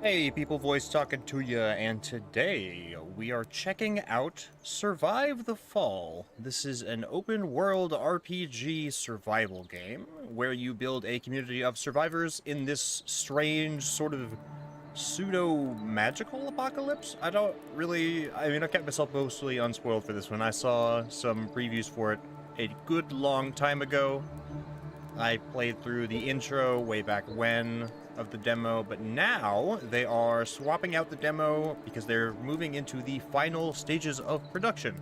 Hey, people voice talking to you, and today we are checking out Survive the Fall. This is an open world RPG survival game where you build a community of survivors in this strange sort of pseudo-magical apocalypse. I kept myself mostly unspoiled for this one. I saw some previews for it a good long time ago. I played through the intro way back when of the demo, but now they are swapping out the demo because they're moving into the final stages of production.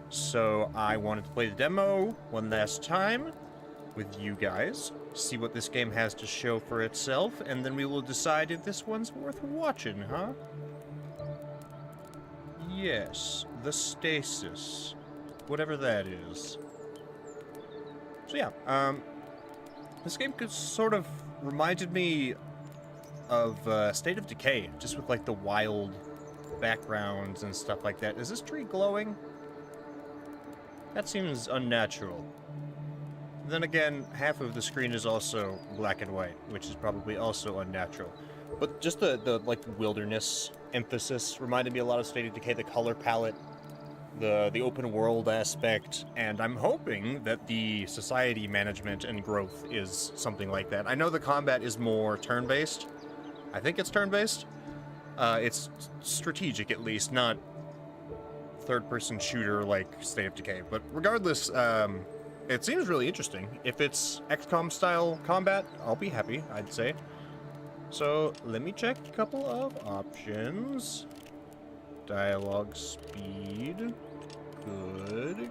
So I wanted to play the demo one last time with you guys, see what this game has to show for itself, and then we will decide if this one's worth watching, huh? Yes, the stasis. Whatever that is. So yeah, this game could sort of reminded me of State of Decay, just with like the wild backgrounds and stuff like that. Is this tree glowing? That seems unnatural. Then again, half of the screen is also black and white, which is probably also unnatural. But just the like wilderness emphasis reminded me a lot of State of Decay, the color palette, the open world aspect, and I'm hoping that the society management and growth is something like that. I know the combat is more turn-based. I think it's turn-based. It's strategic, at least, not third-person shooter like State of Decay. But regardless, it seems really interesting. If it's XCOM-style combat, I'll be happy, I'd say. So, let me check a couple of options. Dialogue speed. Good.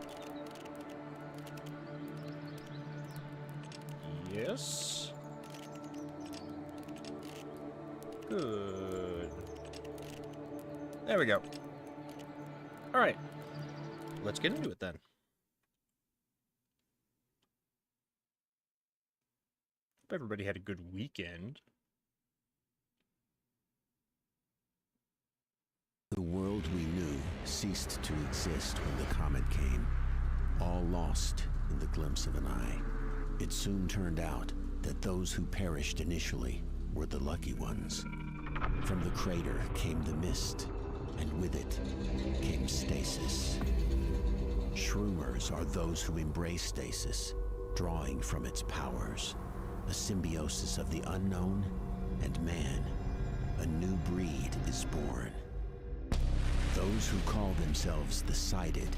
Yes. Good. There we go. Alright. Let's get into it then. Hope everybody had a good weekend. The world we knew ceased to exist when the comet came, all lost in the glimpse of an eye. It soon turned out that those who perished initially were the lucky ones. From the crater came the mist, and with it came stasis. Shroomers are those who embrace stasis, drawing from its powers, a symbiosis of the unknown and man. A new breed is born. Those who call themselves the Sighted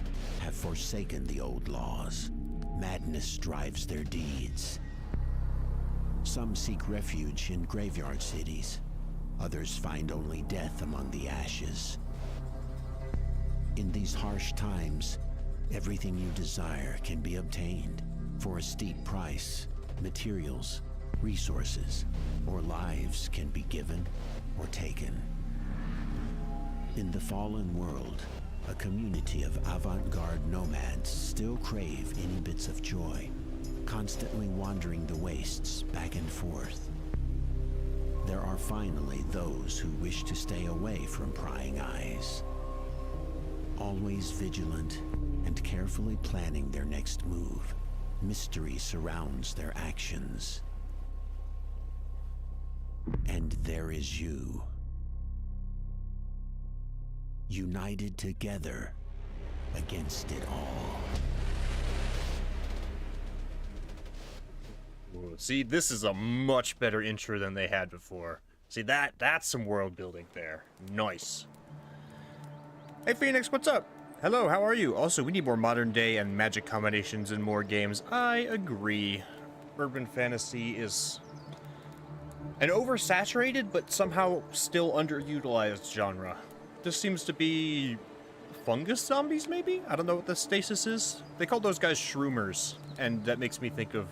have forsaken the old laws. Madness drives their deeds. Some seek refuge in graveyard cities. Others find only death among the ashes. In these harsh times, everything you desire can be obtained for a steep price. Materials, resources, or lives can be given or taken. In the fallen world, a community of avant-garde nomads still crave any bits of joy, constantly wandering the wastes back and forth. There are finally those who wish to stay away from prying eyes, always vigilant and carefully planning their next move. Mystery surrounds their actions. And there is you. United together against it all. See, this is a much better intro than they had before. See, that's some world building there. Nice. Hey, Phoenix, what's up? Hello, how are you? Also, we need more modern day and magic combinations in more games. I agree. Urban fantasy is an oversaturated, but somehow still underutilized genre. This seems to be fungus zombies, maybe? I don't know what the stasis is. They call those guys shroomers, and that makes me think of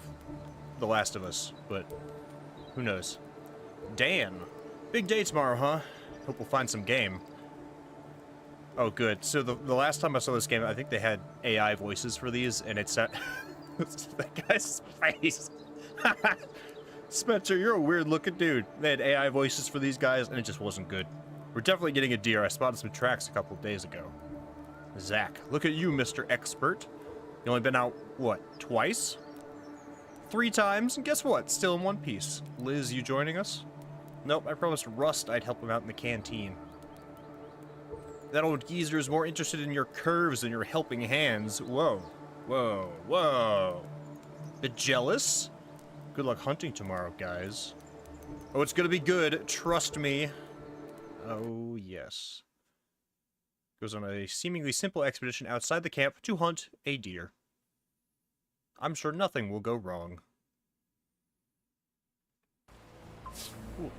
The Last of Us, but who knows. Dan, big day tomorrow, huh? Hope we'll find some game. Oh, good. So the last time I saw this game, I think they had AI voices for these, and it's that guy's face. Spencer, you're a weird-looking dude. They had AI voices for these guys, and it just wasn't good. We're definitely getting a deer. I spotted some tracks a couple of days ago. Zach, look at you, Mr. Expert. You only been out, what, twice? 3 times, and guess what? Still in one piece. Liz, you joining us? Nope, I promised Rust I'd help him out in the canteen. That old geezer is more interested in your curves than your helping hands. Whoa. Whoa. Whoa. Bit jealous? Good luck hunting tomorrow, guys. Oh, it's gonna be good. Trust me. Oh, yes. Goes on a seemingly simple expedition outside the camp to hunt a deer. I'm sure nothing will go wrong. Ooh.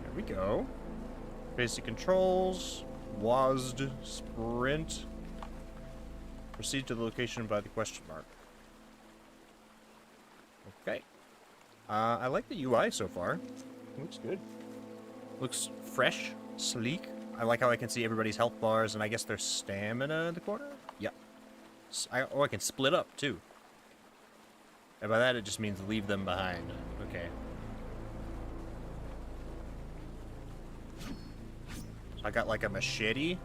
There we go. Basic controls. WASD. Sprint. Proceed to the location by the question mark. Okay. I like the UI so far. Looks good. Looks fresh, sleek. I like how I can see everybody's health bars and I guess their stamina in the corner? Yep. I can split up too. And by that it just means leave them behind. Okay. I got like a machete.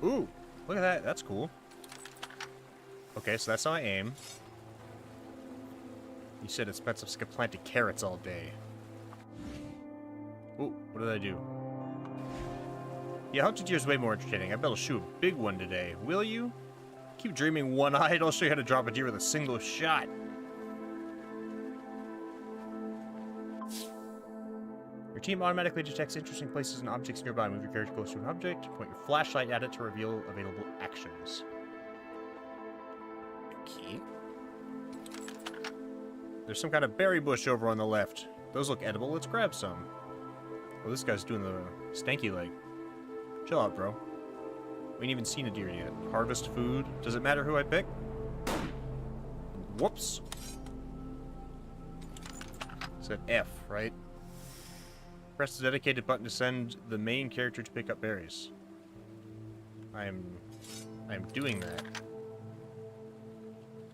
Ooh, look at that. That's cool. Okay, so that's how I aim. You said it's expensive to planted carrots all day. Ooh, what did I do? Yeah, hunting deer is way more entertaining. I bet I'll shoot a big one today. Will you? Keep dreaming one-eyed. I'll show you how to drop a deer with a single shot. Your team automatically detects interesting places and objects nearby. Move your character close to an object. Point your flashlight at it to reveal available actions. Okay. There's some kind of berry bush over on the left. Those look edible. Let's grab some. Oh, this guy's doing the stanky leg. Chill out, bro. We ain't even seen a deer yet. Harvest food. Does it matter who I pick? Whoops. Said F, right? Press the dedicated button to send the main character to pick up berries. I'm doing that.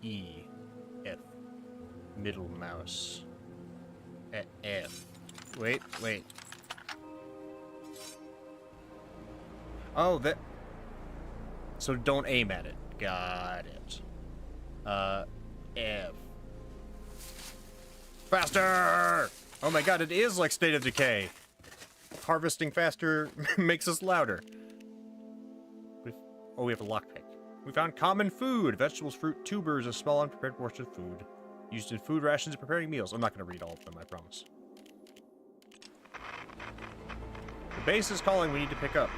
E. F. Middle mouse. F. Wait. Oh, that... So don't aim at it. Got it. F. Faster! Oh my god, it is like State of Decay. Harvesting faster makes us louder. Oh, we have a lockpick. We found common food. Vegetables, fruit, tubers, a small unprepared portion of food. Used in food rations and preparing meals. I'm not going to read all of them, I promise. The base is calling. We need to pick up.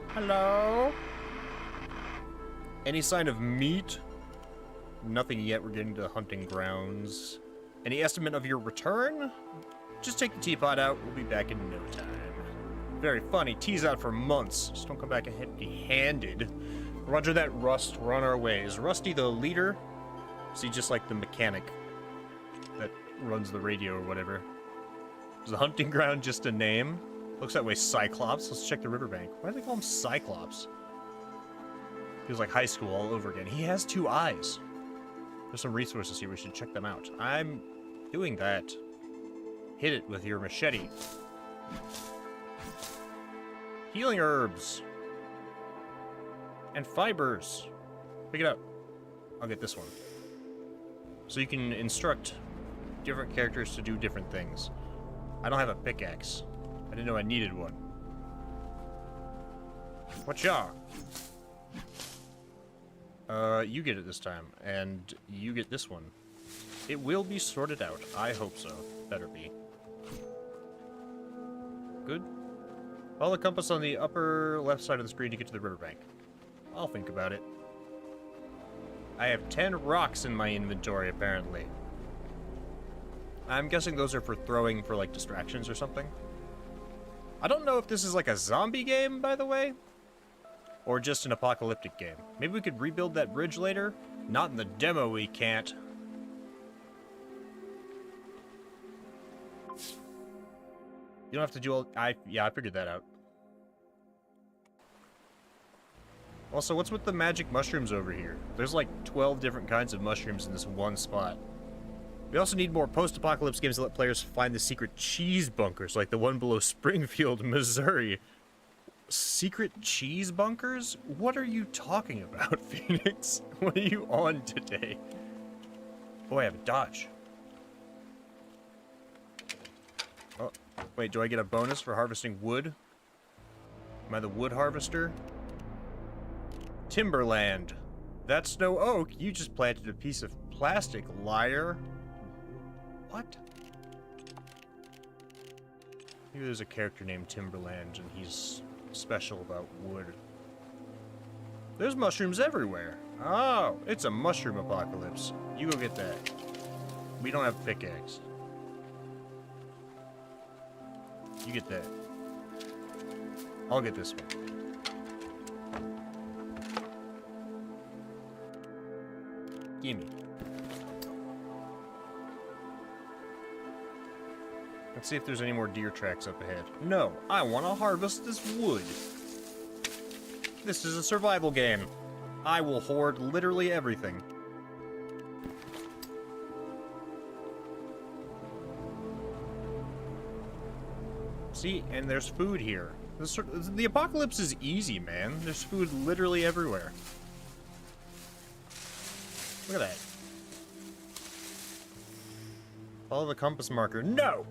Hello? Any sign of meat? Nothing yet. We're getting to the hunting grounds. Any estimate of your return? Just take the teapot out. We'll be back in no time. Very funny. Tease out for months. Just don't come back empty-handed. Roger that, Rust. We're on our way. Is Rusty the leader? Is he just like the mechanic that runs the radio or whatever? Is the hunting ground just a name? Looks that way, Cyclops. Let's check the riverbank. Why do they call him Cyclops? Feels like high school all over again. He has 2 eyes. There's some resources here. We should check them out. I'm doing that. Hit it with your machete. Healing herbs. And fibers. Pick it up. I'll get this one. So you can instruct different characters to do different things. I don't have a pickaxe. I didn't know I needed one. Whatcha? You get it this time, and you get this one. It will be sorted out. I hope so. Better be. Good. Follow the compass on the upper left side of the screen to get to the riverbank. I'll think about it. I have 10 rocks in my inventory, apparently. I'm guessing those are for throwing for, like, distractions or something. I don't know if this is like a zombie game, by the way, or just an apocalyptic game. Maybe we could rebuild that bridge later? Not in the demo, we can't. You don't have to do all... Yeah, I figured that out. Also, what's with the magic mushrooms over here? There's like 12 different kinds of mushrooms in this one spot. We also need more post-apocalypse games that let players find the secret cheese bunkers, like the one below Springfield, Missouri. Secret cheese bunkers? What are you talking about, Phoenix? What are you on today? Oh, I have a dodge. Oh, Wait, do I get a bonus for harvesting wood? Am I the wood harvester? Timberland. That's no oak. You just planted a piece of plastic, liar. What? Maybe there's a character named Timberland and he's special about wood. There's mushrooms everywhere. Oh, it's a mushroom apocalypse. You go get that. We don't have pickaxe. You get that. I'll get this one. Gimme. Let's see if there's any more deer tracks up ahead. No, I want to harvest this wood. This is a survival game. I will hoard literally everything. See, and there's food here. The apocalypse is easy, man. There's food literally everywhere. Look at that. Follow the compass marker. No!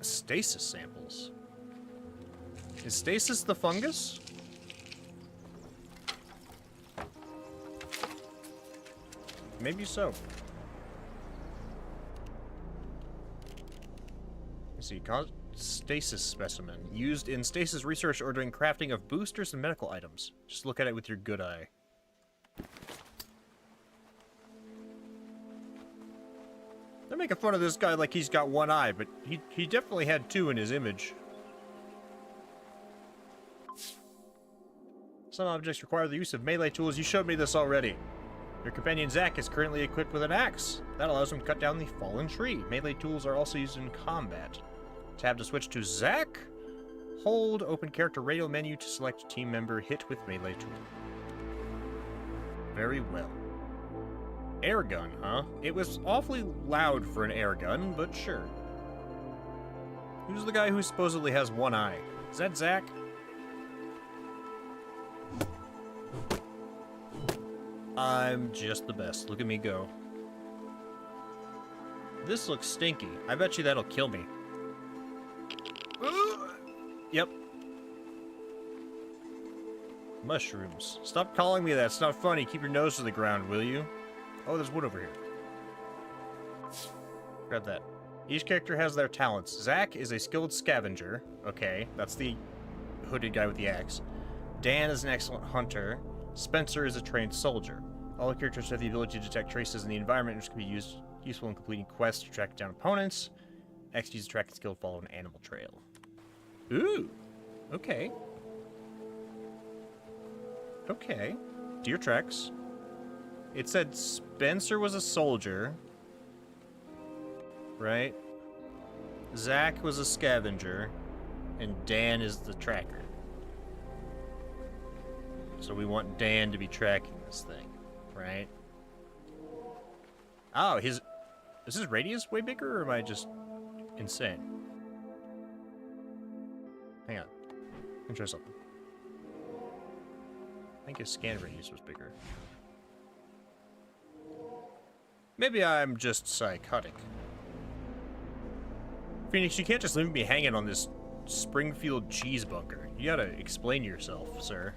Stasis samples. Is stasis the fungus? Maybe so. Let's see. Stasis specimen. Used in stasis research or during crafting of boosters and medical items. Just look at it with your good eye. They're making fun of this guy like he's got one eye, but he definitely had two in his image. Some objects require the use of melee tools. You showed me this already. Your companion Zack is currently equipped with an axe. That allows him to cut down the fallen tree. Melee tools are also used in combat. Tab to switch to Zack. Hold open character radio menu to select team member. Hit with melee tool. Very well. Air gun, huh? It was awfully loud for an air gun, but sure. Who's the guy who supposedly has one eye? Is that Zack? I'm just the best. Look at me go. This looks stinky. I bet you that'll kill me. Yep. Mushrooms. Stop calling me that. It's not funny. Keep your nose to the ground, will you? Oh, there's wood over here. Grab that. Each character has their talents. Zack is a skilled scavenger. Okay, that's the hooded guy with the axe. Dan is an excellent hunter. Spencer is a trained soldier. All the characters have the ability to detect traces in the environment, which can be useful in completing quests to track down opponents. X uses track and skill to follow an animal trail. Ooh, okay. Okay. Deer tracks. It said Spencer was a soldier, right? Zack was a scavenger, and Dan is the tracker. So we want Dan to be tracking this thing, right? Oh, is his radius way bigger, or am I just insane? Hang on. Let me try something. I think his scan radius was bigger. Maybe I'm just psychotic. Phoenix, you can't just leave me hanging on this Springfield cheese bunker. You gotta explain yourself, sir.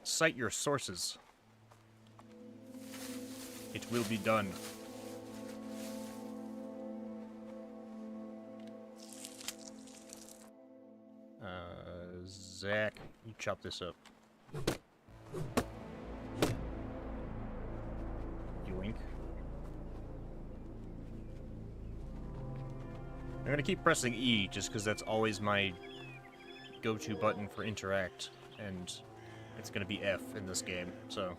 Cite your sources. It will be done. Zack, you chop this up. Yoink. I'm gonna keep pressing E just because that's always my go-to button for interact, and it's gonna be F in this game, so.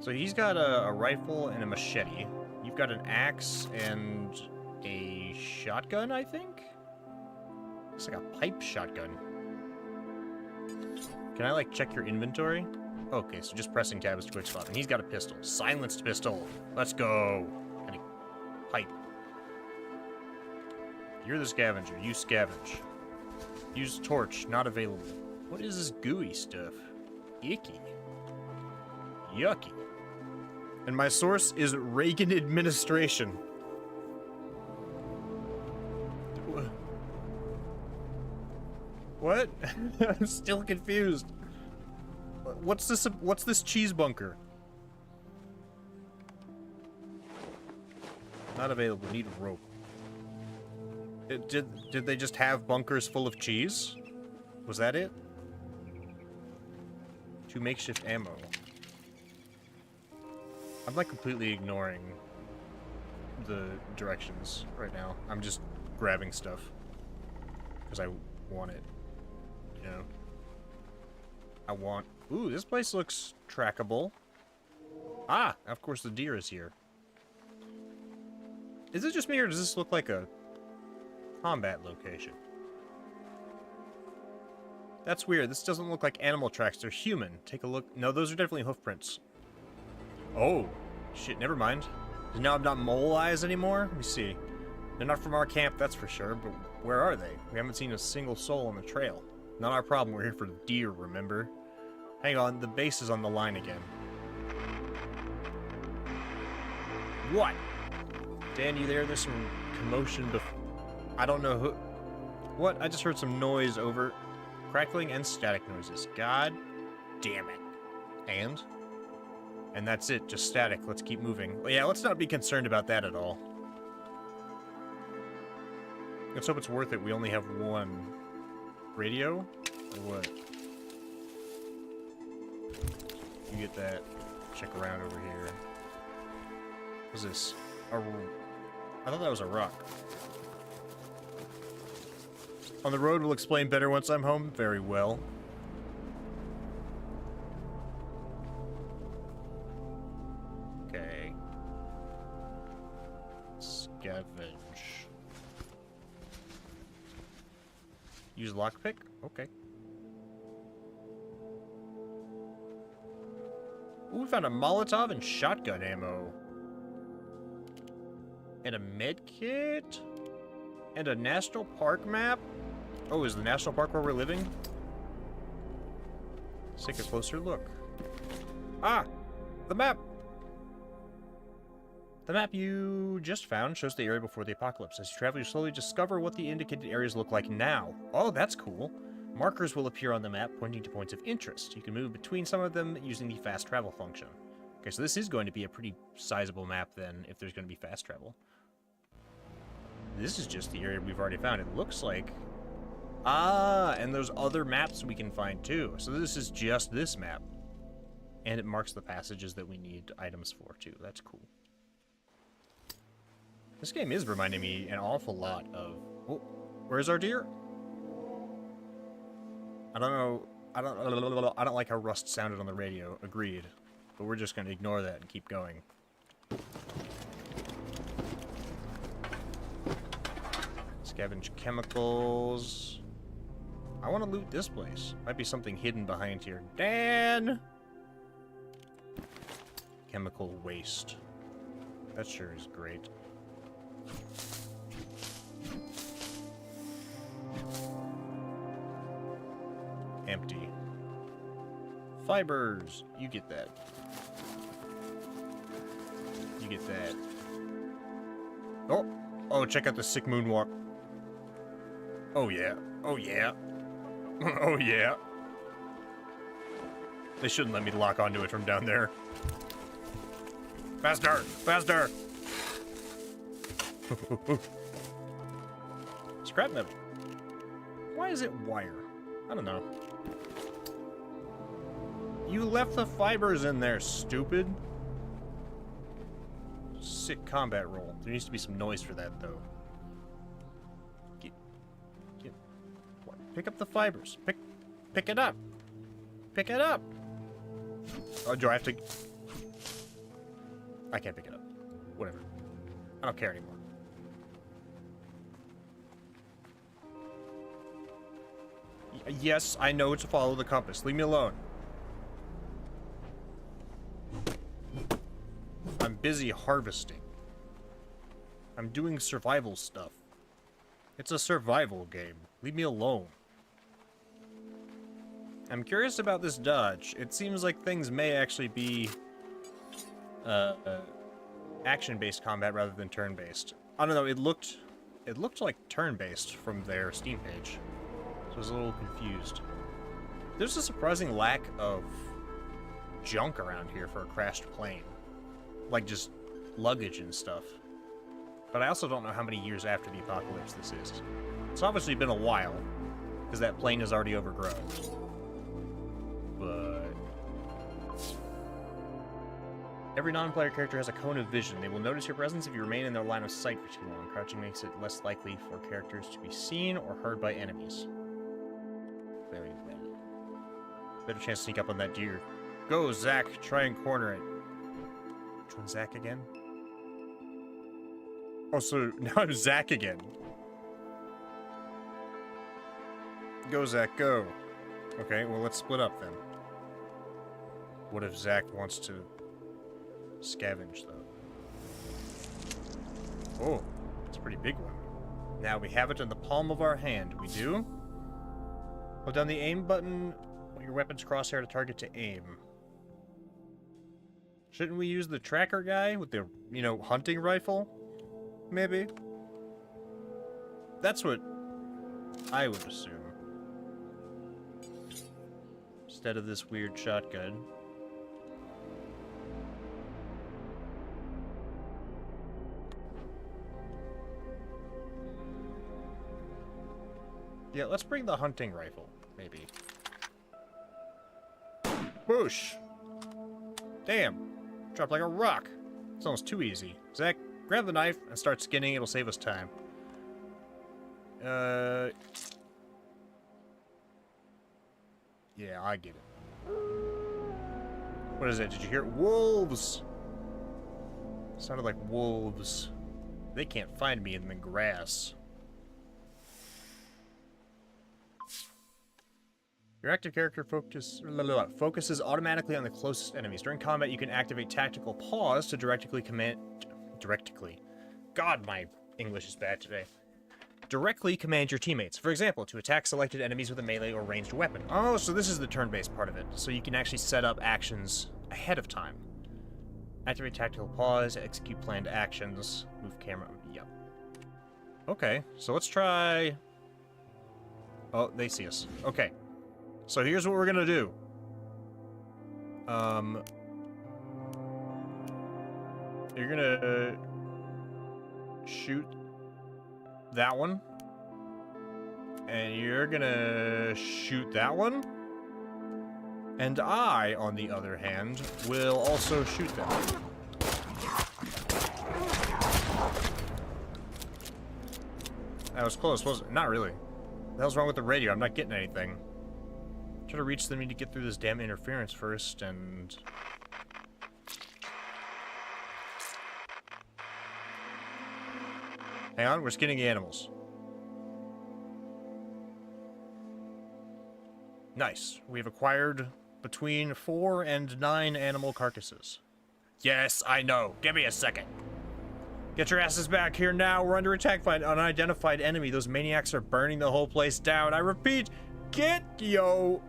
So he's got a rifle and a machete. You've got an axe and a shotgun, I think? Looks like a pipe shotgun. Can I, like, check your inventory? Okay, so just pressing tab is to quick swap. And he's got a pistol. Silenced pistol. Let's go. And a pipe. You're the scavenger. You scavenge. Use torch. Not available. What is this gooey stuff? Icky. Yucky. And my source is Reagan administration. What? I'm still confused. What's this cheese bunker? Not available. Need rope. Did they just have bunkers full of cheese? Was that it? 2 makeshift ammo. I'm like completely ignoring the directions right now. I'm just grabbing stuff because I want it. You know. I want... Ooh, this place looks trackable. Ah, of course the deer is here. Is it just me or does this look like a combat location? That's weird. This doesn't look like animal tracks. They're human. Take a look. No, those are definitely hoof prints. Oh, shit, never mind. Now I'm not mole eyes anymore? Let me see. They're not from our camp, that's for sure, but where are they? We haven't seen a single soul on the trail. Not our problem, we're here for deer, remember? Hang on, the base is on the line again. What? Dan, you there? There's some commotion I don't know who... What? I just heard some noise over... Crackling and static noises. God damn it. And? And that's it, just static. Let's keep moving. Well, yeah, let's not be concerned about that at all. Let's hope it's worth it. We only have one radio? Or what? You get that. Check around over here. What's this? I thought that was a rock. On the road, we'll explain better once I'm home. Very well. Okay. Scavenge. Use lockpick? Okay. Ooh, we found a Molotov and shotgun ammo. And a med kit? And a national park map? Oh, is the national park where we're living? Let's take a closer look. Ah! The map! The map you just found shows the area before the apocalypse. As you travel, you slowly discover what the indicated areas look like now. Oh, that's cool. Markers will appear on the map pointing to points of interest. You can move between some of them using the fast travel function. Okay, so this is going to be a pretty sizable map then, if there's going to be fast travel. This is just the area we've already found. It looks like... Ah, and there's other maps we can find too. So this is just this map. And it marks the passages that we need items for too. That's cool. This game is reminding me an awful lot of... Oh, where's our deer? I don't know. I don't like how Rust sounded on the radio. Agreed. But we're just going to ignore that and keep going. Scavenge chemicals. I want to loot this place. Might be something hidden behind here. Dan! Chemical waste. That sure is great. Empty. Fibers. You get that. You get that. Oh! Oh, check out the sick moonwalk. Oh, yeah. Oh, yeah. Oh, yeah. They shouldn't let me lock onto it from down there. Faster! Faster! Scrap metal. Why is it wire? I don't know. You left the fibers in there, stupid. Sick combat roll. There needs to be some noise for that, though. What? Pick up the fibers. Pick it up. Pick it up. Oh, do I have to... I can't pick it up. Whatever. I don't care anymore. Yes, I know to follow the compass. Leave me alone. I'm busy harvesting. I'm doing survival stuff. It's a survival game. Leave me alone. I'm curious about this dodge. It seems like things may actually be action-based combat rather than turn-based. I don't know, it looked like turn-based from their Steam page. So I was a little confused. There's a surprising lack of junk around here for a crashed plane. Like just luggage and stuff. But I also don't know how many years after the apocalypse this is. It's obviously been a while, because that plane is already overgrown. But every non-player character has a cone of vision. They will notice your presence if you remain in their line of sight for too long. Crouching makes it less likely for characters to be seen or heard by enemies. Very well. Better chance to sneak up on that deer. Go, Zach. Try and corner it. Which one's Zach again? Oh, so now I'm Zach again. Go, Zach, go. Okay, well, let's split up then. What if Zach wants to scavenge, though? Oh, it's a pretty big one. Now we have it in the palm of our hand. We do? Hold down the aim button on your weapon's crosshair to target to aim. Shouldn't we use the tracker guy with the, you know, hunting rifle? Maybe. That's what I would assume. Instead of this weird shotgun. Yeah, let's bring the hunting rifle, maybe. Boosh! Damn! Dropped like a rock. It's almost too easy. Zach, grab the knife and start skinning. It'll save us time. Yeah, I get it. What is that? Did you hear it? Wolves! Sounded like wolves. They can't find me in the grass. Your active character focuses automatically on the closest enemies. During combat, you can activate tactical pause to directly. God, my English is bad today. Directly command your teammates. For example, to attack selected enemies with a melee or ranged weapon. Oh, so this is the turn-based part of it. So you can actually set up actions ahead of time. Activate tactical pause, execute planned actions, move camera. Yep. Okay, so let's try... Oh, they see us. Okay. So here's what we're gonna do. You're gonna shoot that one. And you're gonna shoot that one. And I, on the other hand, will also shoot them. That was close, wasn't it? Not really. What the hell's wrong with the radio? I'm not getting anything. Try to reach them, need to get through this damn interference first, and... Hang on, we're skinning the animals. Nice. We've acquired between 4 and 9 animal carcasses. Yes, I know. Give me a second. Get your asses back here now. We're under attack by an unidentified enemy. Those maniacs are burning the whole place down. I repeat, get yo.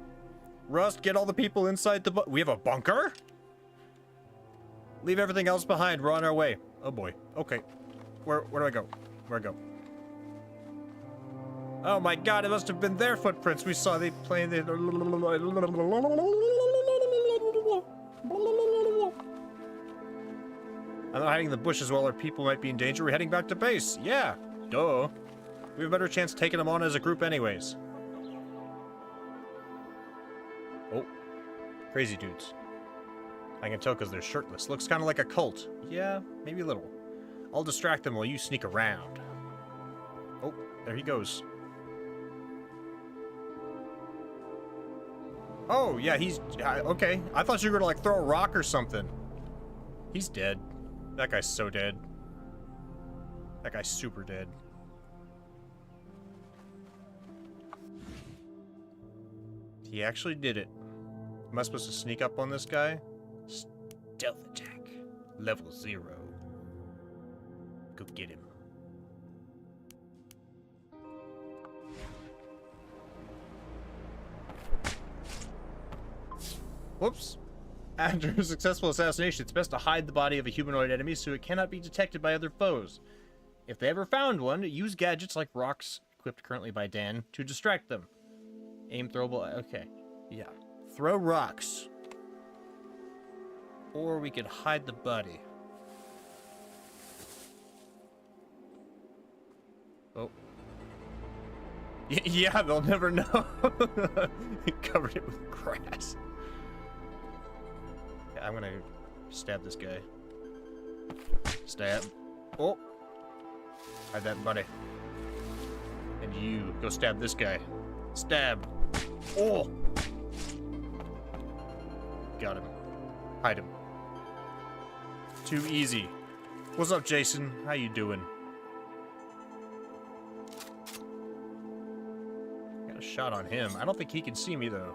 Rust, get all the people inside the we have a bunker? Leave everything else behind. We're on our way. Oh boy. Okay. Where do I go? Where do I go? Oh my god, it must have been their footprints. We saw they playing the... I'm not hiding in the bushes while our people might be in danger. We're heading back to base. Yeah. Duh. We have a better chance taking them on as a group anyways. Oh. Crazy dudes. I can tell because they're shirtless. Looks kind of like a cult. Yeah, maybe a little. I'll distract them while you sneak around. Oh, there he goes. Oh, yeah, he's... okay. I thought you were gonna, like, throw a rock or something. He's dead. That guy's so dead. That guy's super dead. He actually did it. Am I supposed to sneak up on this guy? Stealth attack. Level 0. Go get him. Whoops. After a successful assassination, it's best to hide the body of a humanoid enemy so it cannot be detected by other foes. If they ever found one, use gadgets like rocks, equipped currently by Dan, to distract them. Aim throwable... Okay. Yeah. Throw rocks. Or we could hide the body. Oh. Yeah, they'll never know. He covered it with grass. I'm gonna stab this guy. Stab. Oh! Hide that buddy. And you, go stab this guy. Stab. Oh! Got him. Hide him. Too easy. What's up, Jason? How you doing? Got a shot on him. I don't think he can see me, though.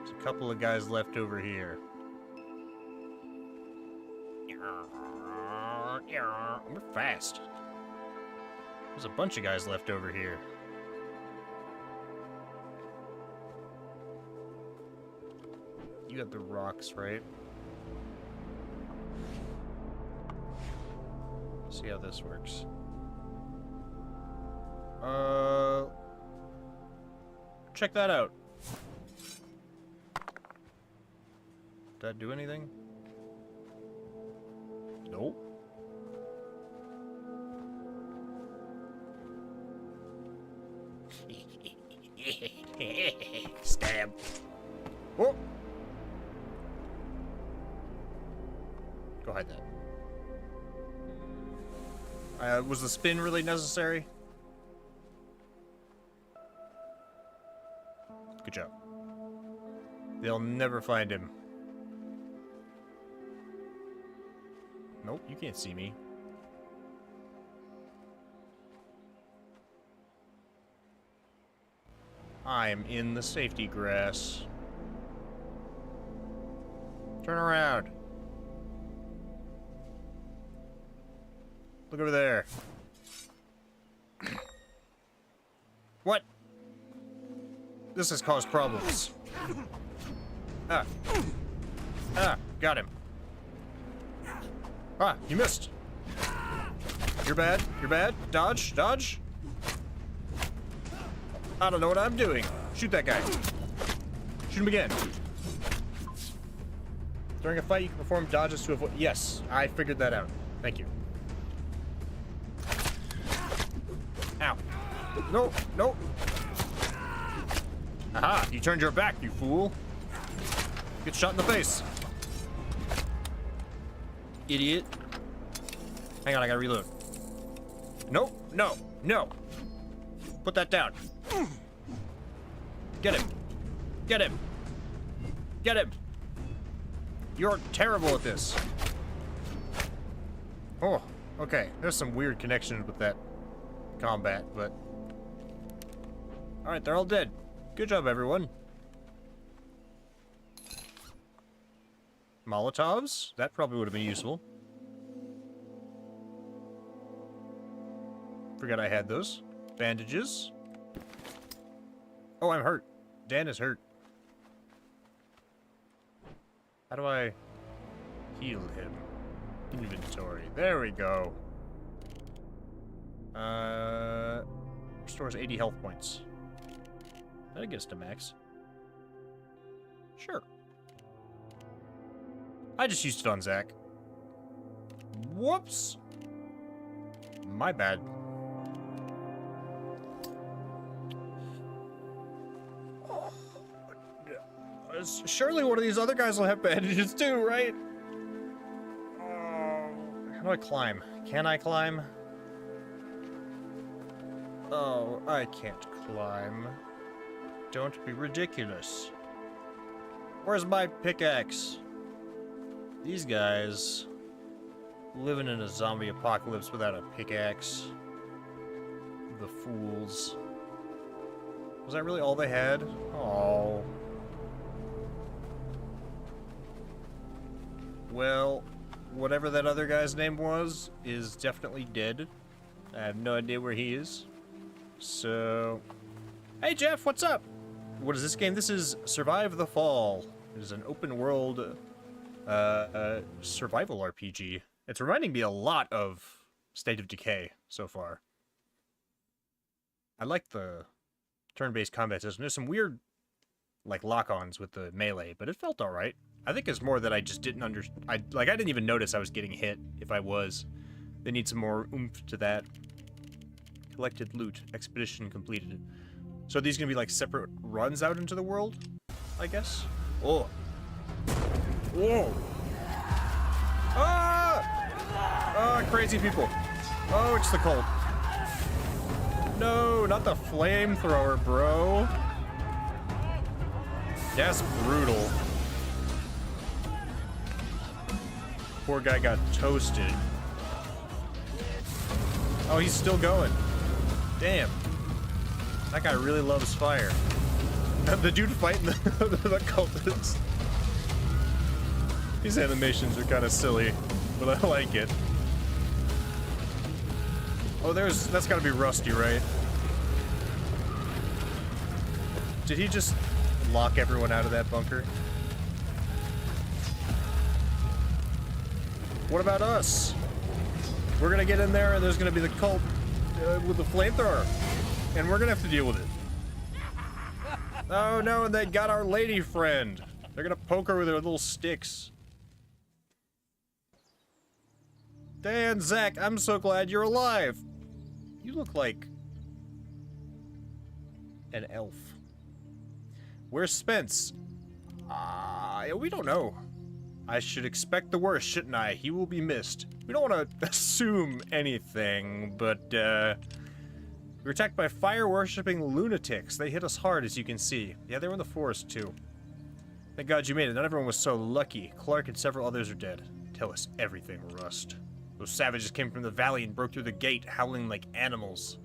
A couple of guys left over here. We're fast. There's a bunch of guys left over here. You have the rocks, right? See how this works. Check that out. Did that do anything? Nope. Stab. Oh! Go hide that. Was the spin really necessary? Good job. They'll never find him. Nope, you can't see me. I am in the safety grass. Turn around. Look over there. What? This has caused problems. Ah. Ah, got him. Ah, you missed. You're bad. You're bad. Dodge. Dodge. I don't know what I'm doing. Shoot that guy. Shoot him again. During a fight, you can perform dodges to avoid... Yes, I figured that out. Thank you. Ow. No, no. Aha, you turned your back, you fool. Get shot in the face. Idiot. Hang on, I gotta reload. No, no, no. Put that down. Get him. Get him. Get him. You're terrible at this. Oh, okay. There's some weird connections with that combat, but... Alright, they're all dead. Good job, everyone. Molotovs? That probably would have been useful. Forgot I had those. Bandages. Oh, I'm hurt. Dan is hurt. How do I heal him? Inventory. There we go. Restores 80 health points. That gets to max. Sure. I just used it on Zach. Whoops. My bad. Surely one of these other guys will have bandages too, right? How do I climb? Can I climb? Oh, I can't climb. Don't be ridiculous. Where's my pickaxe? These guys living in a zombie apocalypse without a pickaxe. The fools. Was that really all they had? Oh. Well, whatever that other guy's name was is definitely dead. I have no idea where he is. So... Hey, Jeff, what's up? what is this game? This is Survive the Fall. It is an open world survival RPG. It's reminding me a lot of State of Decay so far. I like the turn-based combat system. There's some weird, like, lock-ons with the melee, but it felt alright. I think it's more that I just didn't I didn't even notice I was getting hit, if I was. They need some more oomph to that. Collected loot. Expedition completed. So are these gonna be, like, separate runs out into the world? I guess? Oh. Whoa! Ah! Ah, crazy people. Oh, it's the cult. No, not the flamethrower, bro. That's brutal. Poor guy got toasted. Oh, he's still going. Damn. That guy really loves fire. The dude fighting the cultists. These animations are kind of silly, but I like it. Oh, that's gotta be Rusty, right? Did he just lock everyone out of that bunker? What about us? We're gonna get in there and there's gonna be the cult with the flamethrower. And we're gonna have to deal with it. Oh no, and they got our lady friend. They're gonna poke her with their little sticks. Dan, Zach, I'm so glad you're alive. You look like an elf. Where's Spence? We don't know. I should expect the worst, shouldn't I? He will be missed. We don't want to assume anything, but we were attacked by fire-worshipping lunatics. They hit us hard, as you can see. Yeah, they were in the forest, too. Thank God you made it. Not everyone was so lucky. Clark and several others are dead. Tell us everything, Rust. Those savages came from the valley and broke through the gate, howling like animals.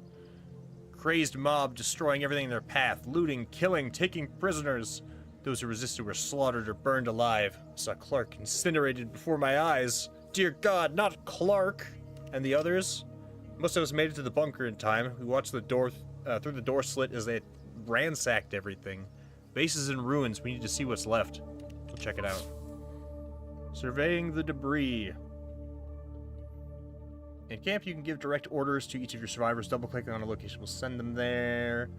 Crazed mob destroying everything in their path, looting, killing, taking prisoners. Those who resisted were slaughtered or burned alive. I saw Clark incinerated before my eyes. Dear God, not Clark! And the others? Most of us made it to the bunker in time. We watched the door through the door slit as they ransacked everything. Base is in ruins. We need to see what's left. We'll check it out. Surveying the debris. In camp, you can give direct orders to each of your survivors. Double-clicking on a location will send them there.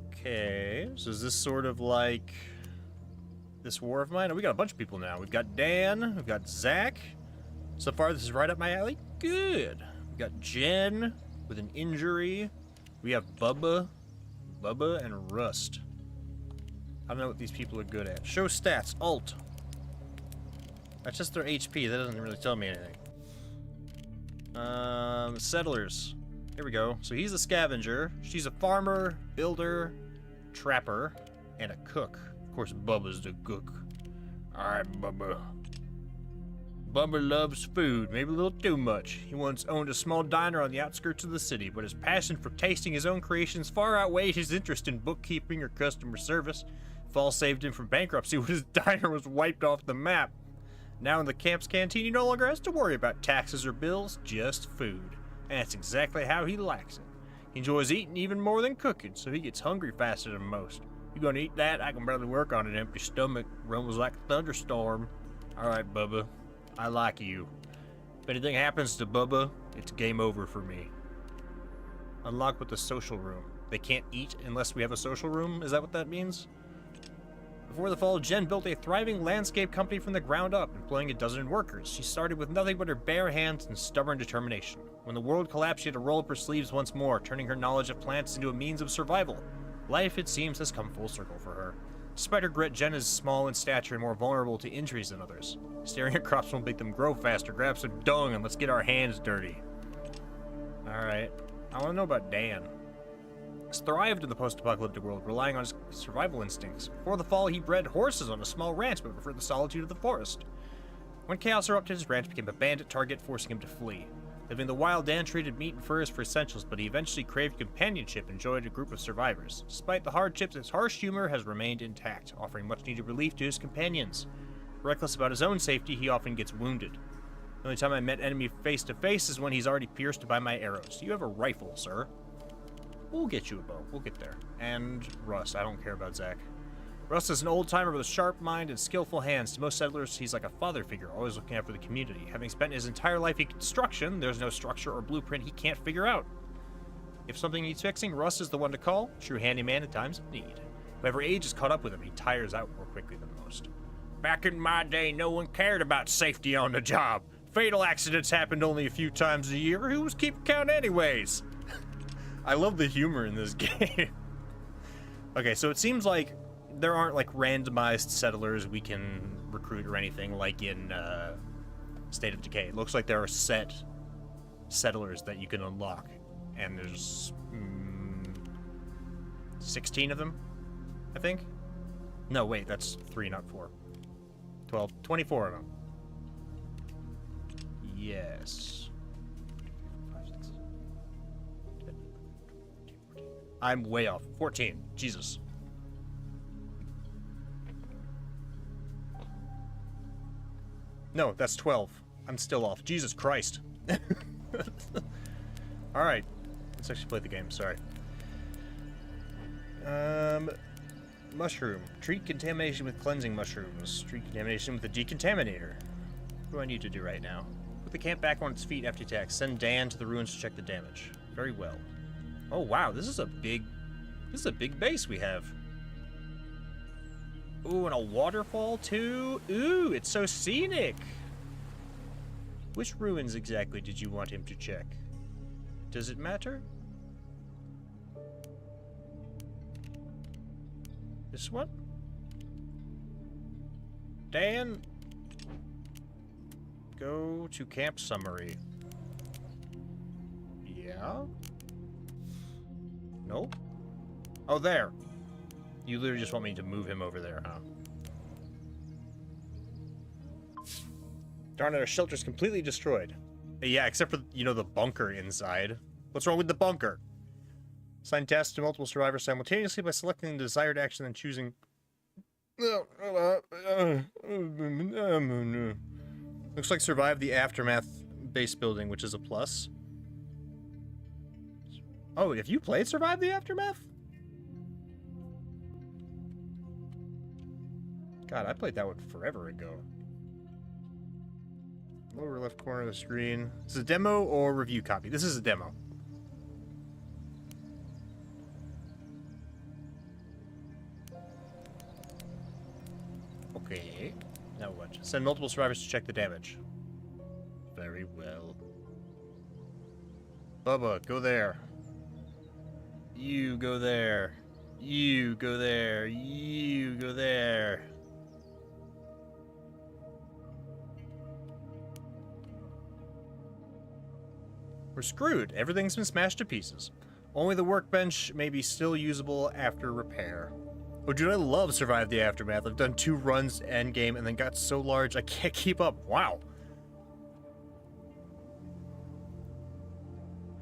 Okay, so is this sort of like this war of mine? Oh, we got a bunch of people now. We've got Dan, we've got Zach. So far, this is right up my alley. Good. We've got Jen with an injury. We have Bubba and Rust. I don't know what these people are good at. Show stats, Alt. That's just their HP. That doesn't really tell me anything. Settlers. Here we go. So he's a scavenger. She's a farmer, builder, trapper, and a cook. Of course, Bubba's the cook. Alright, Bubba. Bubba loves food, maybe a little too much. He once owned a small diner on the outskirts of the city, but his passion for tasting his own creations far outweighed his interest in bookkeeping or customer service. Fall saved him from bankruptcy when his diner was wiped off the map. Now in the camp's canteen, he no longer has to worry about taxes or bills, just food. And that's exactly how he likes it. He enjoys eating even more than cooking, so he gets hungry faster than most. You gonna eat that? I can barely work on an empty stomach. Rumbles like a thunderstorm. Alright, Bubba. I like you. If anything happens to Bubba, it's game over for me. Unlock with the social room. They can't eat unless we have a social room? Is that what that means? Before the fall, Jen built a thriving landscape company from the ground up, employing 12 workers. She started with nothing but her bare hands and stubborn determination. When the world collapsed, she had to roll up her sleeves once more, turning her knowledge of plants into a means of survival. Life, it seems, has come full circle for her. Despite her grit, Jen is small in stature and more vulnerable to injuries than others. Staring at crops won't make them grow faster. Grab some dung and let's get our hands dirty. Alright. I want to know about Dan. He's thrived in the post-apocalyptic world, relying on his survival instincts. Before the fall, he bred horses on a small ranch, but preferred the solitude of the forest. When chaos erupted, his ranch became a bandit target, forcing him to flee. Living in the wild, Dan traded meat and furs for essentials, but he eventually craved companionship and joined a group of survivors. Despite the hardships, his harsh humor has remained intact, offering much-needed relief to his companions. Reckless about his own safety, he often gets wounded. The only time I met enemy face-to-face is when he's already pierced by my arrows. You have a rifle, sir. We'll get you a bow. We'll get there. And Russ. I don't care about Zach. Russ is an old-timer with a sharp mind and skillful hands. To most settlers, he's like a father figure, always looking after the community. Having spent his entire life in construction, there's no structure or blueprint he can't figure out. If something needs fixing, Russ is the one to call. True handyman in times of need. Whoever age has caught up with him, he tires out more quickly than most. Back in my day, no one cared about safety on the job. Fatal accidents happened only a few times a year. Who was keeping count anyways? I love the humor in this game. Okay, so it seems like there aren't like randomized settlers we can recruit or anything like in State of Decay. It looks like there are set settlers that you can unlock, and there's 16 of them, I think. No, wait, that's 3, not 4. 12, 24 of them. Yes. I'm way off. 14. Jesus. No, that's 12. I'm still off. Jesus Christ. Alright. Let's actually play the game, sorry. Mushroom. Treat contamination with cleansing mushrooms. Treat contamination with a decontaminator. What do I need to do right now? Put the camp back on its feet after attack. Send Dan to the ruins to check the damage. Very well. Oh wow, this is a big base we have. Ooh, and a waterfall too? Ooh, it's so scenic! Which ruins exactly did you want him to check? Does it matter? This one? Dan? Go to camp summary. Yeah? Nope. Oh, there. You literally just want me to move him over there, huh? Darn it, our shelter's completely destroyed. Yeah, except for, you know, the bunker inside. What's wrong with the bunker? Assign tasks to multiple survivors simultaneously by selecting the desired action and choosing... Looks like survive the Aftermath base building, which is a plus. Oh, have you played Survive the Aftermath? God, I played that one forever ago. Lower left corner of the screen. Is this a demo or review copy? This is a demo. Okay. Now what? Send multiple survivors to check the damage. Very well. Bubba, go there. You go there. You go there. You go there. We're screwed. Everything's been smashed to pieces. Only the workbench may be still usable after repair. Oh, dude, I love Survive the Aftermath. I've done 2 runs endgame and then got so large I can't keep up. Wow.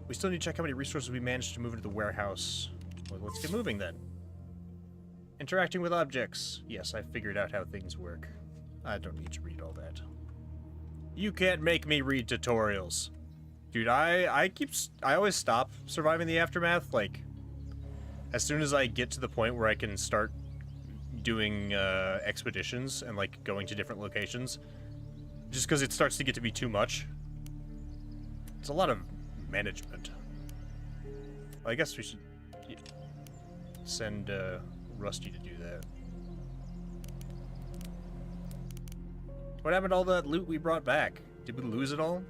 We still need to check how many resources we managed to move into the warehouse. Well, let's get moving then. Interacting with objects. Yes, I figured out how things work. I don't need to read all that. You can't make me read tutorials. Dude, I always stop Surviving the Aftermath, like, as soon as I get to the point where I can start doing expeditions and, like, going to different locations. Just because it starts to get to be too much. It's a lot of management. Well, I guess we should send Rusty to do that. What happened to all that loot we brought back? Did we lose it all?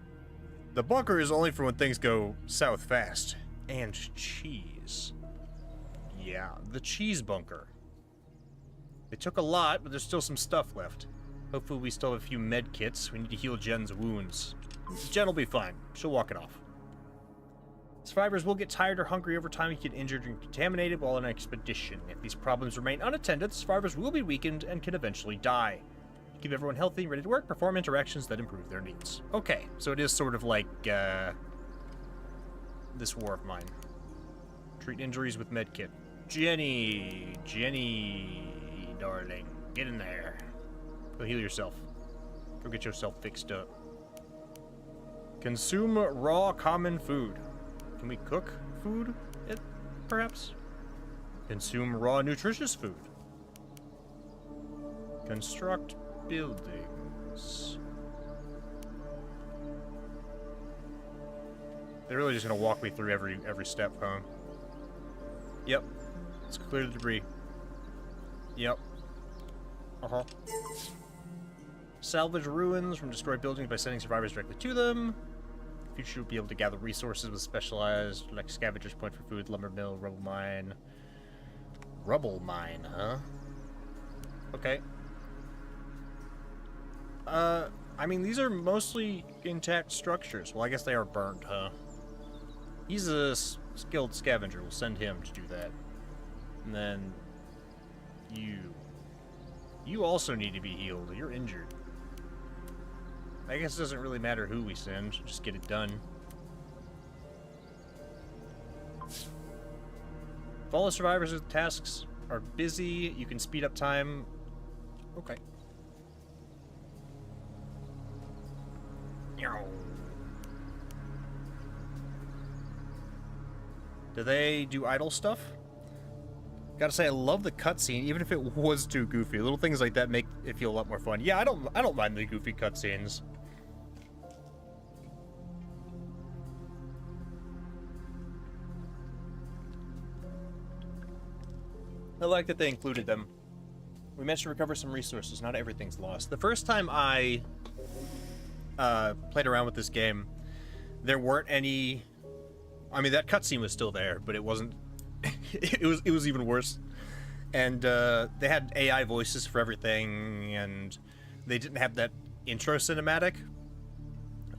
The bunker is only for when things go south fast. And cheese. Yeah, the cheese bunker. They took a lot, but there's still some stuff left. Hopefully we still have a few med kits. We need to heal Jen's wounds. Jen will be fine. She'll walk it off. Survivors will get tired or hungry over time and get injured and contaminated while on an expedition. If these problems remain unattended, survivors will be weakened and can eventually die. Keep everyone healthy and ready to work. Perform interactions that improve their needs. Okay, so it is sort of like this war of mine. Treat injuries with medkit. Jenny, darling, get in there. Go heal yourself. Go get yourself fixed up. Consume raw common food. Can we cook food? perhaps? Consume raw, nutritious food. Construct buildings. They're really just gonna walk me through every step, huh? Yep. Let's clear the debris. Yep. Uh-huh. Salvage ruins from destroyed buildings by sending survivors directly to them. Future will be able to gather resources with specialized, like scavengers point for food, lumber mill, rubble mine. Rubble mine, huh? Okay. I mean, these are mostly intact structures. Well, I guess they are burnt, huh? He's a skilled scavenger. We'll send him to do that. And then you also need to be healed. You're injured. I guess it doesn't really matter who we send. Just get it done. If all the survivors with tasks are busy, you can speed up time. Okay. Do they do idle stuff? Gotta say, I love the cutscene, even if it was too goofy. Little things like that make it feel a lot more fun. Yeah, I don't mind the goofy cutscenes. I like that they included them. We managed to recover some resources. Not everything's lost. The first time I played around with this game, there weren't any. I mean, that cutscene was still there, but it wasn't. it was even worse. And they had AI voices for everything, and they didn't have that intro cinematic.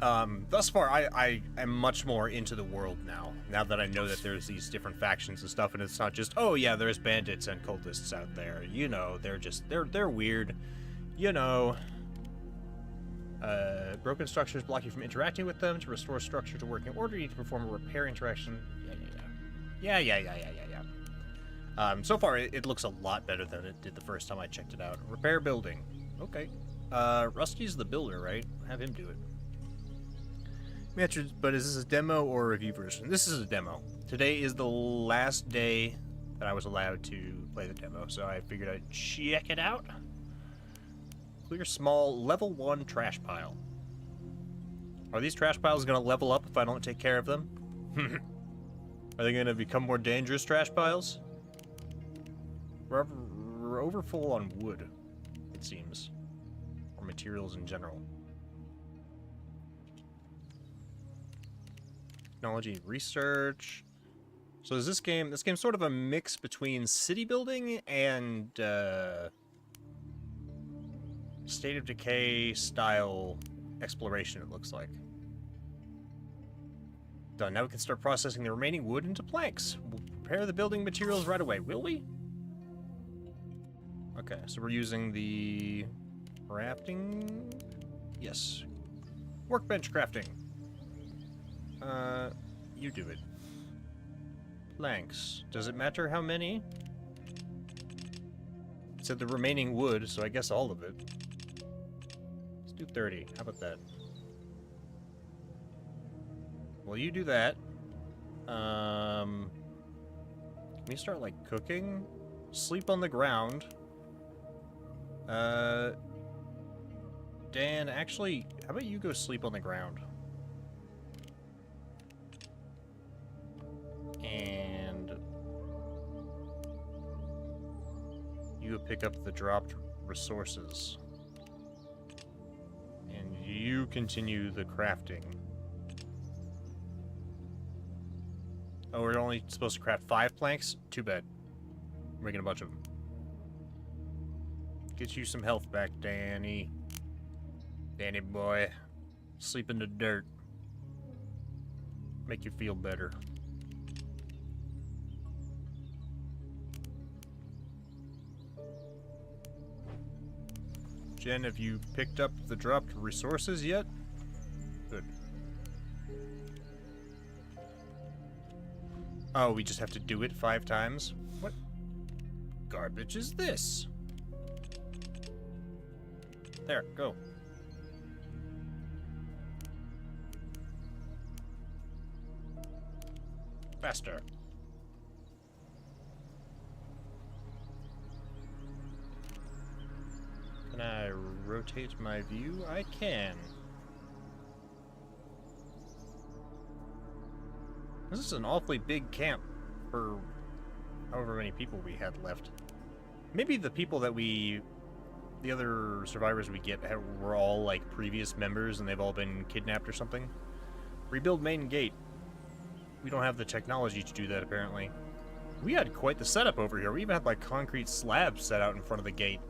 Thus far, I am much more into the world now. Now that I know that there's these different factions and stuff, and it's not just, oh yeah, there's bandits and cultists out there. You know, they're weird. You know. Broken structures block you from interacting with them. To restore structure to working order, you need to perform a repair interaction. Yeah. So far, it looks a lot better than it did the first time I checked it out. Repair building. Okay. Rusty's the builder, right? Have him do it. But is this a demo or a review version? This is a demo. Today is the last day that I was allowed to play the demo, so I figured I'd check it out. Clear small level 1 trash pile. Are these trash piles going to level up if I don't take care of them? Are they going to become more dangerous trash piles? We're over full on wood, it seems. Or materials in general. Technology research. So is this game's sort of a mix between city building and State of Decay style exploration, it looks like. Done. Now we can start processing the remaining wood into planks. We'll prepare the building materials right away, will we? Okay, so we're using the crafting. Yes. Workbench crafting. You do it. Planks. Does it matter how many? It said the remaining wood, so I guess all of it. Let's do 30. How about that? Well, you do that. Can we start, like, cooking? Sleep on the ground. Dan, actually, how about you go sleep on the ground? And you pick up the dropped resources. And you continue the crafting. Oh, we're only supposed to craft 5 planks? Too bad. We're making a bunch of them. Get you some health back, Danny. Danny boy. Sleep in the dirt. Make you feel better. Jen, have you picked up the dropped resources yet? Good. Oh, we just have to do it 5 times? What garbage is this? There, go. Faster. rotate my view? I can. This is an awfully big camp for however many people we had left. Maybe the people that the other survivors we get were all like previous members and they've all been kidnapped or something. Rebuild main gate. We don't have the technology to do that apparently. We had quite the setup over here. We even had like concrete slabs set out in front of the gate.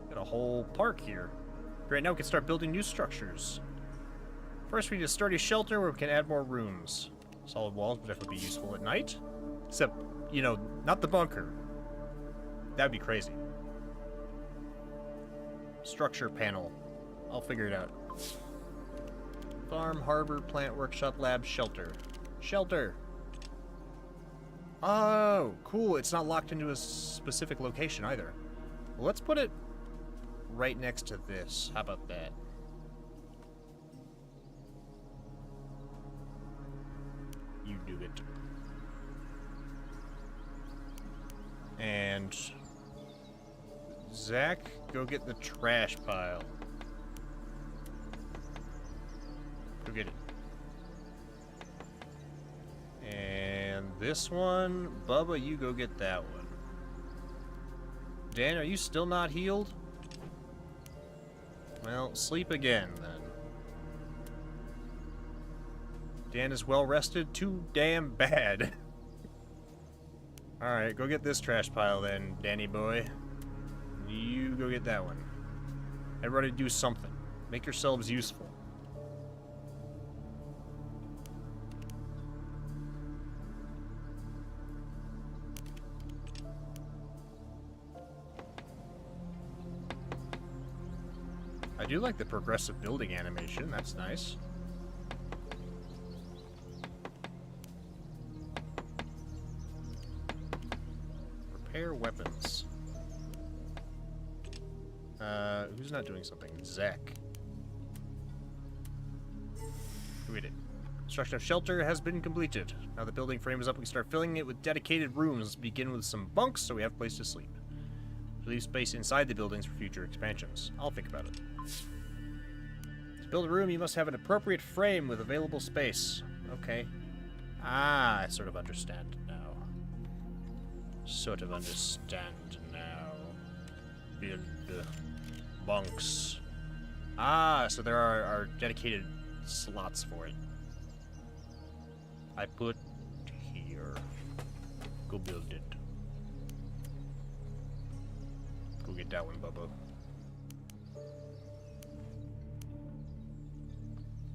Got a whole park here. Right now we can start building new structures. First we need a sturdy shelter where we can add more rooms. Solid walls would definitely be useful at night. Except, you know, not the bunker. That'd be crazy. Structure panel. I'll figure it out. Farm, harbor, plant, workshop, lab, shelter. Shelter! Oh, cool. It's not locked into a specific location either. Well, let's put it right next to this. How about that? You do it. And Zach, go get the trash pile. Go get it. And this one, Bubba, you go get that one. Dan, are you still not healed? Well, sleep again, then. Dan is well rested. Too damn bad. Alright, go get this trash pile then, Danny boy. You go get that one. Everybody do something. Make yourselves useful. I do like the progressive building animation. That's nice. Repair weapons. Who's not doing something? Zach. Read it. Construction of shelter has been completed. Now the building frame is up, we can start filling it with dedicated rooms. Begin with some bunks so we have a place to sleep. Leave space inside the buildings for future expansions. I'll think about it. To build a room, you must have an appropriate frame with available space. Okay. Ah, I sort of understand now. Sort of understand now. Build bunks. Ah, so there are dedicated slots for it. I put here. Go build it. Go get that one, Bubba.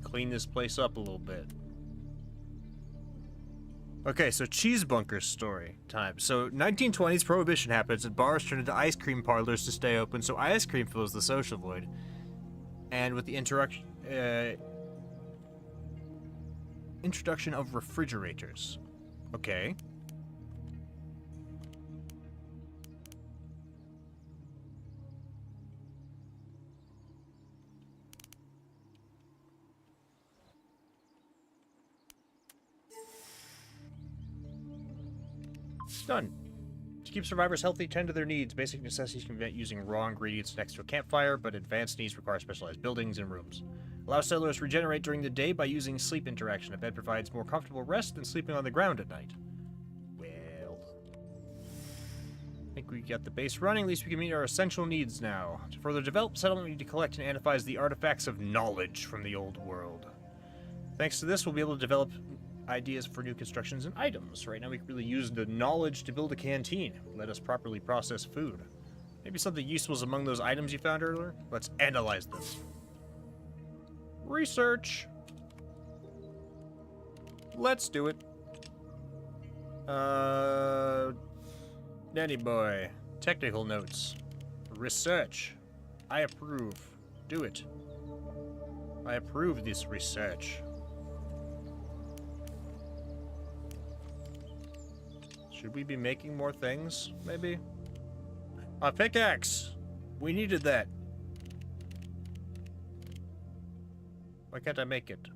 Clean this place up a little bit. Okay, so cheese bunker story time. So 1920s prohibition happens and bars turn into ice cream parlors to stay open, so ice cream fills the social void. And with the introduction of refrigerators. Okay. Done. To keep survivors healthy, tend to their needs. Basic necessities can be met using raw ingredients next to a campfire, but advanced needs require specialized buildings and rooms. Allow settlers to regenerate during the day by using sleep interaction. A bed provides more comfortable rest than sleeping on the ground at night. Well, I think we got the base running. At least we can meet our essential needs now. To further develop settlement, we need to collect and analyze the artifacts of knowledge from the old world. Thanks to this, we'll be able to develop ideas for new constructions and items. Right now we can really use the knowledge to build a canteen. Let us properly process food. Maybe something useful is among those items you found earlier? Let's analyze them. Research! Let's do it. Nanny boy. Technical notes. Research. I approve. Do it. I approve this research. Should we be making more things, maybe? A pickaxe! We needed that. Why can't I make it?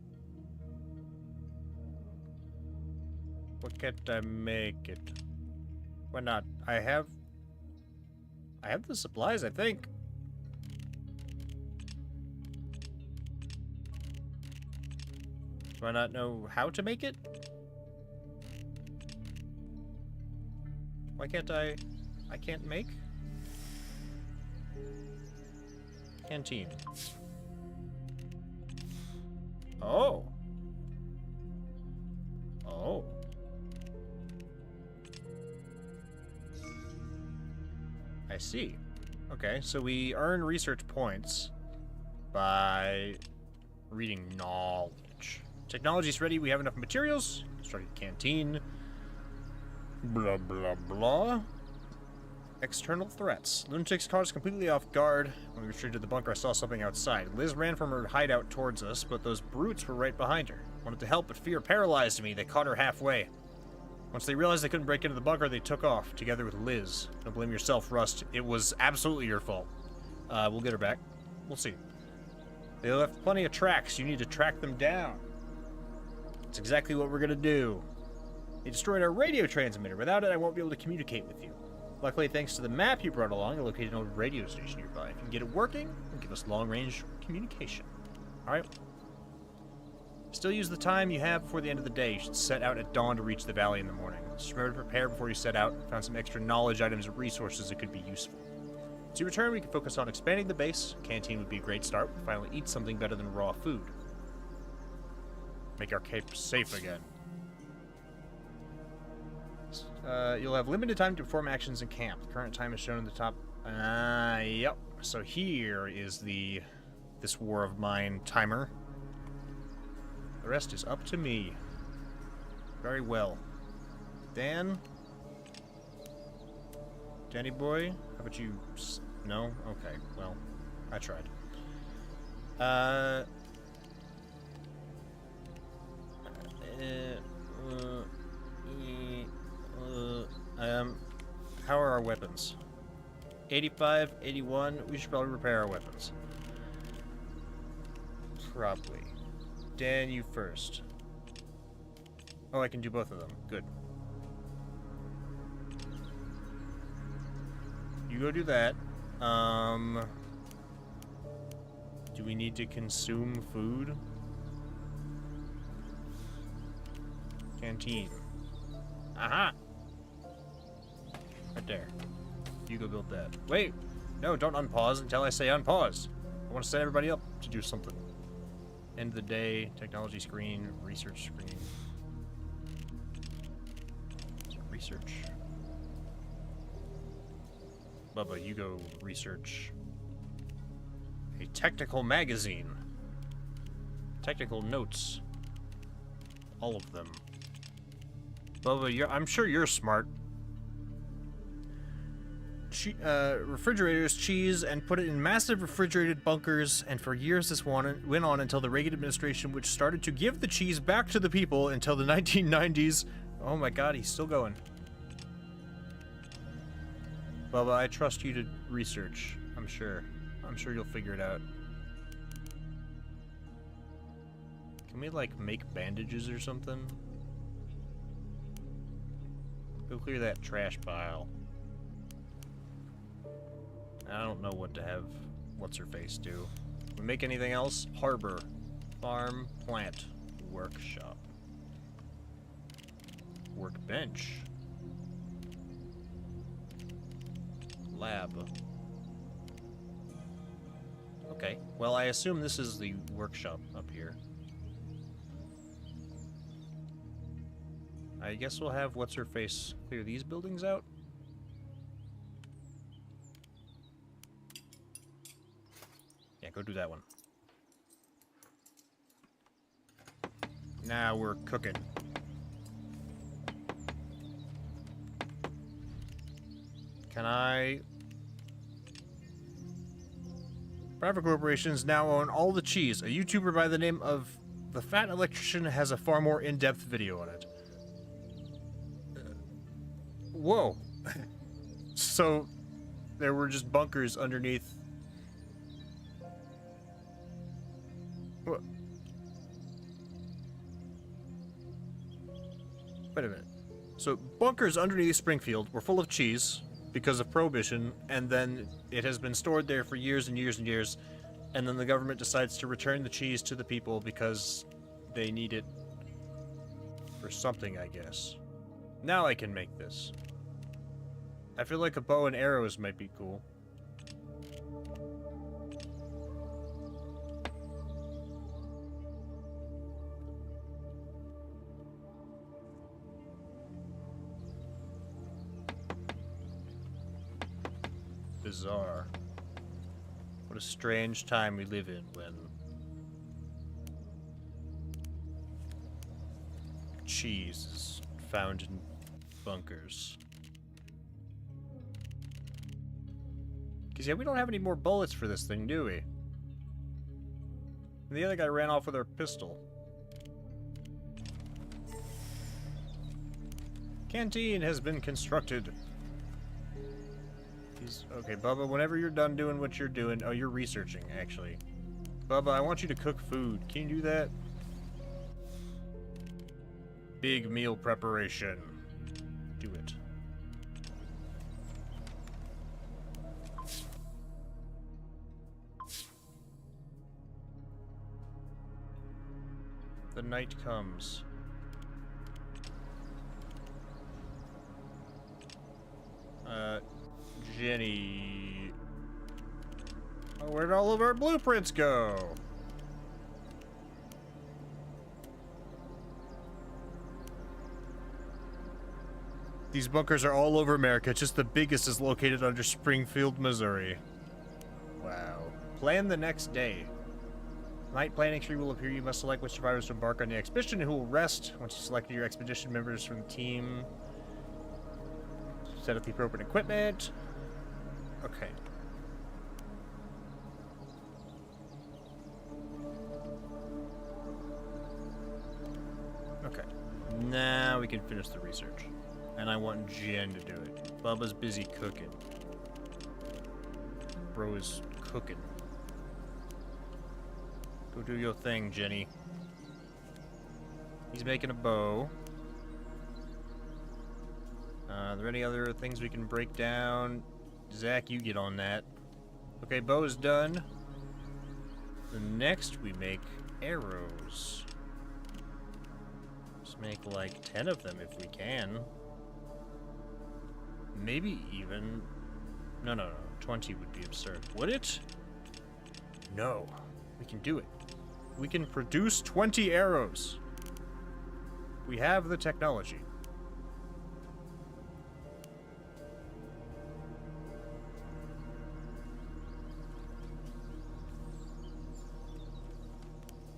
Why can't I make it? Why not? I have I have the supplies, I think. Do I not know how to make it? Why can't I can't make? Canteen. Oh. Oh. I see. Okay, so we earn research points by reading knowledge. Technology's ready, we have enough materials. Constructed canteen. Blah, blah, blah. External threats. Lunatics caught us completely off guard. When we retreated to the bunker, I saw something outside. Liz ran from her hideout towards us, but those brutes were right behind her. Wanted to help, but fear paralyzed me. They caught her halfway. Once they realized they couldn't break into the bunker, they took off, together with Liz. Don't blame yourself, Rust. It was absolutely your fault. We'll get her back. We'll see. They left plenty of tracks. You need to track them down. That's exactly what we're gonna do. They destroyed our radio transmitter. Without it, I won't be able to communicate with you. Luckily, thanks to the map you brought along, I located an old radio station nearby. If you can get it working, it'll give us long-range communication. Alright. Still use the time you have before the end of the day. You should set out at dawn to reach the valley in the morning. Just remember to prepare before you set out. Found some extra knowledge items and resources that could be useful. As you return, we can focus on expanding the base. Canteen would be a great start. We'll finally eat something better than raw food. Make our cape safe again. You'll have limited time to perform actions in camp. The current time is shown in the top. Yep. So here is this War of Mine timer. The rest is up to me. Very well. Dan? Danny boy? How about you? No? Okay. Well, I tried. How are our weapons? 85, 81. We should probably repair our weapons. Probably. Dan, you first. Oh, I can do both of them. Good. You go do that. Do we need to consume food? Canteen. Aha! Right there. You go build that. Wait! No, don't unpause until I say unpause. I want to set everybody up to do something. End of the day, technology screen, research screen. Research. Bubba, you go research. A technical magazine. Technical notes. All of them. Bubba, I'm sure you're smart. Refrigerators cheese and put it in massive refrigerated bunkers, and for years this went on until the Reagan administration, which started to give the cheese back to the people until the 1990s. Oh my god, he's still going. Bubba, I trust you to research. I'm sure you'll figure it out. Can we, like, make bandages or something? Go clear that trash pile. I don't know what to have what's-her-face do. We make anything else? Harbor. Farm. Plant. Workshop. Workbench. Lab. Okay. Well, I assume this is the workshop up here. I guess we'll have what's-her-face clear these buildings out. Yeah, go do that one. Now we're cooking. Can I... Private corporations now own all the cheese. A YouTuber by the name of The Fat Electrician has a far more in-depth video on it. Whoa. So, there were just bunkers underneath... What? Wait a minute. So, bunkers underneath Springfield were full of cheese. because of Prohibition, and then it has been stored there for years and years and years, and then the government decides to return the cheese to the people because they need it for something, I guess. Now I can make this. I feel like a bow and arrows might be cool. Bizarre. What a strange time we live in when cheese is found in bunkers. Because, yeah, we don't have any more bullets for this thing, do we? And the other guy ran off with our pistol. Canteen has been constructed. Okay, Bubba, whenever you're done doing what you're doing... Oh, you're researching, actually. Bubba, I want you to cook food. Can you do that? Big meal preparation. Do it. The night comes. Jenny... Oh, where'd all of our blueprints go? These bunkers are all over America, just the biggest is located under Springfield, Missouri. Wow. Plan the next day. Night planning tree will appear. You must select which survivors to embark on the expedition and who will rest. Once you select your expedition members from the team, set up the appropriate equipment. Okay. Okay. Now we can finish the research. And I want Jen to do it. Bubba's busy cooking. Bro is cooking. Go do your thing, Jenny. He's making a bow. Are there any other things we can break down? Zach, you get on that. Okay, bow is done. And next we make arrows. Let's make like 10 of them if we can. Maybe even... No. 20 would be absurd. Would it? No. We can do it. We can produce 20 arrows. We have the technology.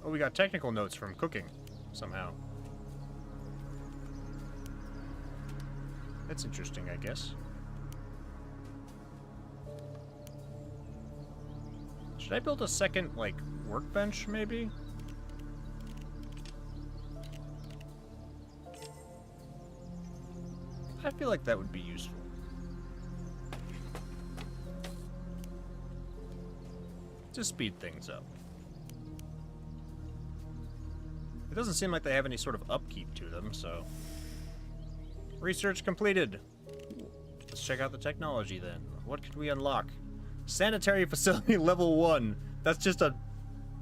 Oh, we got technical notes from cooking, somehow. That's interesting, I guess. Should I build a second, like, workbench, maybe? I feel like that would be useful. To speed things up. It doesn't seem like they have any sort of upkeep to them, so... Research completed. Let's check out the technology then. What could we unlock? Sanitary facility level 1. That's just a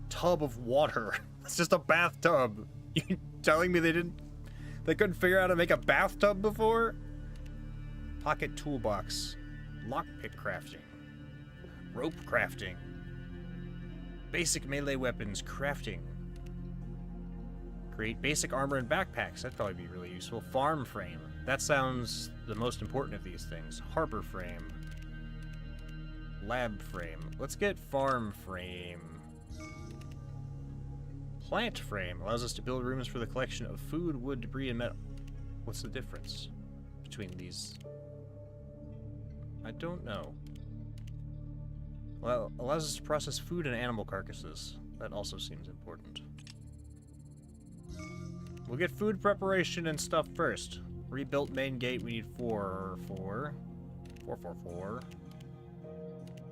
tub of water. That's just a bathtub. You telling me they couldn't figure out how to make a bathtub before? Pocket toolbox. Lockpick crafting. Rope crafting. Basic melee weapons crafting. Create basic armor and backpacks. That'd probably be really useful. Farm frame. That sounds the most important of these things. Harbor frame. Lab frame. Let's get farm frame. Plant frame allows us to build rooms for the collection of food, wood, debris, and metal. What's the difference between these? I don't know. Well, allows us to process food and animal carcasses. That also seems important. We'll get food preparation and stuff first. Rebuilt main gate, we need 4.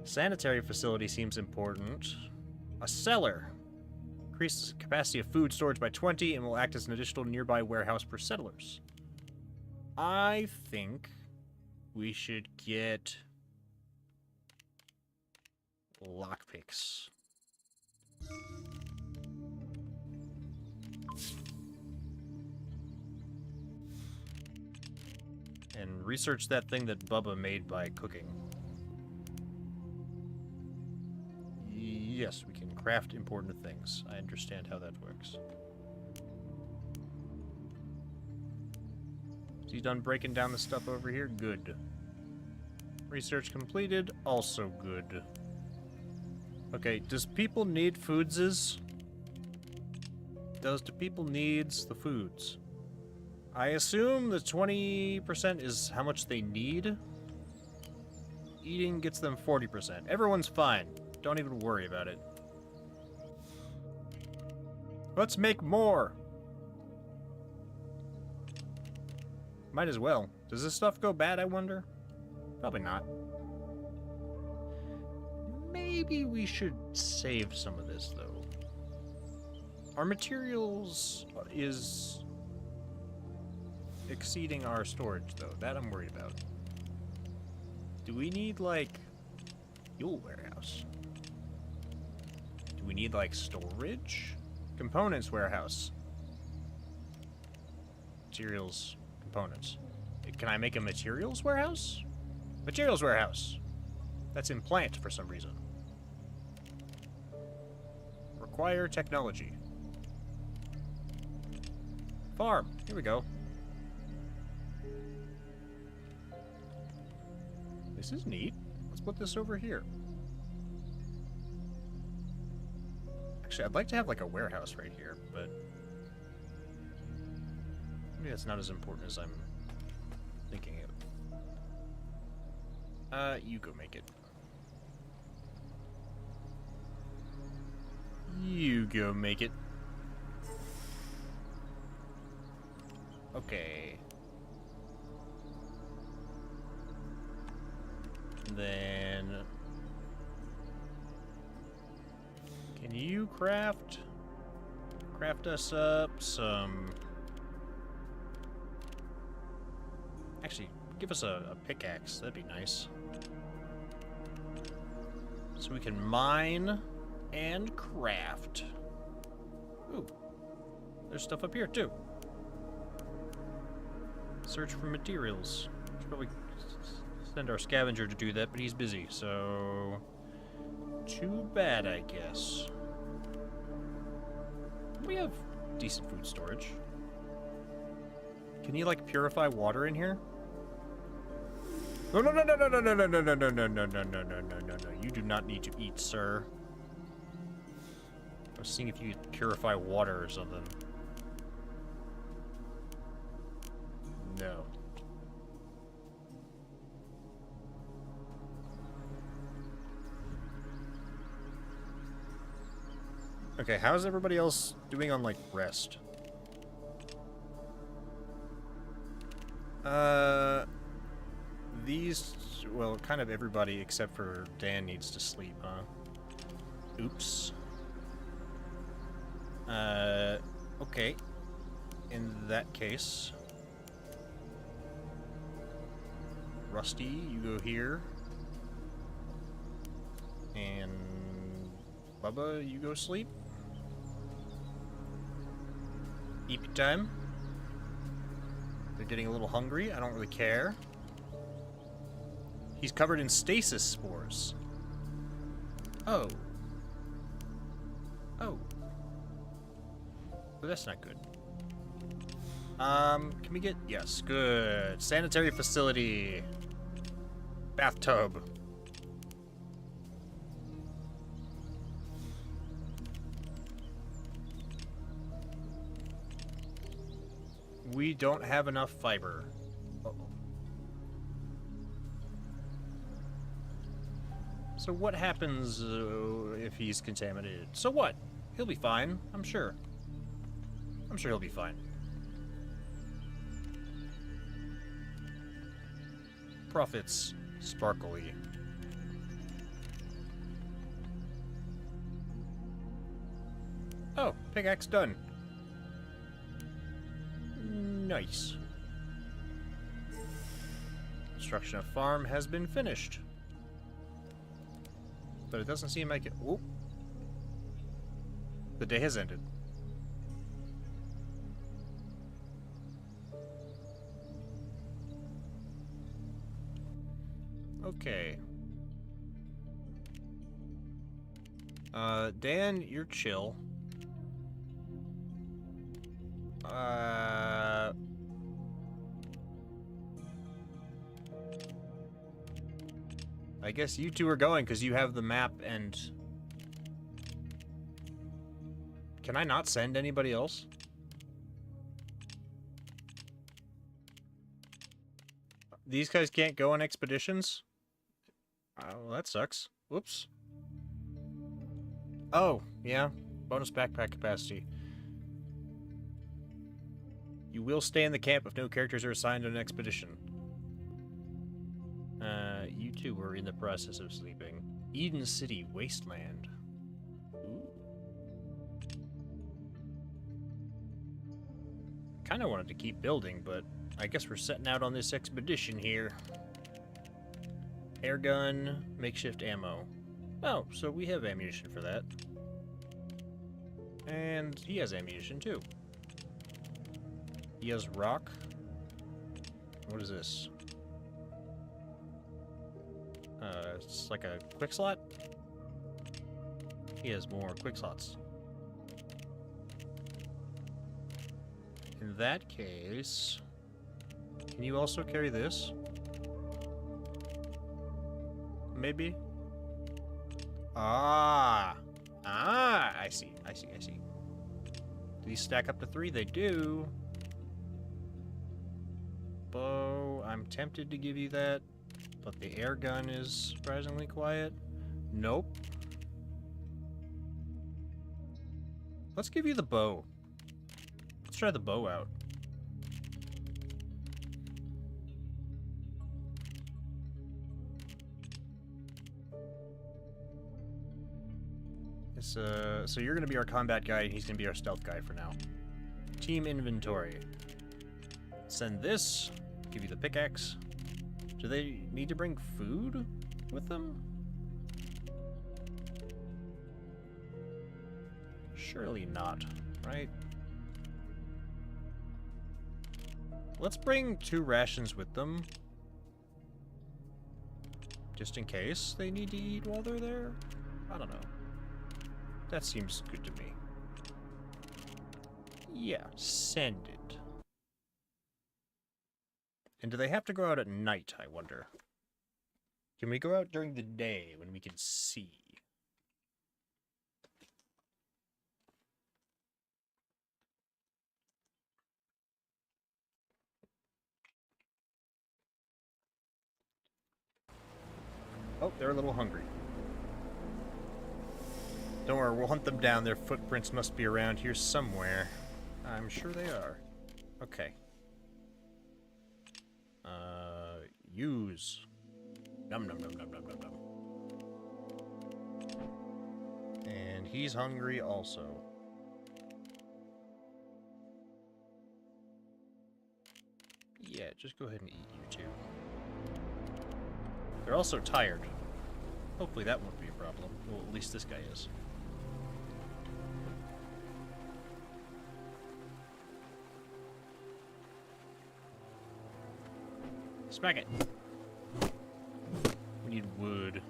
Sanitary facility seems important. A cellar. Increases the capacity of food storage by 20 and will act as an additional nearby warehouse for settlers. I think we should get lockpicks. And research that thing that Bubba made by cooking. Yes, we can craft important things. I understand how that works. Is he done breaking down the stuff over here? Good. Research completed. Also good. Okay, does people need foodses? Do people needs the foods? I assume the 20% is how much they need. Eating gets them 40%. Everyone's fine. Don't even worry about it. Let's make more! Might as well. Does this stuff go bad, I wonder? Probably not. Maybe we should save some of this, though. Our materials is exceeding our storage, though. That I'm worried about. Do we need, like, fuel warehouse? Do we need, like, storage? Components warehouse. Materials, components. Can I make a materials warehouse? Materials warehouse. That's in plant for some reason. Require technology. Farm. Here we go. This is neat. Let's put this over here. Actually, I'd like to have like a warehouse right here, but maybe that's not as important as I'm thinking it. You go make it. You go make it. Okay. Then can you craft us up some? Actually, give us a pickaxe. That'd be nice. So we can mine and craft. Ooh, there's stuff up here too. Search for materials. Should probably send our scavenger to do that, but he's busy, so too bad, I guess. We have decent food storage. Can you like purify water in here? No, no, no, no, no, no, no, no, no, no, no, no, no, no, no, no, no, no. You do not need to eat, sir. I was seeing if you could purify water or something. No. Okay, how's everybody else doing on, like, rest? These... well, kind of everybody except for Dan needs to sleep, huh? Oops. Okay. In that case... Rusty, you go here. And... Bubba, you go sleep. Eep time. They're getting a little hungry. I don't really care. He's covered in stasis spores. Oh. Oh. Well, that's not good. Can we get... yes, good. Sanitary facility. Bathtub. We don't have enough fiber. Uh-oh. So what happens if he's contaminated? So what? He'll be fine, I'm sure. I'm sure he'll be fine. Profits. Sparkly. Oh, pickaxe done. Nice. Let's construction of farm has been finished. But it doesn't seem like it... Whoop. The day has ended. Okay. Dan, you're chill. I guess you two are going because you have the map and... Can I not send anybody else? These guys can't go on expeditions? Oh, that sucks. Whoops. Oh, yeah. Bonus backpack capacity. You will stay in the camp if no characters are assigned on an expedition. You two were in the process of sleeping. Eden City Wasteland. Ooh. Kinda wanted to keep building, but I guess we're setting out on this expedition here. Airgun, makeshift ammo. Oh, so we have ammunition for that. And he has ammunition too. He has rock. What is this? It's like a quick slot. He has more quick slots. In that case, can you also carry this? Maybe? I see. Do these stack up to 3? They do. Bow, I'm tempted to give you that, but the air gun is surprisingly quiet. Nope. Let's give you the bow. Let's try the bow out. So you're going to be our combat guy, and he's going to be our stealth guy for now. Team inventory. Send this. Give you the pickaxe. Do they need to bring food with them? Surely not, right? Let's bring 2 rations with them. Just in case they need to eat while they're there? I don't know. That seems good to me. Yeah, send it. And do they have to go out at night, I wonder? Can we go out during the day when we can see? Oh, they're a little hungry. Don't worry, we'll hunt them down. Their footprints must be around here somewhere. I'm sure they are. Okay. Use. Num num num num num num num. And he's hungry also. Yeah, just go ahead and eat, you two. They're also tired. Hopefully that won't be a problem. Well, at least this guy is. Smack it. We need wood.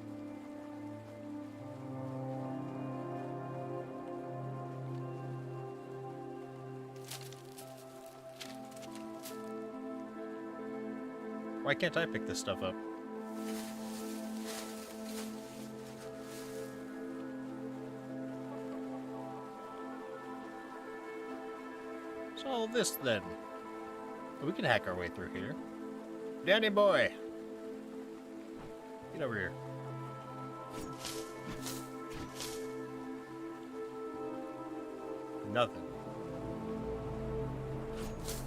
Why can't I pick this stuff up? So all this then. We can hack our way through here. Danny boy! Get over here. Nothing.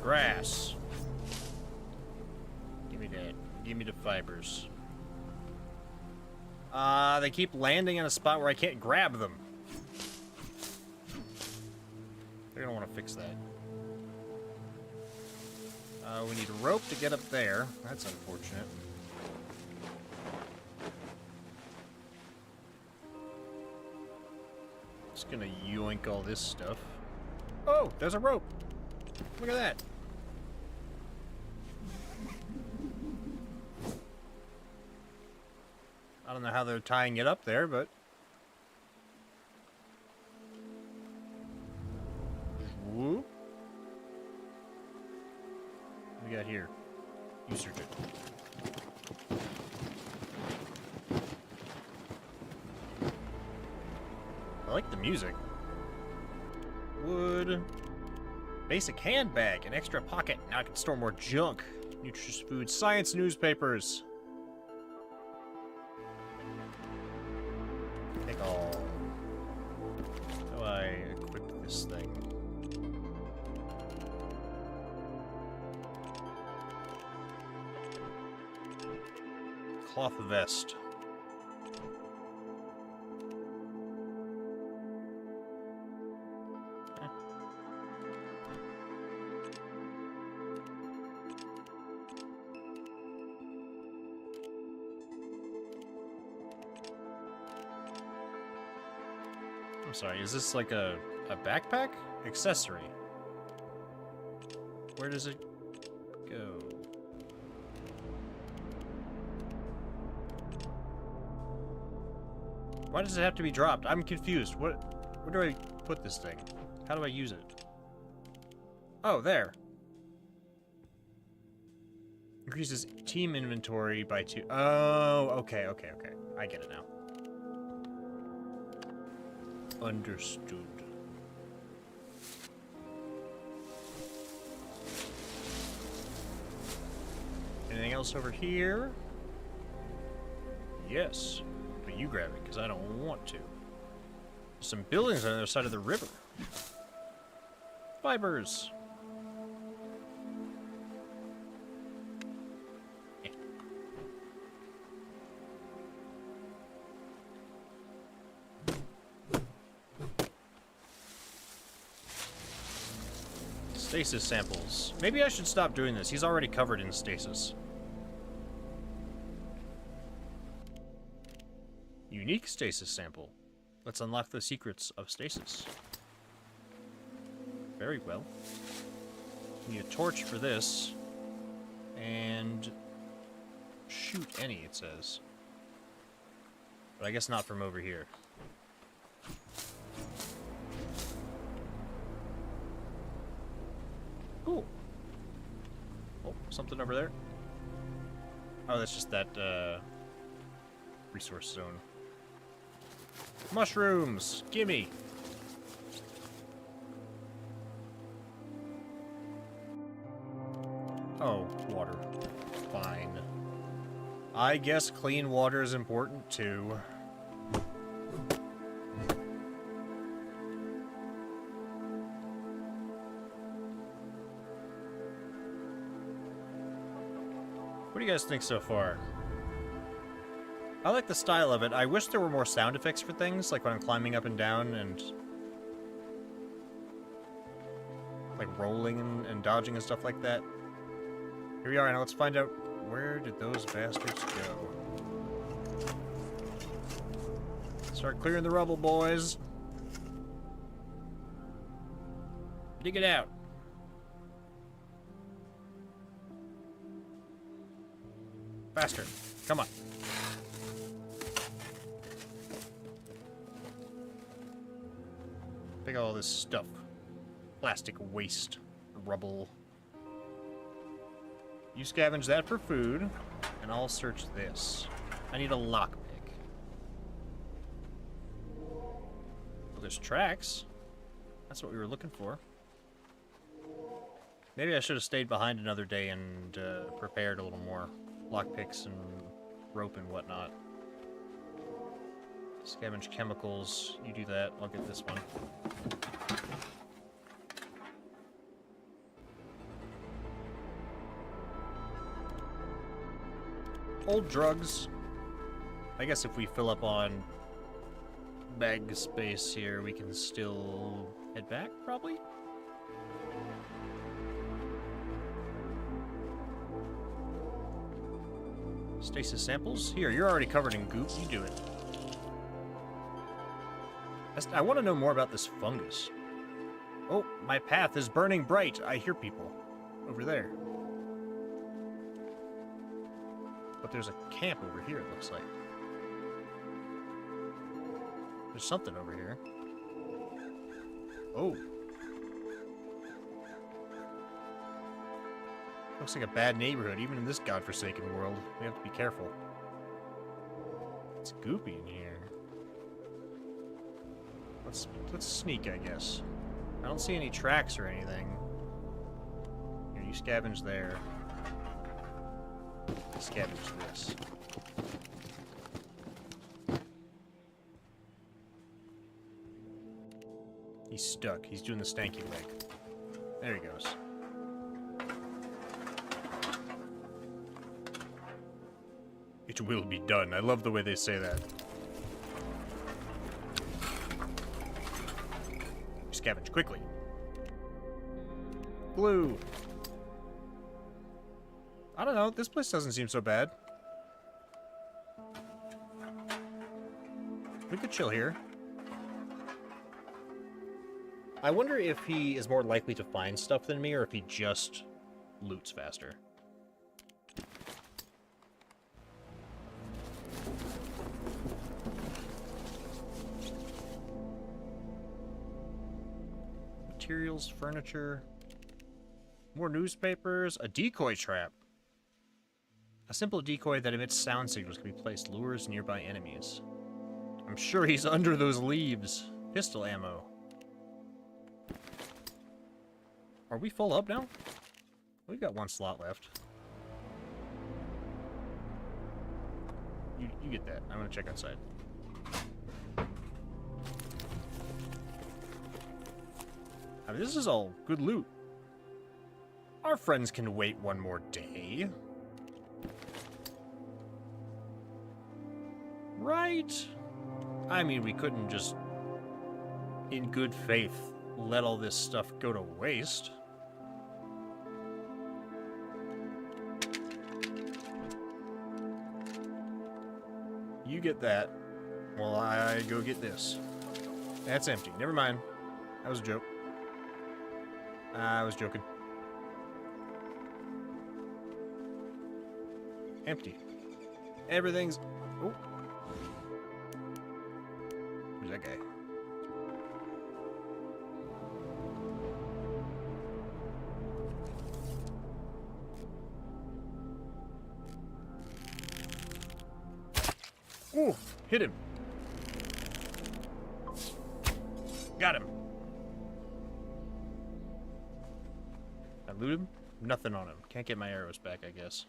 Grass. Give me that. Give me the fibers. They keep landing in a spot where I can't grab them. They're gonna want to fix that. We need a rope to get up there. That's unfortunate. Just gonna yoink all this stuff. Oh, there's a rope. Look at that. I don't know how they're tying it up there, but... Whoop. What do we got here? You search it. I like the music. Wood. Basic handbag, an extra pocket. Now I can store more junk. Nutritious food, science newspapers. Take all. How do I equip this thing? Cloth vest. I'm sorry, is this like a backpack? Accessory. Where does it go? Why does it have to be dropped? I'm confused. Where do I put this thing? How do I use it? Oh, there. Increases team inventory by 2. Oh, okay. I get it now. Understood. Anything else over here? Yes. But you grab it, because I don't want to. There's some buildings on the other side of the river. Fibers. Stasis samples. Maybe I should stop doing this. He's already covered in stasis. Unique stasis sample. Let's unlock the secrets of stasis. Very well. Need a torch for this. And... shoot any, it says. But I guess not from over here. Cool. Oh, something over there. Oh, that's just that, resource zone. Mushrooms! Gimme! Oh, water. Fine. I guess clean water is important, too. What do you guys think so far? I like the style of it. I wish there were more sound effects for things, like when I'm climbing up and down and... like rolling and dodging and stuff like that. Here we are, now let's find out, where did those bastards go? Start clearing the rubble, boys. Dig it out. Faster. Come on. Pick all this stuff. Plastic waste. Rubble. You scavenge that for food, and I'll search this. I need a lockpick. Well, there's tracks. That's what we were looking for. Maybe I should have stayed behind another day and prepared a little more. Lockpicks and rope and whatnot. Scavenge chemicals. You do that. I'll get this one. Old drugs. I guess if we fill up on bag space here, we can still head back, probably? Stasis samples? Here, you're already covered in goop. You do it. I want to know more about this fungus. Oh, my path is burning bright. I hear people over there. But there's a camp over here, it looks like. There's something over here. Oh. Looks like a bad neighborhood, even in this godforsaken world. We have to be careful. It's goopy in here. Let's sneak, I guess. I don't see any tracks or anything. Here, you scavenge there. Scavenge this. He's stuck. He's doing the stanky leg. There he goes. It will be done. I love the way they say that. Scavenge quickly. Glue. I don't know. This place doesn't seem so bad. We could chill here. I wonder if he is more likely to find stuff than me, or if he just loots faster. Materials, furniture, more newspapers, a decoy trap. A simple decoy that emits sound signals can be placed, lures nearby enemies. I'm sure he's under those leaves. Pistol ammo. Are we full up now? We've got one slot left. You get that. I'm gonna check outside. I mean, this is all good loot. Our friends can wait one more day. Right? I mean, we couldn't just, in good faith, let all this stuff go to waste. You get that, while I go get this. That's empty. Never mind. That was a joke. I was joking. Empty. Everything's... Oh. Who's that guy? Ooh, hit him. Got him. I loot him? Nothing on him. Can't get my arrows back, I guess.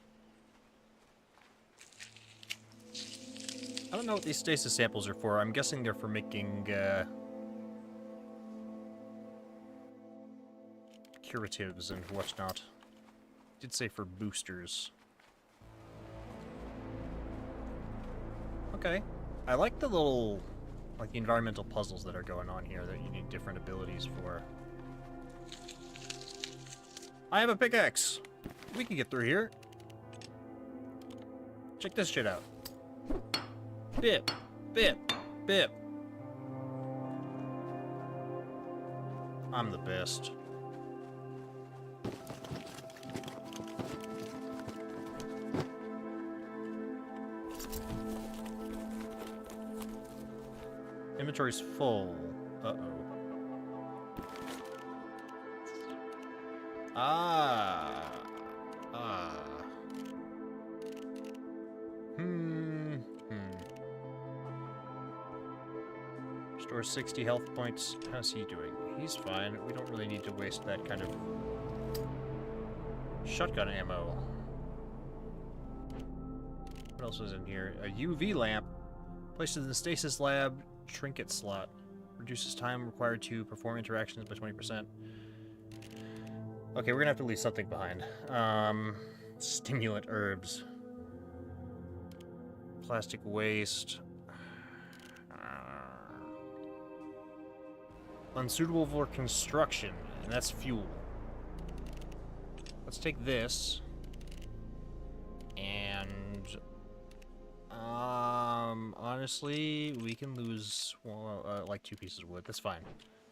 I don't know what these stasis samples are for. I'm guessing they're for making, curatives and whatnot. Did say for boosters. Okay. I like the little, like, the environmental puzzles that are going on here that you need different abilities for. I have a pickaxe! We can get through here. Check this shit out. Bip, bip, bip. I'm the best. Inventory's full. Uh-oh. Restore 60 health points. How's he doing? He's fine. We don't really need to waste that kind of shotgun ammo. What else is in here? A UV lamp. Placed in the stasis lab. Trinket slot. Reduces time required to perform interactions by 20%. Okay, we're gonna have to leave something behind. Stimulant herbs. Plastic waste. Unsuitable for construction, and that's fuel. Let's take this. And... Honestly, we can lose, well, like 2 pieces of wood. That's fine.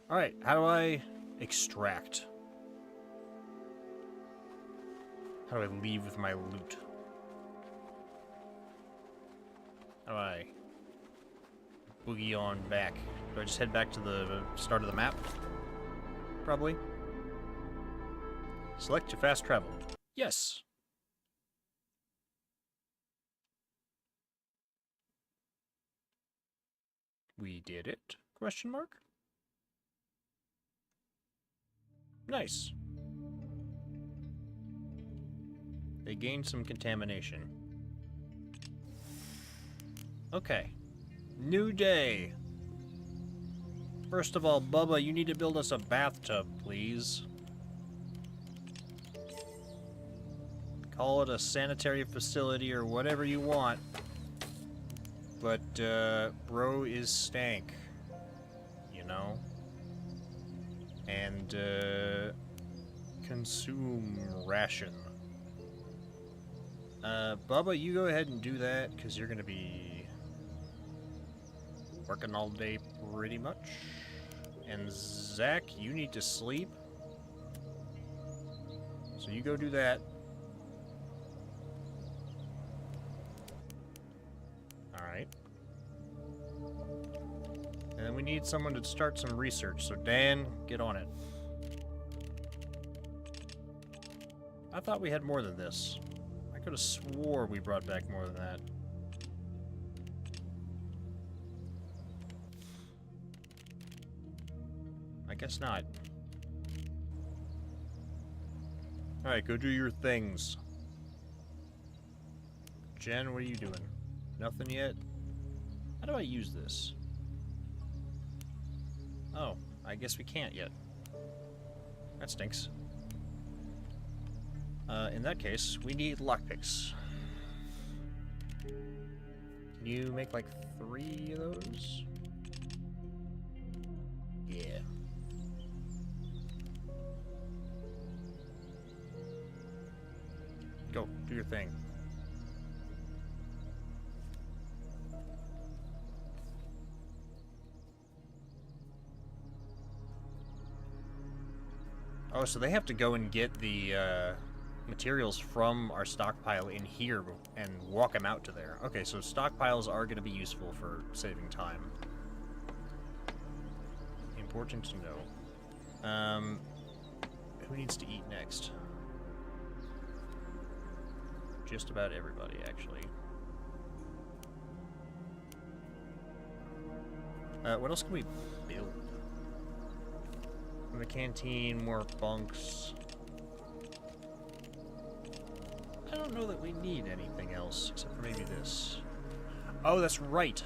Alright, how do I extract? How do I leave with my loot? How do I boogie on back? Do I just head back to the start of the map? Probably. Select to fast travel. Yes! We did it? Question mark? Nice. They gained some contamination. Okay. New day. First of all, Bubba, you need to build us a bathtub, please. Call it a sanitary facility or whatever you want. But, bro is stank. You know? And, consume ration. Bubba, you go ahead and do that, because you're gonna be working all day pretty much. And Zach, you need to sleep. So you go do that. Alright. And then we need someone to start some research, so Dan, get on it. I thought we had more than this. I could have swore we brought back more than that. I guess not. Alright, go do your things. Jen, what are you doing? Nothing yet? How do I use this? Oh, I guess we can't yet. That stinks. In that case, we need lockpicks. Can you make like 3 of those? Yeah. Go, do your thing. Oh, so they have to go and get the materials from our stockpile in here and walk them out to there. Okay, so stockpiles are going to be useful for saving time. Important to know. Who needs to eat next? Just about everybody, actually. What else can we build? The canteen, more bunks. I don't know that we need anything else, except for maybe this. Oh, that's right!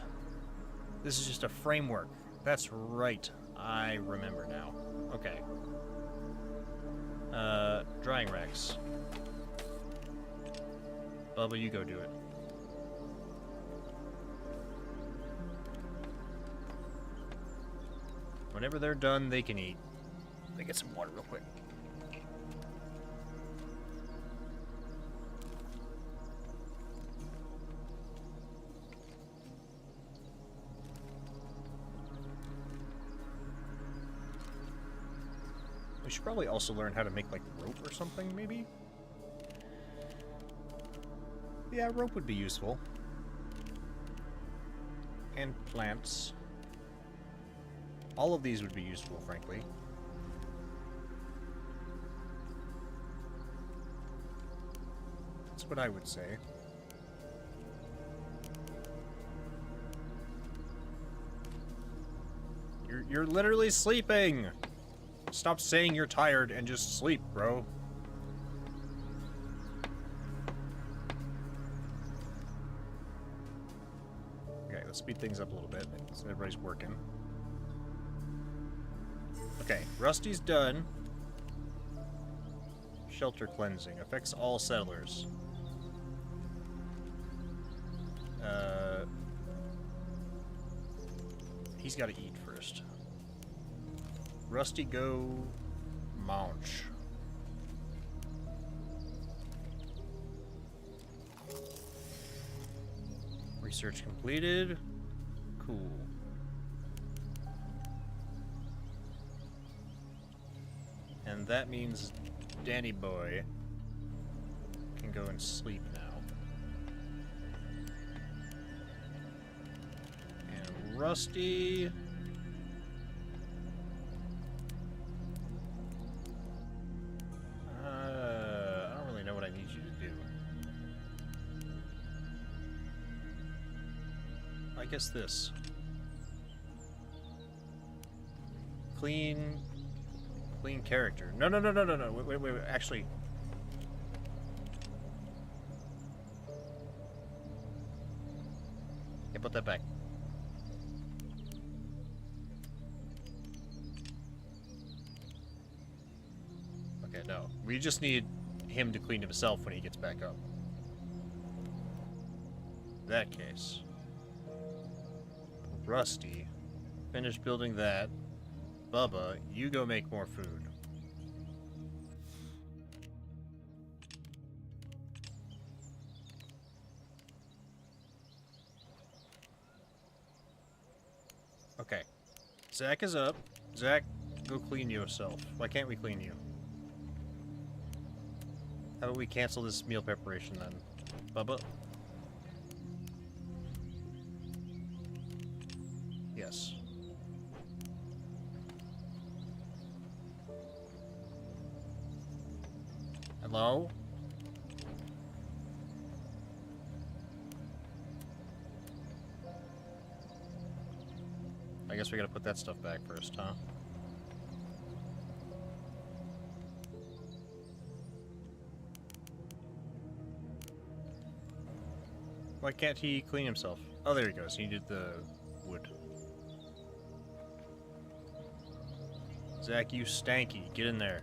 This is just a framework. That's right. I remember now. Okay. Drying racks. Bubba, you go do it. Whenever they're done, they can eat. Let me get some water real quick. We should probably also learn how to make, like, rope or something, maybe? Yeah, rope would be useful. And plants. All of these would be useful, frankly. That's what I would say. You're literally sleeping! Stop saying you're tired and just sleep, bro. Okay, let's speed things up a little bit so everybody's working. Okay, Rusty's done. Shelter cleansing affects all settlers. He's got to eat first. Rusty, go munch. search completed. Cool. And that means Danny boy can go and sleep now. And Rusty... I don't really know what I need you to do. I guess this. Clean character. No. Wait. Actually. Yeah, put that back. Okay, no. We just need him to clean himself when he gets back up. In that case. Rusty. Finish building that. Bubba, you go make more food. Okay. Zach is up. Zach, go clean yourself. Why can't we clean you? How about we cancel this meal preparation then? Bubba? Yes. Hello? I guess we gotta put that stuff back first, huh? Why can't he clean himself? Oh, there he goes. He needed the wood. Zach, you stanky. Get in there.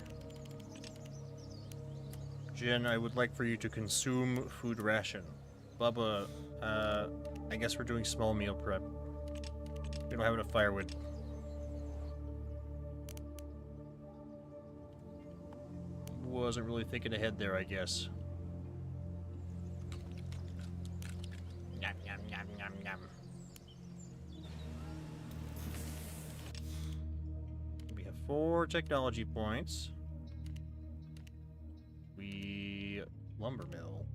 Jen, I would like for you to consume food ration. Bubba, I guess we're doing small meal prep. We don't have enough firewood. Wasn't really thinking ahead there, I guess. Yum, yum, yum, yum, yum. We have 4 technology points. Lumber mill,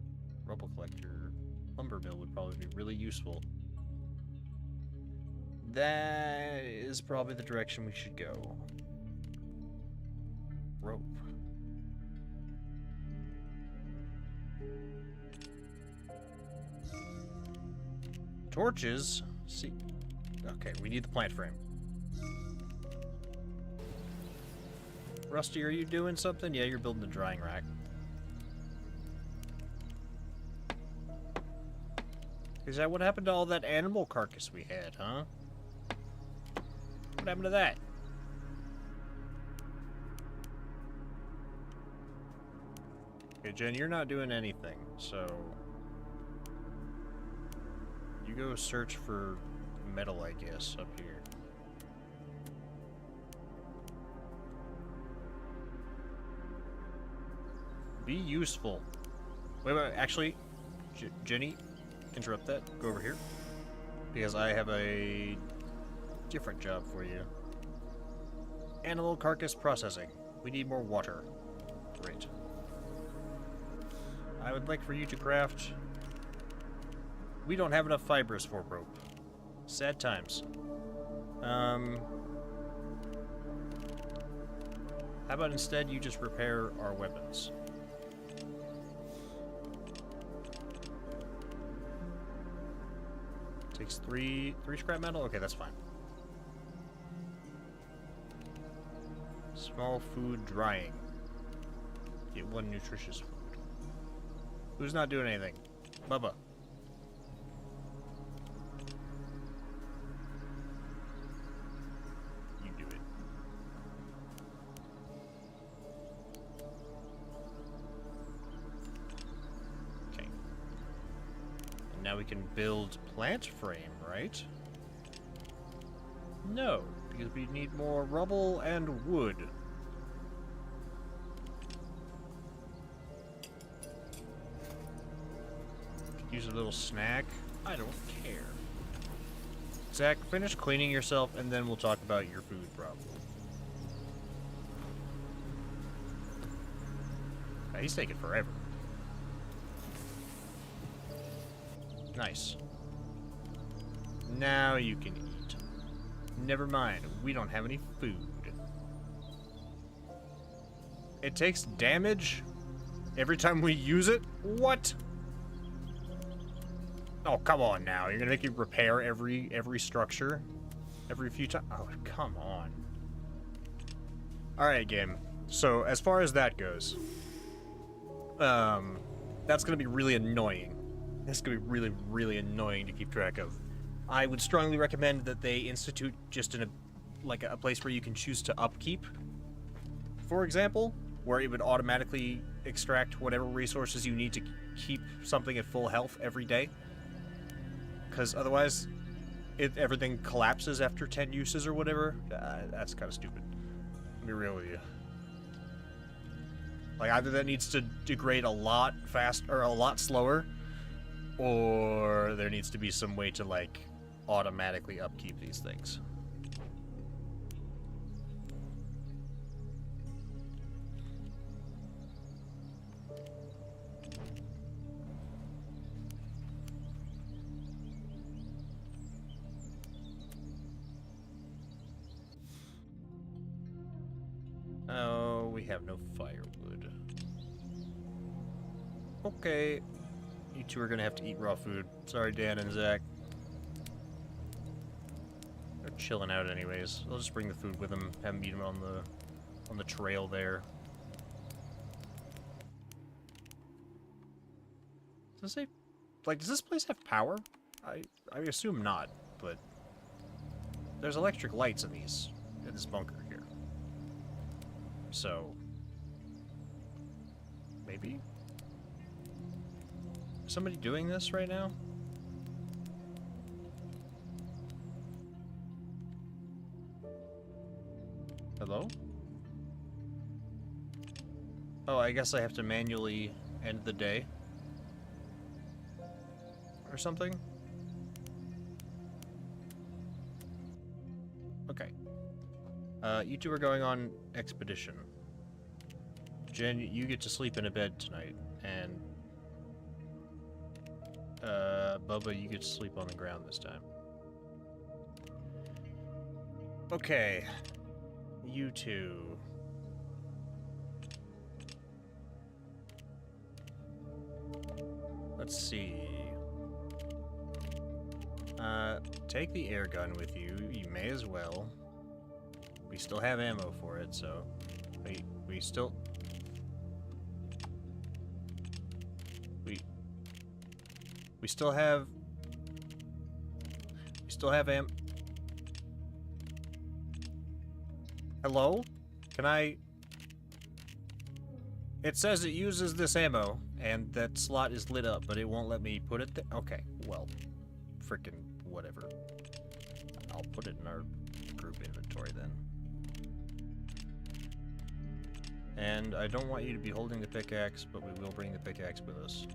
rubble collector, lumber mill would probably be really useful. That is probably the direction we should go. Rope. Torches? See. Okay, we need the plant frame. Rusty, are you doing something? Yeah, you're building the drying rack. Is that what happened to all that animal carcass we had, huh? What happened to that? Okay, Jen, you're not doing anything, so... You go search for metal, I guess, up here. Be useful. Wait, actually, Jenny... Interrupt that. Go over here. Because I have a different job for you. Animal carcass processing. We need more water. Great. I would like for you to craft... We don't have enough fibers for rope. Sad times. How about instead you just repair our weapons? Takes three scrap metal? Okay, that's fine. Small food drying. Get 1 nutritious food. Who's not doing anything? Bubba. You do it. Okay. And now we can build plant frame, right? No, because we need more rubble and wood. Use a little snack. I don't care. Zach, finish cleaning yourself, and then we'll talk about your food problem. He's taking forever. Nice. Now you can eat. Never mind, we don't have any food. It takes damage every time we use it? What? Oh, come on now. You're gonna make you repair every structure? Every few times? Oh, come on. Alright, game. So, as far as that goes, that's gonna be really annoying. That's gonna be really, really annoying to keep track of. I would strongly recommend that they institute just in a place where you can choose to upkeep, for example, where it would automatically extract whatever resources you need to keep something at full health every day. Because otherwise, everything collapses after 10 uses or whatever. That's kind of stupid. Let me be real with you. Like, either that needs to degrade a lot faster, or a lot slower, or there needs to be some way to, like, automatically upkeep these things. Oh, we have no firewood. Okay. You two are gonna have to eat raw food. Sorry, Dan and Zach. They're chilling out anyways. I'll just bring the food with them, have them eat them on the trail there. Does it say, like, does this place have power? I assume not, but there's electric lights in this bunker here. So, maybe? Is somebody doing this right now? Hello? Oh, I guess I have to manually end the day. Or something? Okay. You two are going on expedition. Jen, you get to sleep in a bed tonight, and Bubba, you get to sleep on the ground this time. Okay. You two. Let's see. Take the air gun with you. You may as well. We still have ammo for it, so... We still... We still have... We still have Hello? Can I... It says it uses this ammo, and that slot is lit up, but it won't let me put it there? Okay, well, frickin' whatever. I'll put it in our group inventory then. And I don't want you to be holding the pickaxe, but we will bring the pickaxe with us.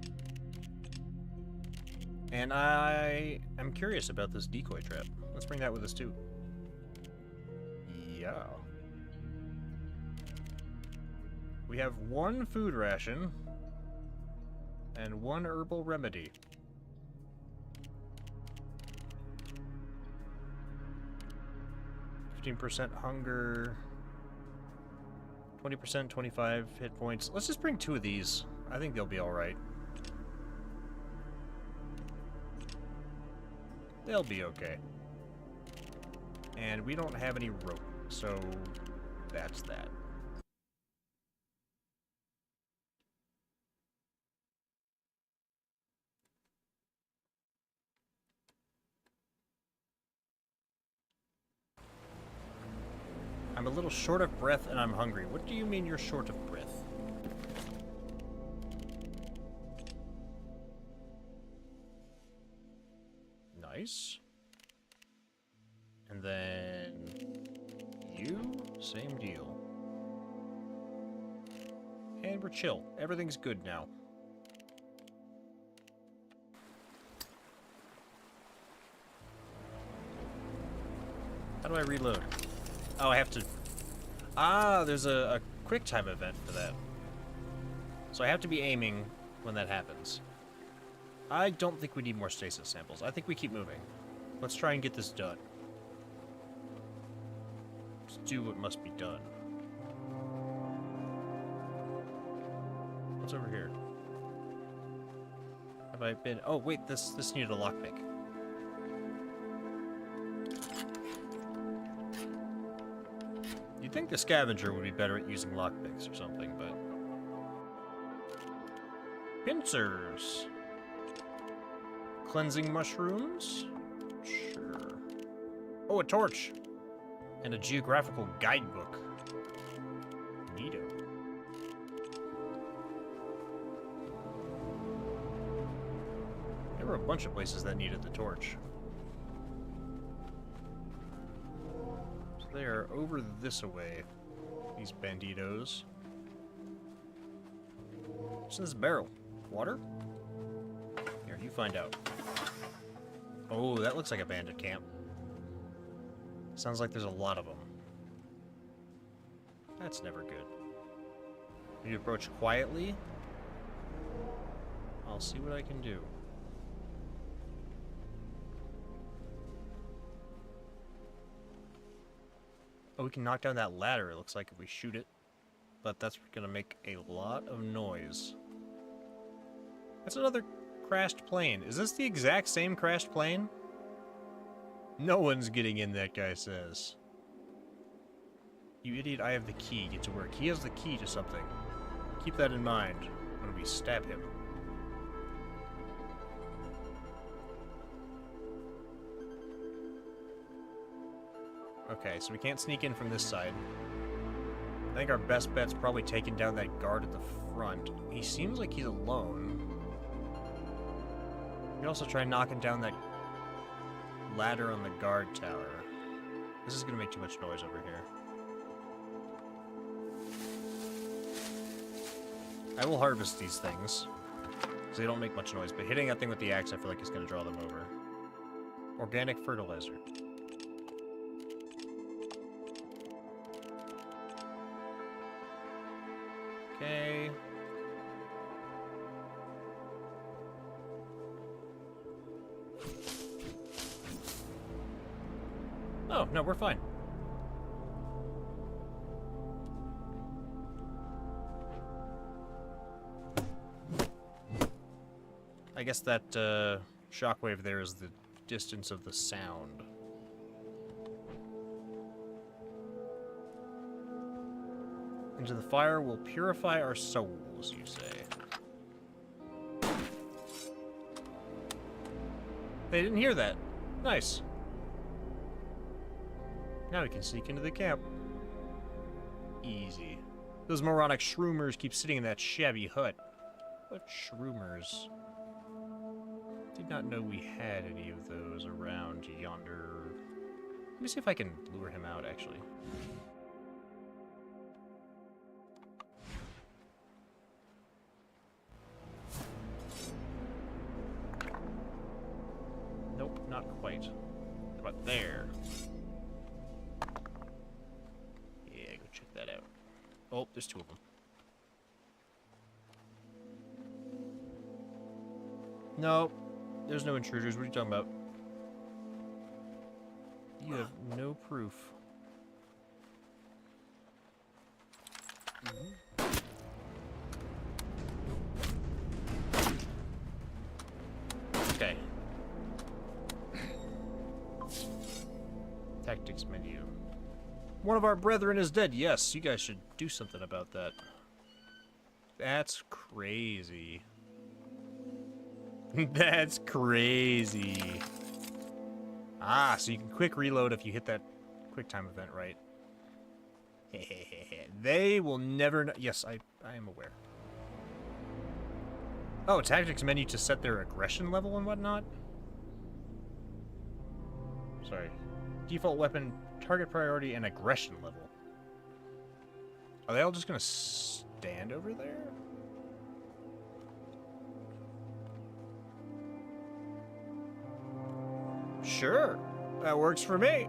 And I am curious about this decoy trap. Let's bring that with us too. Yeah. We have one food ration and one herbal remedy. %, hunger, 20%, 25 hit points. Let's just bring 2 of these. I think they'll be alright. They'll be okay. And we don't have any rope, so that's that. I'm a little short of breath and I'm hungry. What do you mean you're short of breath? Nice. And then... you? Same deal. And we're chill. Everything's good now. do I reload? Oh, I have to... Ah, there's a quick time event for that. So I have to be aiming when that happens. I don't think we need more stasis samples. I think we keep moving. Let's try and get this done. Let's do what must be done. What's over here? Have I been... Oh, wait, this needed a lockpick. You'd think the scavenger would be better at using lockpicks or something, but... Pincers! Cleansing mushrooms? Sure. Oh, a torch! And a geographical guidebook. Neato. There were a bunch of places that needed the torch. So they are over this-a-way, these banditos. What's in this barrel? Water? Here, you find out. Oh, that looks like a bandit camp. Sounds like there's a lot of them. That's never good. You approach quietly. I'll see what I can do. Oh, we can knock down that ladder, it looks like, if we shoot it. But that's gonna make a lot of noise. That's another crashed plane. Is this the exact same crashed plane? No one's getting in, that guy says. You idiot, I have the key. Get to work. He has the key to something. Keep that in mind when we stab him. Okay, so we can't sneak in from this side. I think our best bet's probably taking down that guard at the front. He seems like he's alone. We can also try knocking down that ladder on the guard tower. This is gonna make too much noise over here. I will harvest these things, because they don't make much noise, but hitting that thing with the axe I feel like is gonna draw them over. Organic fertilizer. Okay. Oh, no, we're fine. I guess that shockwave there is the distance of the sound. Into the fire will purify our souls, you say. They didn't hear that. Nice. Now we can sneak into the camp. Easy. Those moronic shroomers keep sitting in that shabby hut. What shroomers? Did not know we had any of those around yonder. Let me see if I can lure him out, actually. Nope, not quite. How about there? Yeah, go check that out. Oh, there's two of them. Nope. There's no intruders. What are you talking about? You have no proof. Okay. Tactics menu. One of our brethren is dead. Yes, you guys should do something about that. That's crazy. That's crazy. Ah, so you can quick reload if you hit that quick time event, right? They will never know. Yes, I am aware. Oh, tactics menu to set their aggression level and whatnot? Sorry. Default weapon, target priority, and aggression level. Are they all just gonna stand over there? Sure, that works for me.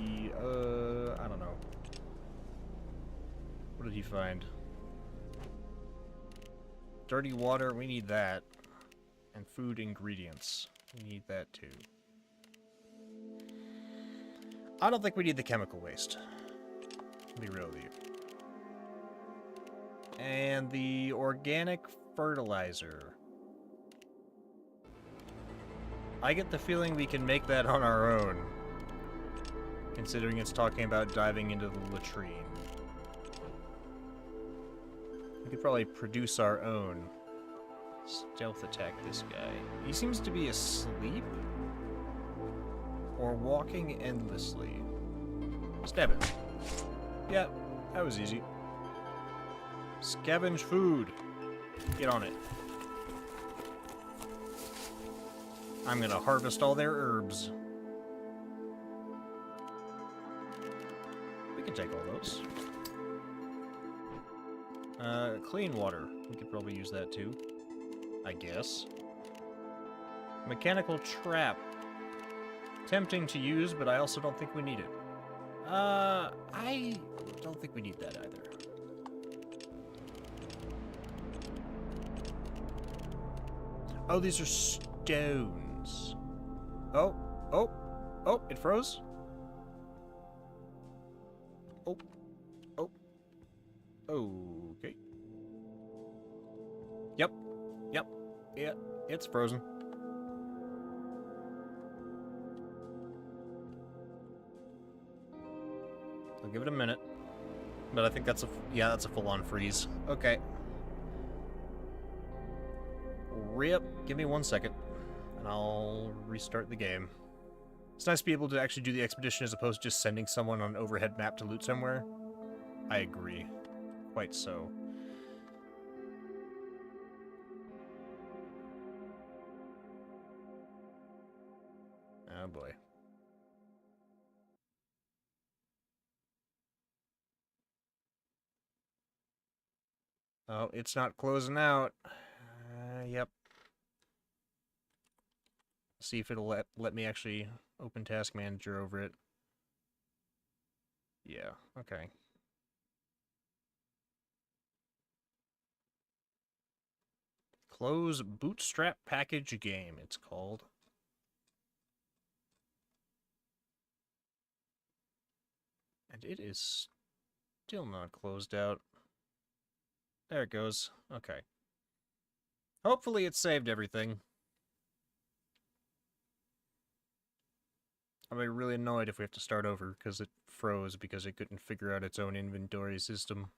find? Dirty water, we need that. And food ingredients. We need that too. I don't think we need the chemical waste. I'll be real with you. And the organic fertilizer. I get the feeling we can make that on our own. Considering it's talking about diving into the latrine. We could probably produce our own. Stealth attack this guy. He seems to be asleep. Or walking endlessly. Stab him. Yeah, that was easy. Scavenge food. Get on it. I'm gonna harvest all their herbs. We can take all those. Clean water. We could probably use that too. I guess. Mechanical trap. Tempting to use, but I also don't think we need it. I don't think we need that either. Oh, these are stones. Oh, it froze. Oh, okay. Yep, yeah, it's frozen. I'll give it a minute. But I think that's that's a full-on freeze. Okay. Rip. Give me 1 second, and I'll restart the game. It's nice to be able to actually do the expedition as opposed to just sending someone on an overhead map to loot somewhere. I agree. Quite so. Oh boy. Oh, it's not closing out. Yep. See if it'll let me actually open Task Manager over it. Yeah, okay. Close Bootstrap Package Game, it's called. And it is still not closed out. There it goes. Okay. Hopefully it saved everything. I'll be really annoyed if we have to start over because it froze because it couldn't figure out its own inventory system.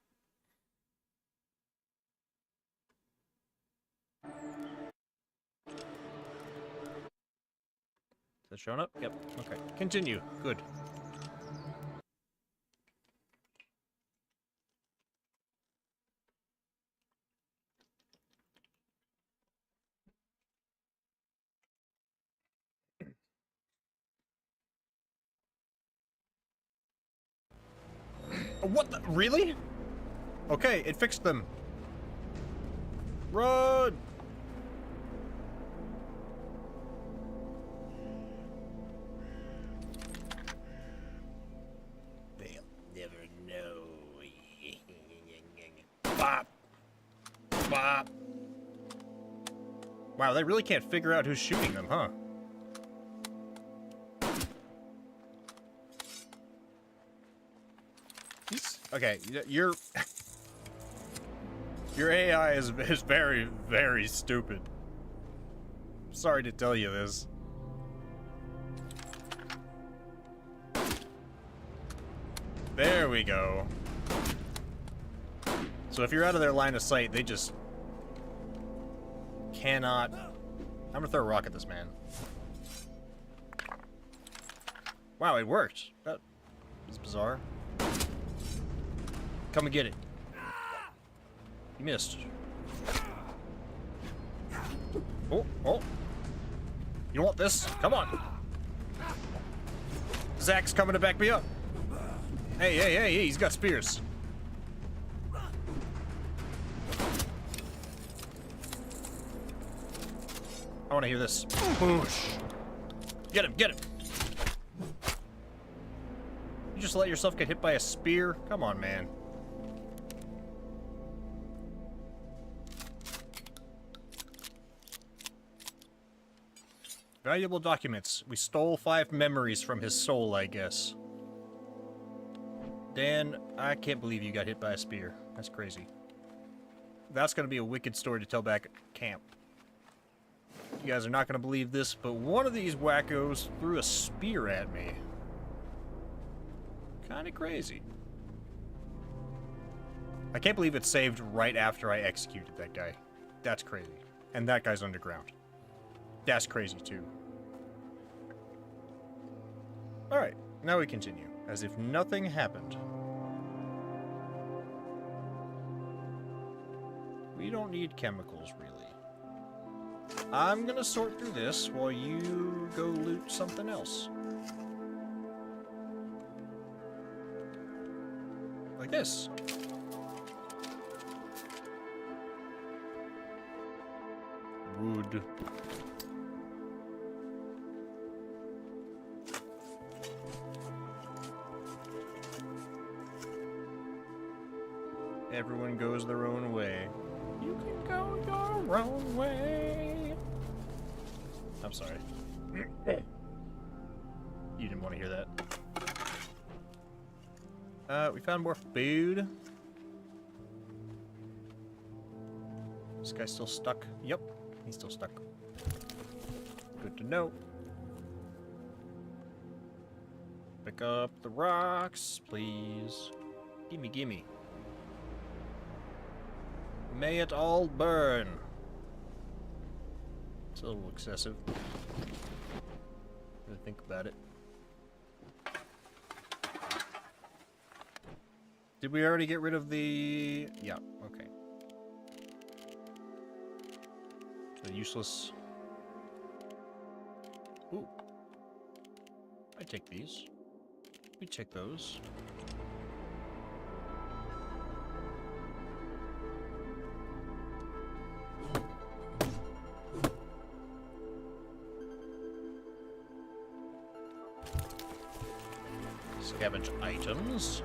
Is that showing up? Yep. Okay. Continue. Good. What the? Really? Okay, it fixed them. Run! They'll never know. Bop! Bop! Wow, they really can't figure out who's shooting them, huh? Okay, your AI is very, very stupid. Sorry to tell you this. There we go. So if you're out of their line of sight, they just cannot... I'm gonna throw a rock at this man. Wow, it worked. That was bizarre. Come and get it. You missed. Oh. You want this? Come on. Zach's coming to back me up. Hey, he's got spears. I want to hear this. Boosh. Get him. You just let yourself get hit by a spear? Come on, man. Valuable documents. We stole 5 memories from his soul, I guess. Dan, I can't believe you got hit by a spear. That's crazy. That's gonna be a wicked story to tell back at camp. You guys are not gonna believe this, but one of these wackos threw a spear at me. Kinda crazy. I can't believe it saved right after I executed that guy. That's crazy. And that guy's underground. That's crazy too. Alright, now we continue, as if nothing happened. We don't need chemicals, really. I'm gonna sort through this while you go loot something else. Like this. Wood. Everyone goes their own way. You can go your own way. I'm sorry. You didn't want to hear that. We found more food. This guy's still stuck. Yep, he's still stuck. Good to know. Pick up the rocks, please. Gimme, gimme. May it all burn. It's a little excessive. Really think about it. Did we already get rid of the... Yeah, okay. The useless... Ooh. I take these. We take those. Scavenge items.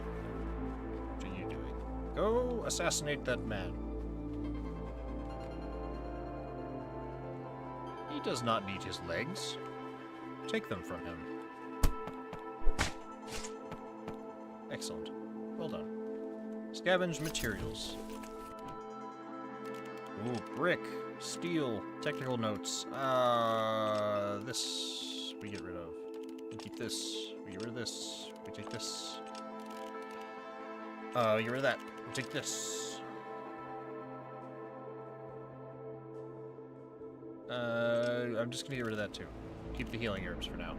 What are you doing? Go assassinate that man. He does not need his legs. Take them from him. Excellent. Well done. Scavenge materials. Ooh, brick, steel, technical notes. This we get rid of. We keep this. We get rid of this. We take this. We get rid of that. We take this. I'm just gonna get rid of that too. Keep the healing herbs for now.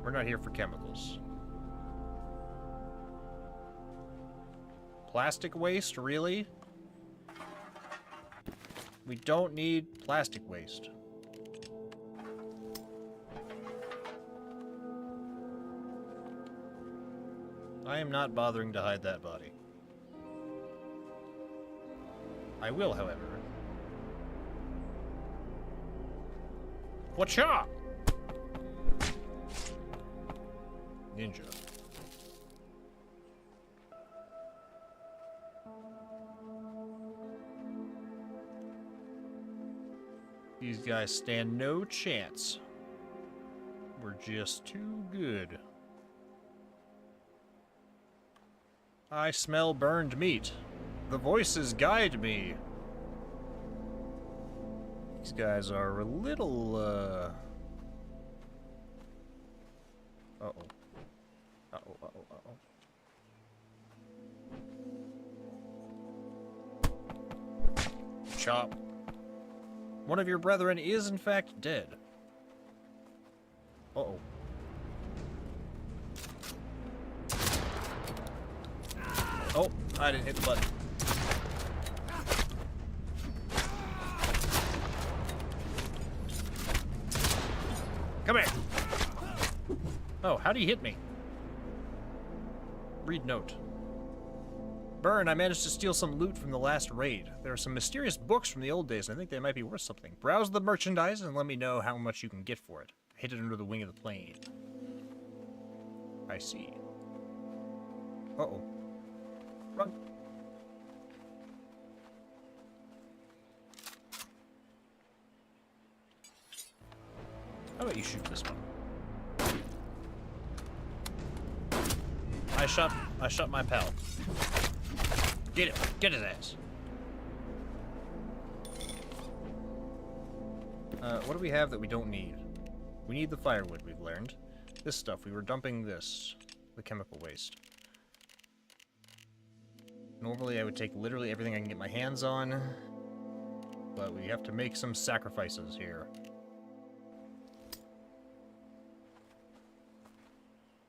We're not here for chemicals. Plastic waste, really? We don't need plastic waste. I am not bothering to hide that body. I will, however. Whatcha? Ninja. These guys stand no chance. We're just too good. I smell burned meat. The voices guide me. These guys are a little, Uh-oh. Uh-oh, uh-oh, uh-oh. Chop. One of your brethren is, in fact, dead. Uh-oh. Oh, I didn't hit the button. Come here. Oh, how do you hit me? Read note. Burn, I managed to steal some loot from the last raid. There are some mysterious books from the old days. I think they might be worth something. Browse the merchandise and let me know how much you can get for it. Hid it under the wing of the plane. I see. Uh-oh. Run. How about you shoot this one? I shot my pal. Get him! Get his ass! What do we have that we don't need? We need the firewood, we've learned. This stuff, we were dumping this. The chemical waste. Normally I would take literally everything I can get my hands on. But we have to make some sacrifices here.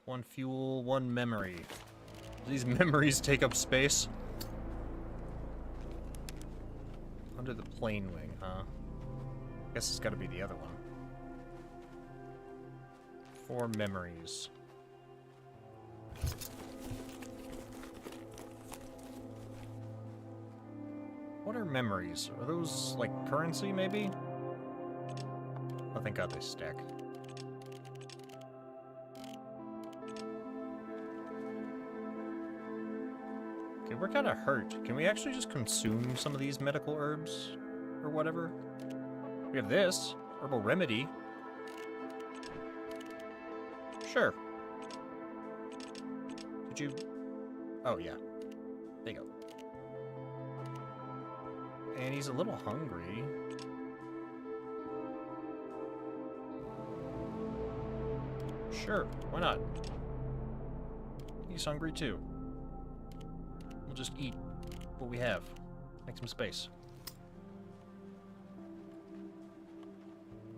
One fuel, one memory. Do these memories take up space? Under the plane wing, huh? Guess it's gotta be the other one. 4 memories. What are memories? Are those, like, currency, maybe? Oh, thank God they stack. Okay, we're kind of hurt. Can we actually just consume some of these medical herbs? Or whatever? We have this. Herbal remedy. Sure. Did you... Oh, yeah. There you go. And he's a little hungry. Sure, why not? He's hungry too. We'll just eat what we have. Make some space.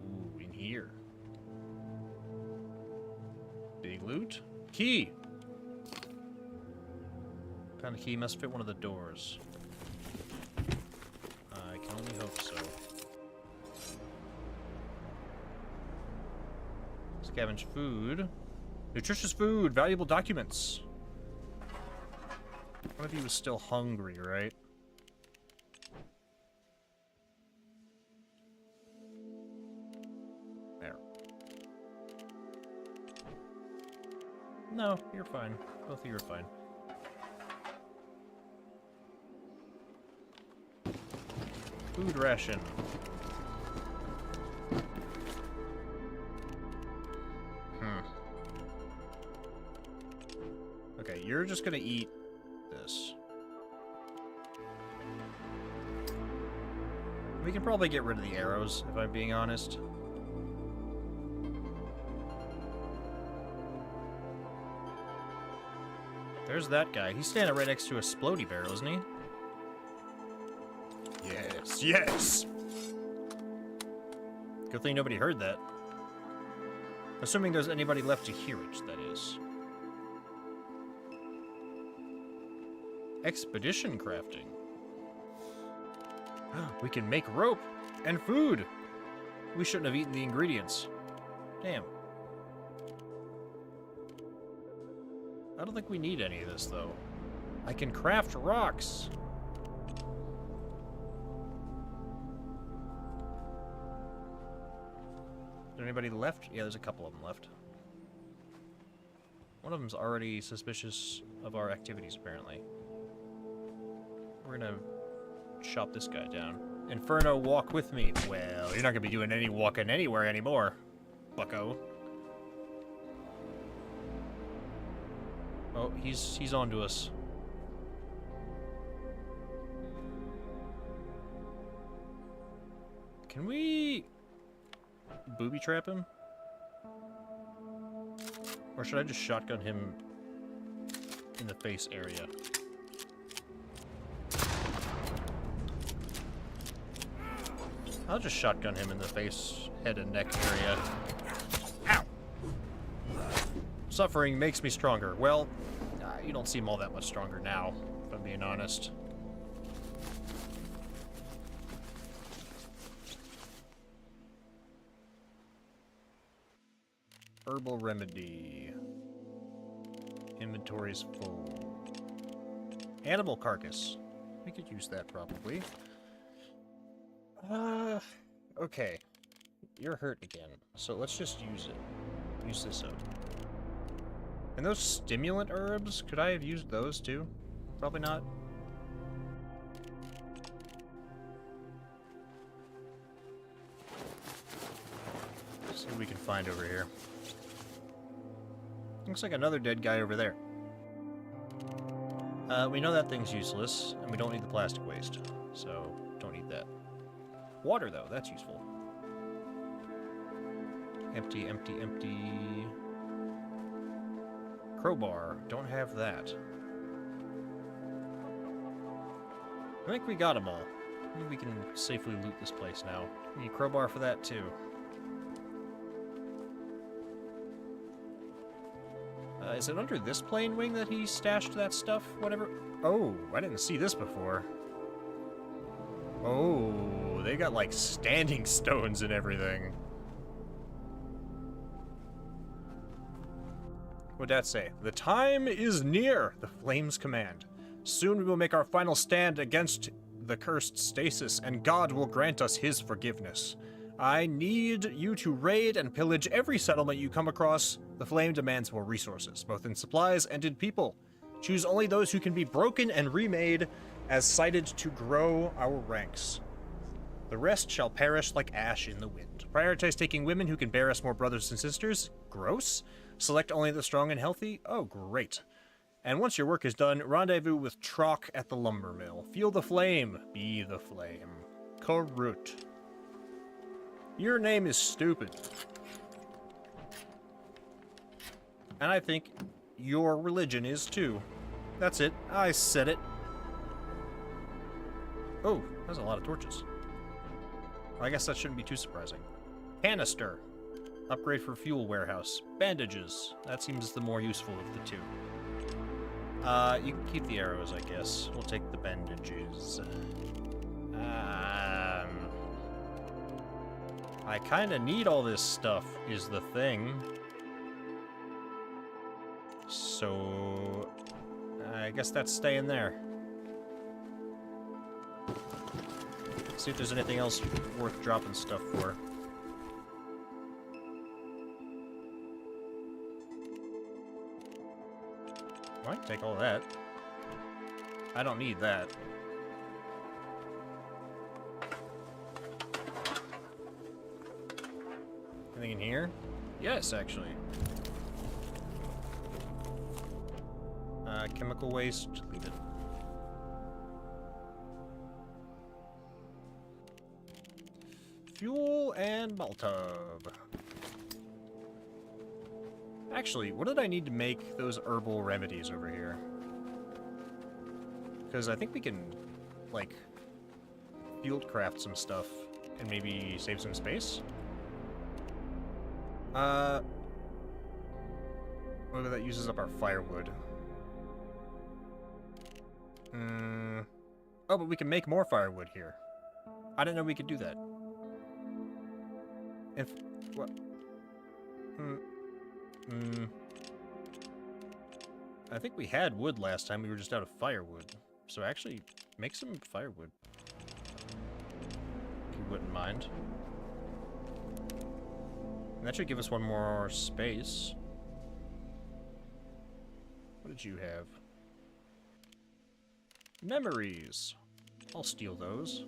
Ooh, in here. Big loot. Key! Found a key, must fit one of the doors. I can only hope so. Scavenge food. Nutritious food, valuable documents. One of you was still hungry, right? There. No, you're fine. Both of you are fine. Food ration. Okay, you're just gonna eat this. We can probably get rid of the arrows, if I'm being honest. There's that guy. He's standing right next to a splody barrel, isn't he? Yes, yes! Good thing nobody heard that. Assuming there's anybody left to hear it, that is. Expedition crafting. We can make rope and food. We shouldn't have eaten the ingredients. Damn. I don't think we need any of this, though. I can craft rocks. Is there anybody left? Yeah, there's a couple of them left. One of them's already suspicious of our activities, apparently. We're gonna chop this guy down. Inferno, walk with me. Well, you're not gonna be doing any walking anywhere anymore, bucko. Oh, he's on to us. Can we booby trap him? Or should I just shotgun him in the face area? I'll just shotgun him in the face, head and neck area. Ow! Suffering makes me stronger. Well, you don't seem all that much stronger now, if I'm being honest. Herbal remedy. Inventory's full. Animal carcass. We could use that probably. Okay. You're hurt again, so let's just use it. Use this up. And those stimulant herbs, could I have used those too? Probably not. So See what we can find over here. Looks like another dead guy over there. We know that thing's useless, and we don't need the plastic waste, so don't need that. Water, though, that's useful. Empty, empty, empty. Crowbar, don't have that. I think we got them all. I think we can safely loot this place now. We need crowbar for that, too. Is it under this plane wing that he stashed that stuff? Whatever. Oh, I didn't see this before. Oh, they got like standing stones and everything. What'd that say? The time is near, the flames command. Soon we will make our final stand against the cursed stasis, and God will grant us his forgiveness. I need you to raid and pillage every settlement you come across. The flame demands more resources, both in supplies and in people. Choose only those who can be broken and remade as cited to grow our ranks. The rest shall perish like ash in the wind. Prioritize taking women who can bear us more brothers and sisters. Gross. Select only the strong and healthy. Oh, great. And once your work is done, rendezvous with Trock at the lumber mill. Feel the flame. Be the flame. Karut. Your name is stupid. And I think your religion is too. That's it. I said it. Oh, that's a lot of torches. Well, I guess that shouldn't be too surprising. Canister. Upgrade for fuel warehouse. Bandages. That seems the more useful of the two. You can keep the arrows, I guess. We'll take the bandages. I kind of need all this stuff, is the thing. So, I guess that's staying there. See if there's anything else worth dropping stuff for. Might take all that. I don't need that. Anything in here? Yes, actually. Chemical waste, leave it. Fuel and Molotov. Actually, what did I need to make those herbal remedies over here? Because I think we can, like, field craft some stuff and maybe save some space. Whether that uses up our firewood. Oh, but we can make more firewood here. I didn't know we could do that. If... what? I think we had wood last time, we were just out of firewood. So actually, make some firewood. If you wouldn't mind. And that should give us one more space. What did you have? Memories. I'll steal those.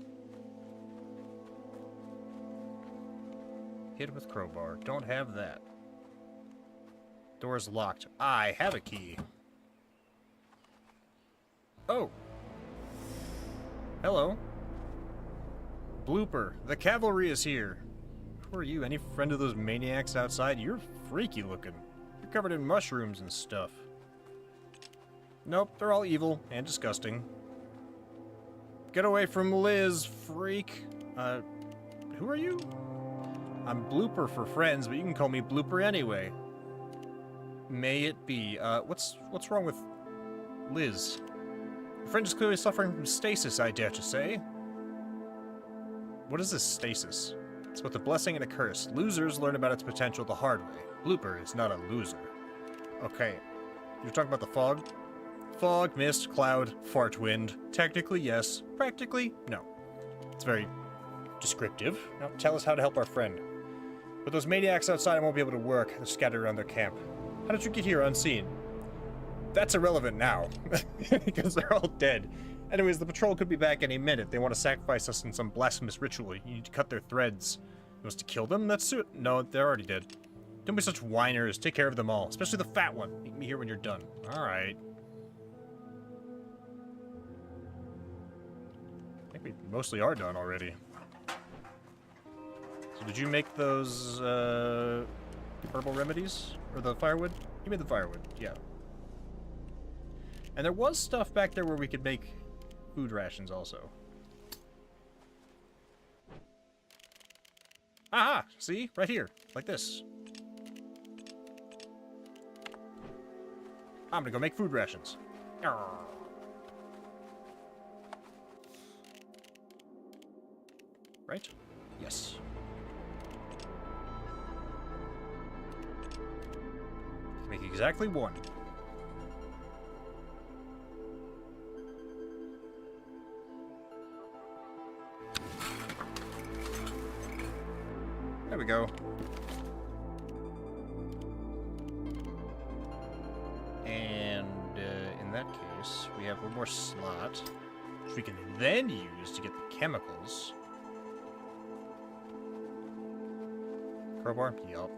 Hit with crowbar. Don't have that. Door's locked. I have a key. Oh. Hello. Blooper. The cavalry is here. Who are you? Any friend of those maniacs outside? You're freaky looking. You're covered in mushrooms and stuff. Nope, they're all evil and disgusting. Get away from Liz, freak. Who are you? I'm Blooper for friends, but you can call me Blooper anyway. May it be. What's wrong with Liz? Your friend is clearly suffering from stasis, I dare to say. What is this stasis? It's both a blessing and a curse. Losers learn about its potential the hard way. Blooper is not a loser. Okay. You're talking about the fog? Fog, mist, cloud, fart wind. Technically, yes. Practically, no. It's very descriptive. Now, tell us how to help our friend. But those maniacs outside won't be able to work. They're scattered around their camp. How did you get here unseen? That's irrelevant now. Because they're all dead. Anyways, the patrol could be back any minute. They want to sacrifice us in some blasphemous ritual. You need to cut their threads. wants to kill them? That's it. No, they're already dead. Don't be such whiners. Take care of them all, especially the fat one. Meet me here when you're done. All right. I think we mostly are done already. So did you make those herbal remedies or the firewood? You made the firewood, yeah. And there was stuff back there where we could make food rations also. Aha! See? Right here. Like this. I'm gonna go make food rations. Arrgh. Right? Yes. Make exactly one. There we go. And in that case, we have one more slot, which we can then use to get the chemicals. Crowbar? Yup.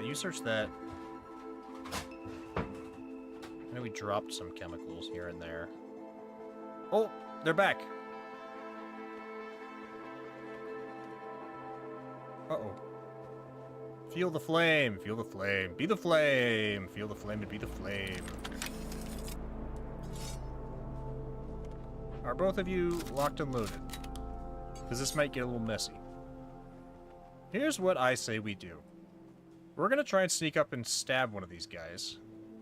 You search that. I know we dropped some chemicals here and there. Oh, they're back. Uh-oh. Feel the flame, feel the flame, be the flame, feel the flame and be the flame. Are both of you locked and loaded? Because this might get a little messy. Here's what I say we do. We're going to try and sneak up and stab one of these guys.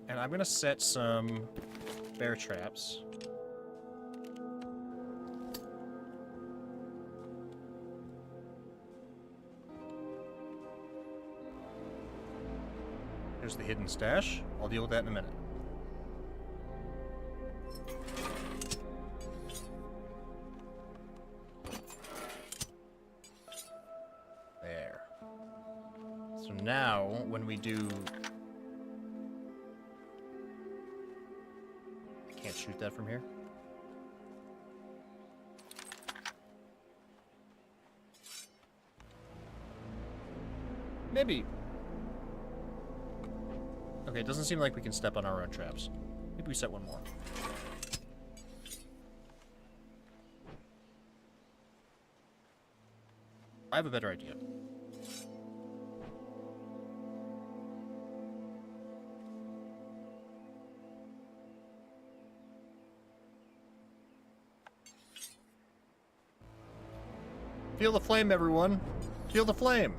And I'm going to set some bear traps. There's the hidden stash. I'll deal with that in a minute. There. So now, when we do... I can't shoot that from here. Maybe... Okay, it doesn't seem like we can step on our own traps. Maybe we set one more. I have a better idea. Feel the flame, everyone. Feel the flame.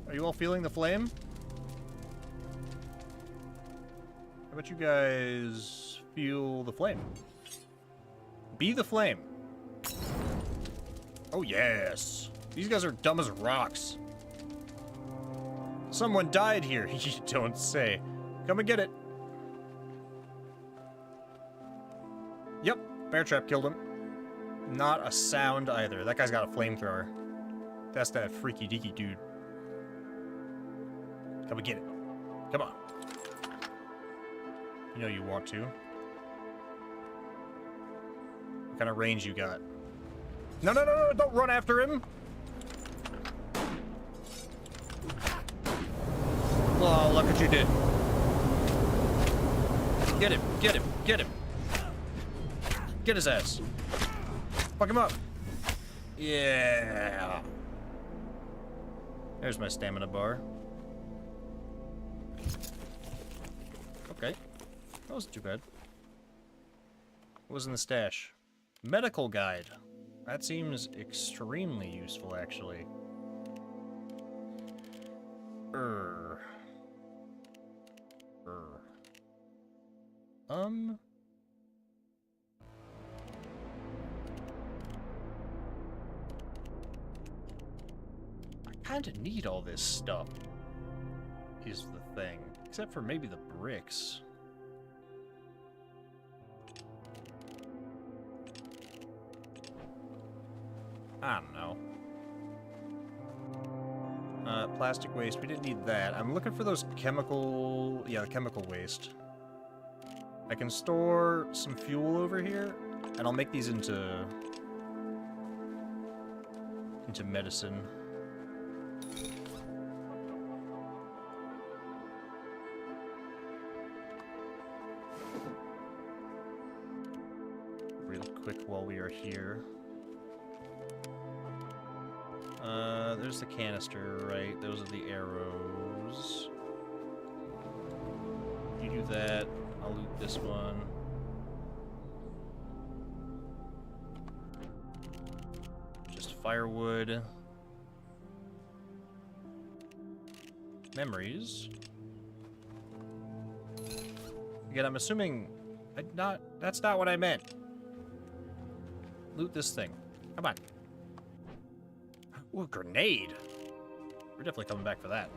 Are you all feeling the flame? How about you guys feel the flame? Be the flame. Oh, yes. These guys are dumb as rocks. Someone died here, you don't say. Come and get it. Yep, bear trap killed him. Not a sound either. That guy's got a flamethrower. That's that freaky deaky dude. Come and get it. Come on. You know you want to. What kind of range you got? No, no, no, no, don't run after him! Oh, look what you did. Get him, get him, get him. Get his ass. Fuck him up. Yeah. There's my stamina bar. Okay. That wasn't too bad. What was in the stash? Medical guide. That seems extremely useful, actually. I kinda need all this stuff, is the thing. Except for maybe the bricks. I don't know. Plastic waste, we didn't need that. I'm looking for those chemical... Yeah, the chemical waste. I can store some fuel over here. And I'll make these into medicine. Real quick while we are here. There's the canister, right? Those are the arrows. You do that. I'll loot this one. Just firewood. Memories. Again, I'm assuming... That's not what I meant. Loot this thing. Come on. Ooh, a grenade. We're definitely coming back for that.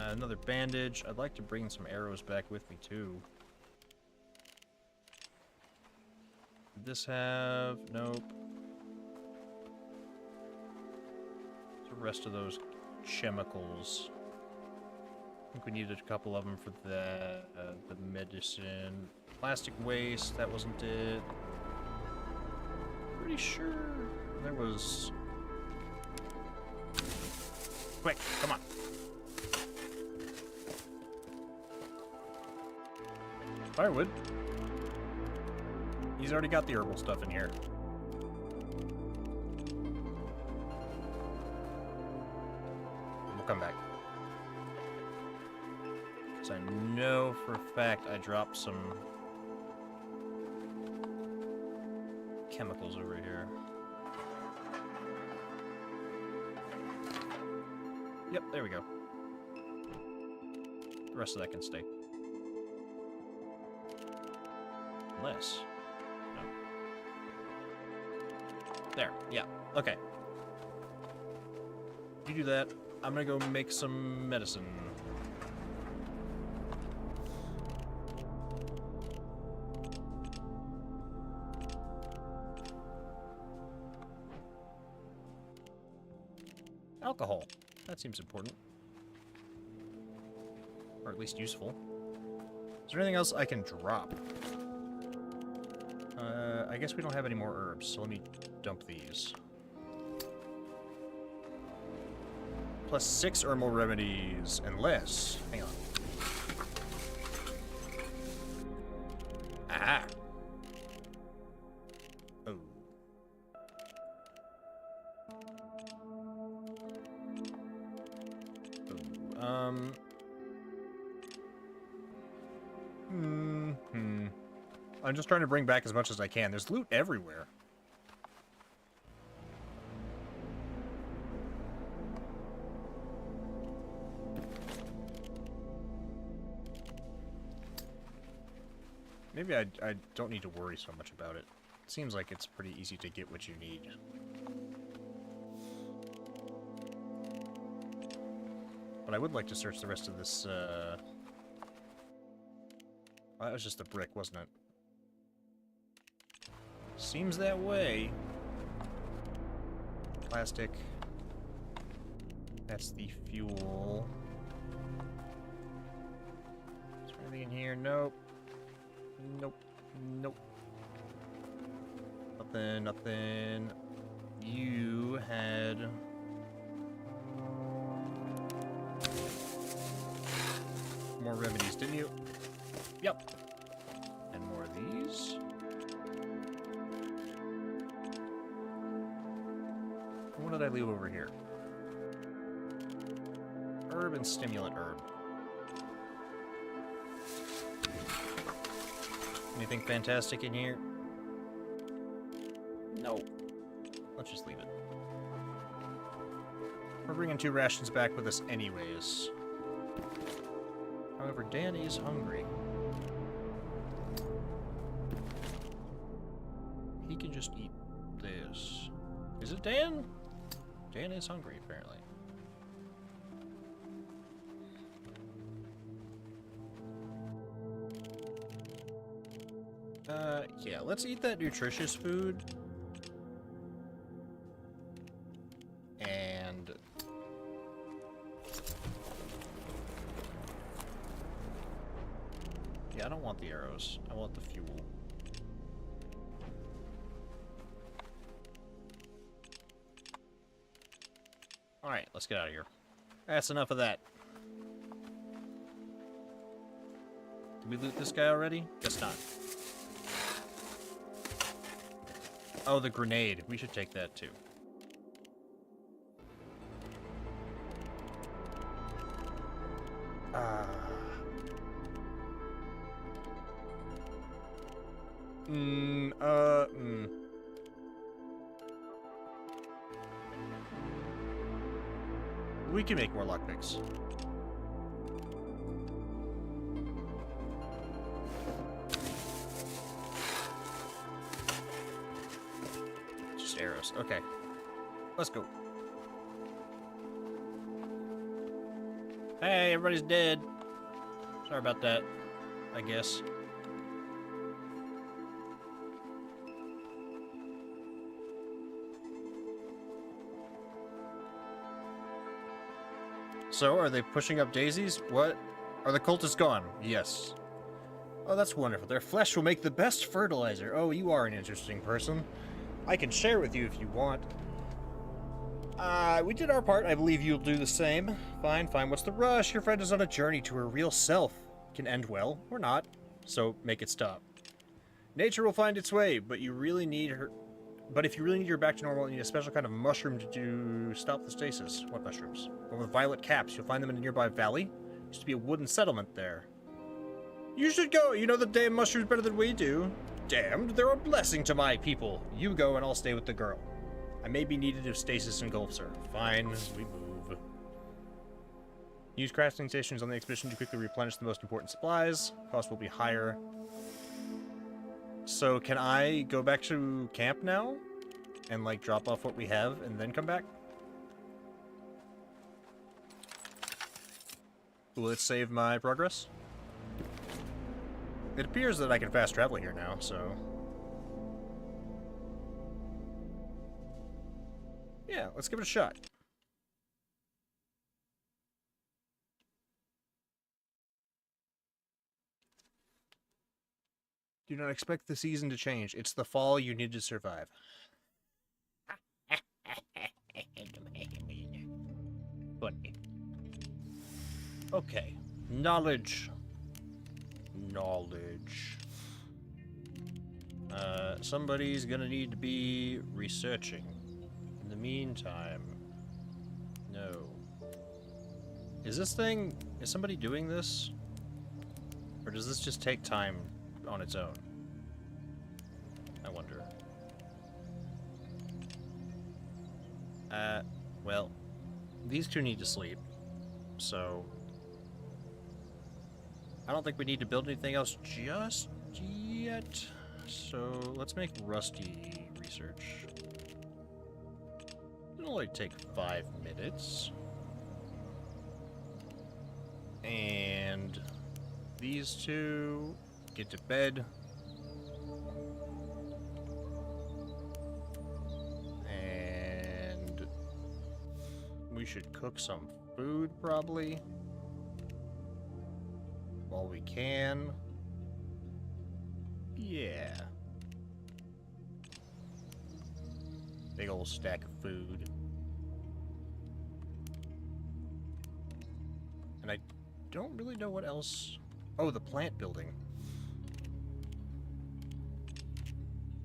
Another bandage. I'd like to bring some arrows back with me, too. Did this have... Nope. What's the rest of those chemicals? I think we needed a couple of them for the medicine. Plastic waste, that wasn't it. Pretty sure there was... Quick, come on. Firewood. He's already got the herbal stuff in here. We'll come back. Because I know for a fact I dropped some chemicals over here. Yep, there we go. The rest of that can stay. Unless... No. There, yeah, okay. You do that. I'm gonna go make some medicine. Alcohol. That seems important. Or at least useful. Is there anything else I can drop? I guess we don't have any more herbs, so let me dump these. Plus 6 herbal remedies, unless... Hang on. Ah! Oh. I'm just trying to bring back as much as I can. There's loot everywhere. Maybe I don't need to worry so much about it. It seems like it's pretty easy to get what you need. But I would like to search the rest of this, Well, that was just a brick, wasn't it? Seems that way. Plastic. That's the fuel. Is there anything in here? Nope. Nope. Nope. Nothing, nothing. You had... more remedies, didn't you? Yep. And more of these. What did I leave over here? Herb and stimulant herb. Anything fantastic in here? No. Let's just leave it. We're bringing 2 rations back with us anyways. However, Dan is hungry. He can just eat this. Is it Dan? Dan is hungry, apparently. Yeah, let's eat that nutritious food. And... I don't want the arrows. I want the fuel. Alright, let's get out of here. That's enough of that. Did we loot this guy already? Guess not. Oh, the grenade. We should take that too. We can make more lockpicks. Just arrows. Okay. Let's go. Hey, everybody's dead. Sorry about that, I guess. So, are they pushing up daisies? What? Are the cultists gone? Yes. Oh, that's wonderful. Their flesh will make the best fertilizer. Oh, you are an interesting person. I can share with you if you want. We did our part. I believe you'll do the same. Fine, fine. What's the rush? Your friend is on a journey to her real self. Can end well, or not. So, make it stop. Nature will find its way, but you really need her... But if you really need her back to normal, you need a special kind of mushroom to stop the stasis. What mushrooms? One with violet caps. You'll find them in a nearby valley. Used to be a wooden settlement there. You should go. You know the damn mushrooms better than we do. Damned, they're a blessing to my people. You go and I'll stay with the girl. I may be needed if stasis engulfs her. Fine, we move. Use crafting stations on the expedition to quickly replenish the most important supplies. Cost will be higher. So, can I go back to camp now? And, like, drop off what we have and then come back? Will it save my progress? It appears that I can fast travel here now, so... Yeah, let's give it a shot. Do not expect the season to change. It's the fall you need to survive. Funny. Okay. Knowledge. Knowledge. Somebody's gonna need to be researching. In the meantime... No. Is somebody doing this? Or does this just take time on its own? I wonder. Well, these two need to sleep, so I don't think we need to build anything else just yet. So let's make Rusty research. It'll only take 5 minutes. And these two get to bed. And we should cook some food, probably. While we can. Yeah. Big old stack of food. And I don't really know what else... Oh, the plant building.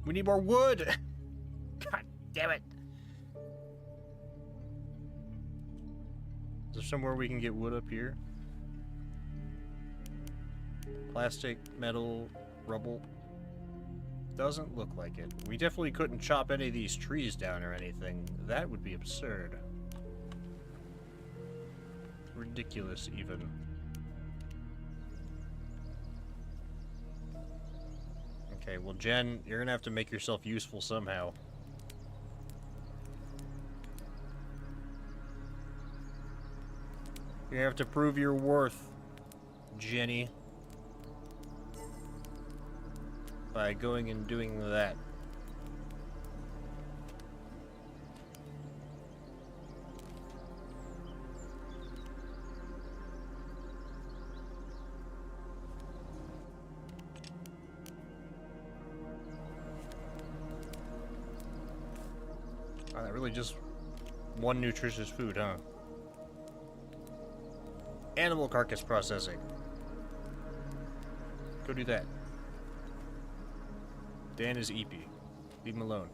We need more wood! God damn it! Is there somewhere we can get wood up here? Plastic, metal, rubble. Doesn't look like it. We definitely couldn't chop any of these trees down or anything. That would be absurd. Ridiculous, even. Okay, well, Jen, you're gonna have to make yourself useful somehow. You have to prove your worth, Jenny. By going and doing that. Wow, that really just one nutritious food, huh? Animal carcass processing. Go do that. Dan is EP. Leave him alone.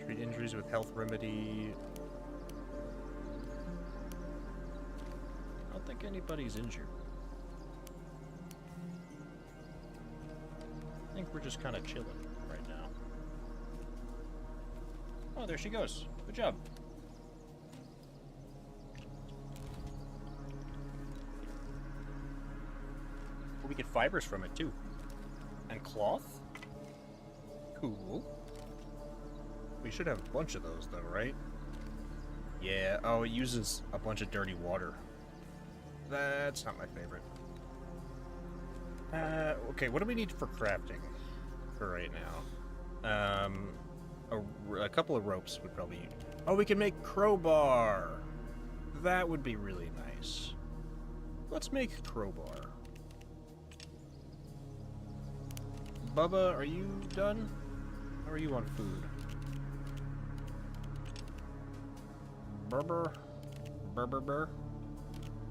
Treat injuries with health remedy. I don't think anybody's injured. I think we're just kind of chilling right now. Oh, there she goes. Good job. We get fibers from it too. And cloth? Cool. We should have a bunch of those though, right? Yeah, oh, it uses a bunch of dirty water. That's not my favorite. Okay, what do we need for crafting for right now? A couple of ropes would probably... Oh, we can make crowbar! That would be really nice. Let's make crowbar. Bubba, are you done? How are you on food? Burr.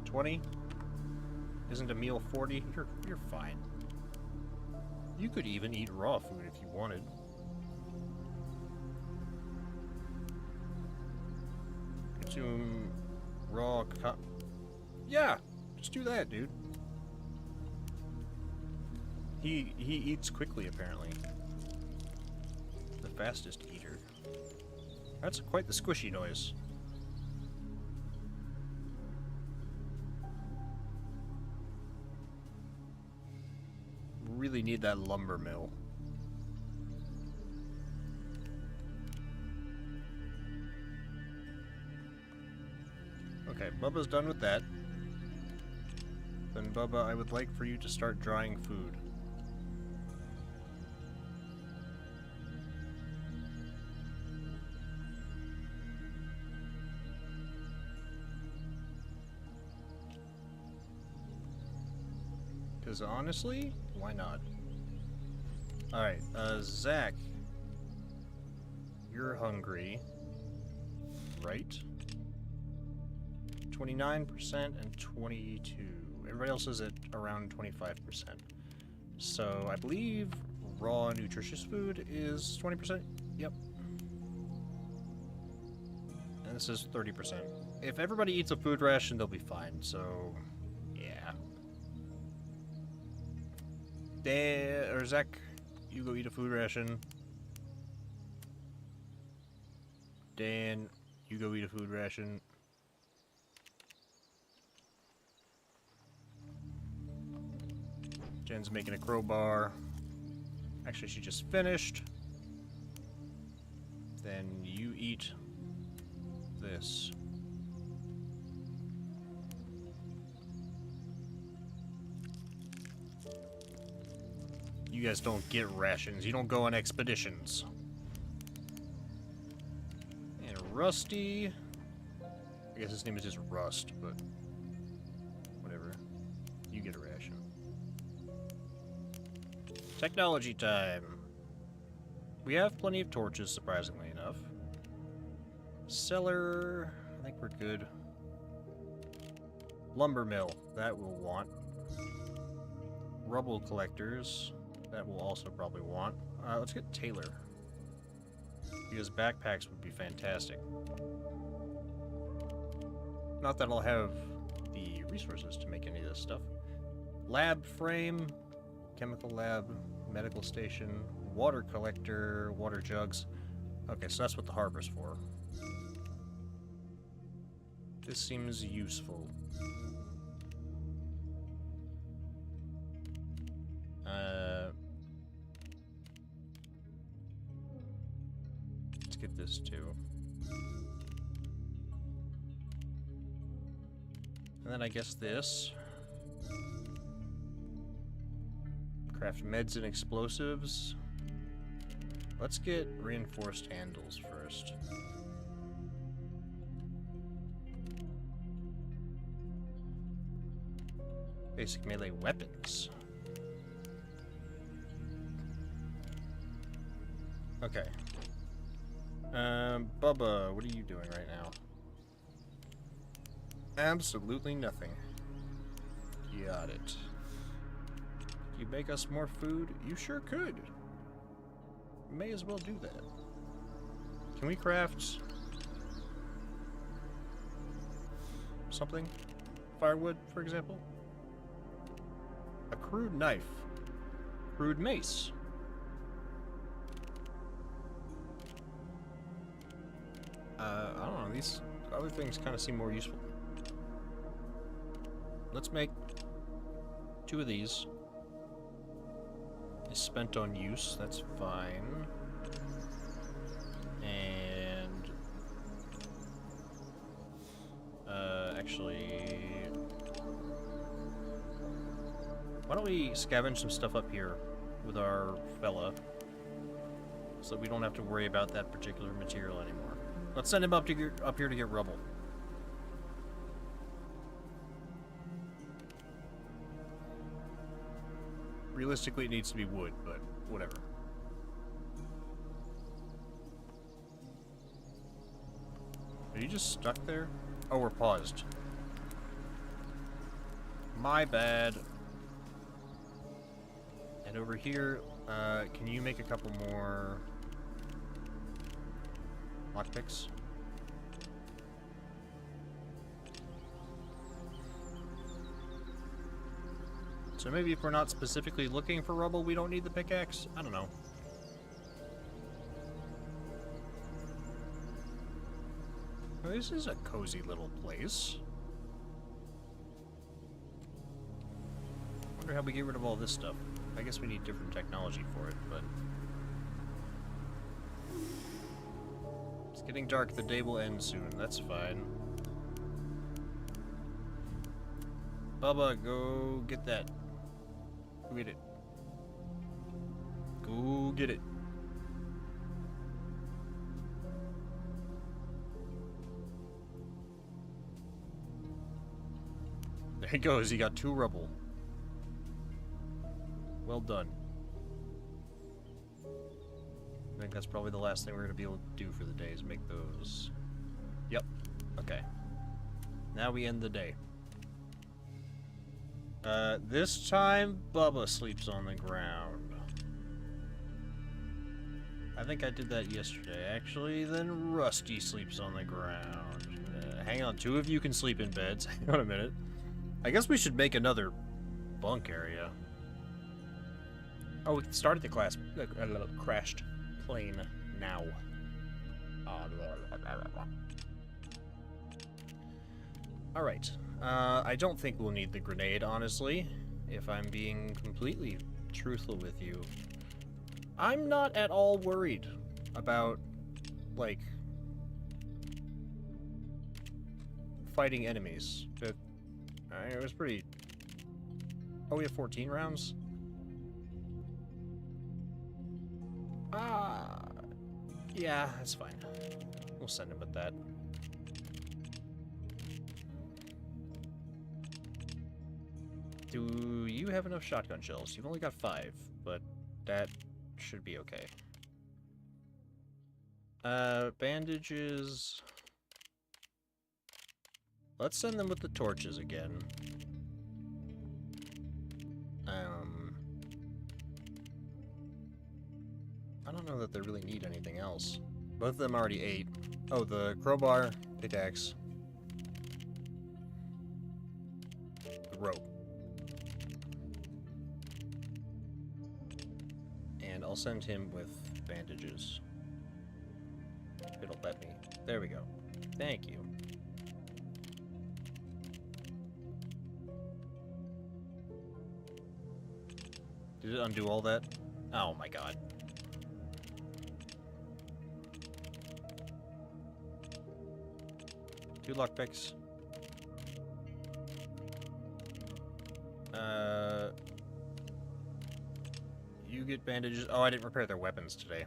20? Isn't a meal 40? You're fine. You could even eat raw food if you wanted. Consume raw yeah, just do that, dude. He eats quickly, apparently. The fastest eater. That's quite the squishy noise. Really need that lumber mill. Okay, Bubba's done with that. Then Bubba, I would like for you to start drying food. Because honestly, why not? Alright, Zach. You're hungry. Right? 29% and 22. Everybody else is at around 25%. So I believe raw nutritious food is 20%. Yep. And this is 30%. If everybody eats a food ration, they'll be fine. So, yeah. Or Zach, you go eat a food ration. Dan, you go eat a food ration. Jen's making a crowbar. Actually, she just finished. Then you eat this. You guys don't get rations. You don't go on expeditions. And Rusty. I guess his name is just Rust, but whatever. You get a ration. Technology time. We have plenty of torches, surprisingly enough. Cellar. I think we're good. Lumber mill. That we'll want. Rubble collectors. That we'll also probably want. Let's get Taylor. Because backpacks would be fantastic. Not that I'll have the resources to make any of this stuff. Lab frame, chemical lab, medical station, water collector, water jugs. Okay, so that's what the harbor's for. This seems useful. Let's get this too. And then I guess this. Craft meds and explosives. Let's get reinforced handles first. Basic melee weapons. Okay. Bubba, what are you doing right now? Absolutely nothing. Got it. You make us more food? You sure could. May as well do that. Can we craft something? Firewood, for example? A crude knife. Crude mace. I don't know, these other things kind of seem more useful. Let's make 2 of these. Is spent on use, that's fine. And actually, why don't we scavenge some stuff up here with our fella so that we don't have to worry about that particular material anymore. Let's send him up here to get rubble. Realistically, it needs to be wood, but whatever. Are you just stuck there? Oh, we're paused. My bad. And over here, can you make a couple more lockpicks? So maybe if we're not specifically looking for rubble, we don't need the pickaxe? I don't know. Well, this is a cozy little place. Wonder how we get rid of all this stuff. I guess we need different technology for it, but... It's getting dark, the day will end soon, that's fine. Bubba, go get that. Go get it. Go get it. There he goes, he got 2 rubble. Well done. I think that's probably the last thing we're going to be able to do for the day is make those. Yep. Okay. Now we end the day. This time, Bubba sleeps on the ground. I think I did that yesterday, actually. Then Rusty sleeps on the ground. Hang on, 2 of you can sleep in beds. Hang on a minute. I guess we should make another bunk area. Oh, we started the class. Crashed plane now. Alright. I don't think we'll need the grenade, honestly, if I'm being completely truthful with you. I'm not at all worried about, like, fighting enemies. It was pretty... Oh, we have 14 rounds? Yeah, that's fine. We'll send him with that. Do you have enough shotgun shells? You've only got 5, but that should be okay. Bandages... Let's send them with the torches again. I don't know that they really need anything else. Both of them already ate. Oh, the crowbar, pickaxe, the rope. And I'll send him with bandages. It'll let me. There we go. Thank you. Did it undo all that? Oh my god. Two lockpicks. You get bandages. Oh, I didn't repair their weapons today.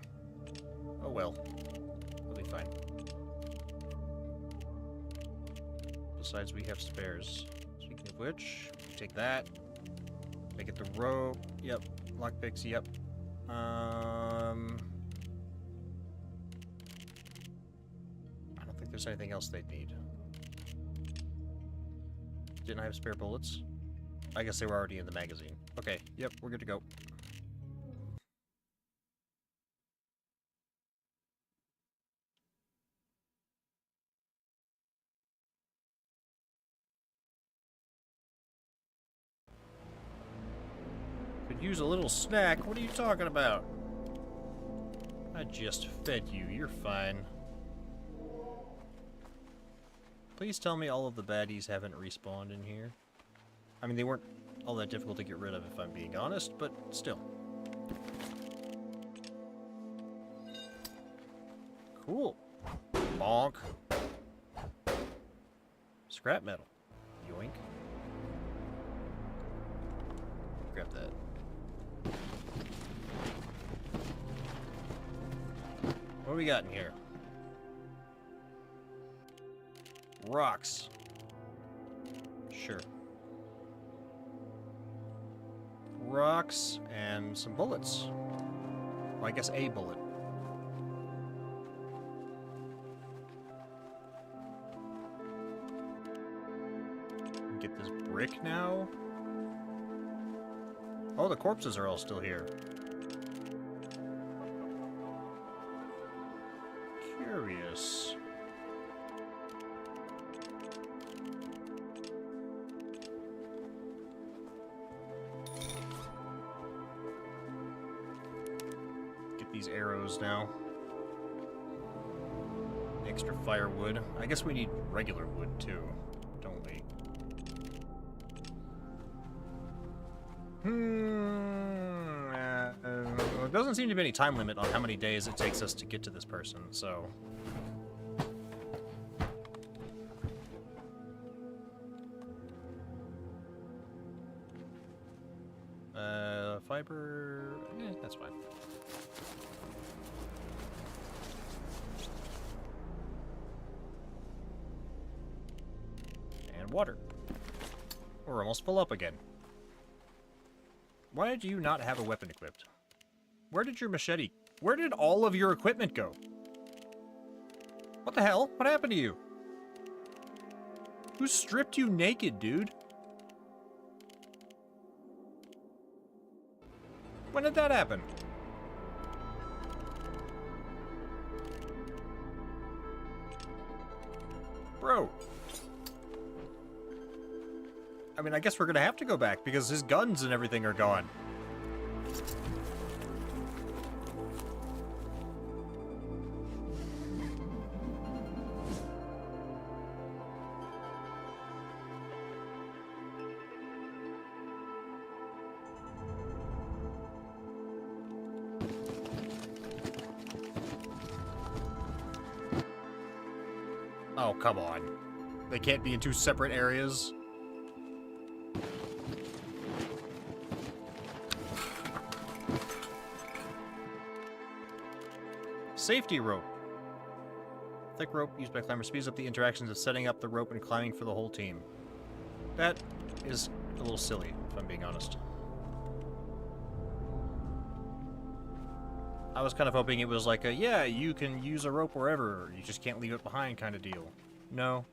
Oh well. We'll be fine. Besides, we have spares. Speaking of which, take that. They get the rope. Yep. Lockpicks, yep. I don't think there's anything else they'd need. Didn't I have spare bullets? I guess they were already in the magazine. Okay, yep, we're good to go. Could use a little snack. What are you talking about? I just fed you. You're fine. Please tell me all of the baddies haven't respawned in here. I mean, they weren't all that difficult to get rid of, if I'm being honest, but still. Cool. Bonk. Scrap metal. Yoink. Grab that. What do we got in here? Rocks. Sure. Rocks and some bullets. Well, I guess a bullet. Get this brick now. Oh, the corpses are all still here. Curious. Get these arrows now. Extra firewood. I guess we need regular wood too, don't we? There doesn't seem to be any time limit on how many days it takes us to get to this person, so... fiber... that's fine. And water. We're almost full up again. Why did you not have a weapon equipped? Where did your machete... Where did all of your equipment go? What the hell? What happened to you? Who stripped you naked, dude? When did that happen? Bro. I mean, I guess we're gonna have to go back because his guns and everything are gone. Oh, come on. They can't be in two separate areas. Safety rope. Thick rope used by climbers speeds up the interactions of setting up the rope and climbing for the whole team. That is a little silly, if I'm being honest. I was kind of hoping it was like a, yeah, you can use a rope wherever, you just can't leave it behind kind of deal. No.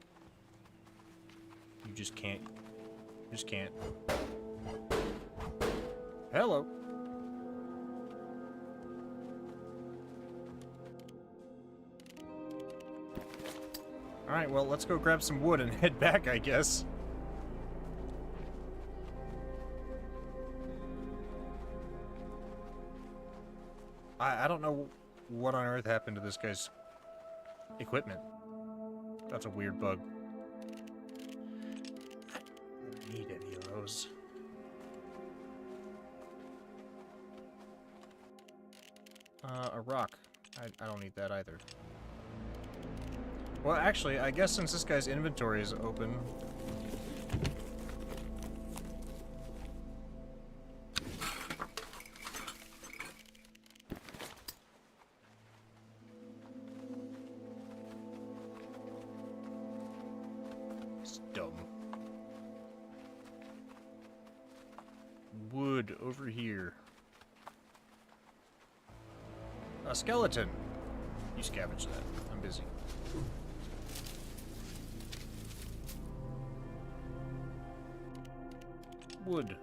You just can't. You just can't. Hello. Alright, well, let's go grab some wood and head back, I guess. I don't know what on earth happened to this guy's equipment. That's a weird bug. I don't need any of those. A rock. I don't need that either. Well, actually, I guess since this guy's inventory is open... It's dumb. wood over here. A skeleton! You scavenge that. I'm busy. Wood.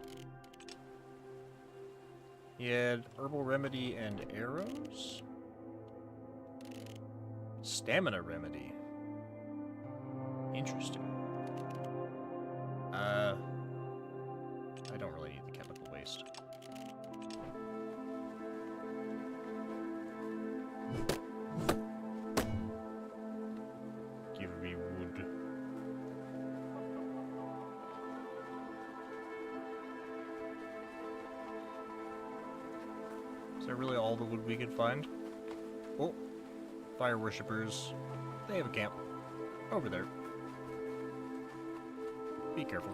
He had herbal remedy and arrows? Stamina remedy. Interesting. I don't really need the chemical waste. Give me wood. Is that really all the wood we could find? Oh, fire worshippers. They have a camp. Over there. Be careful.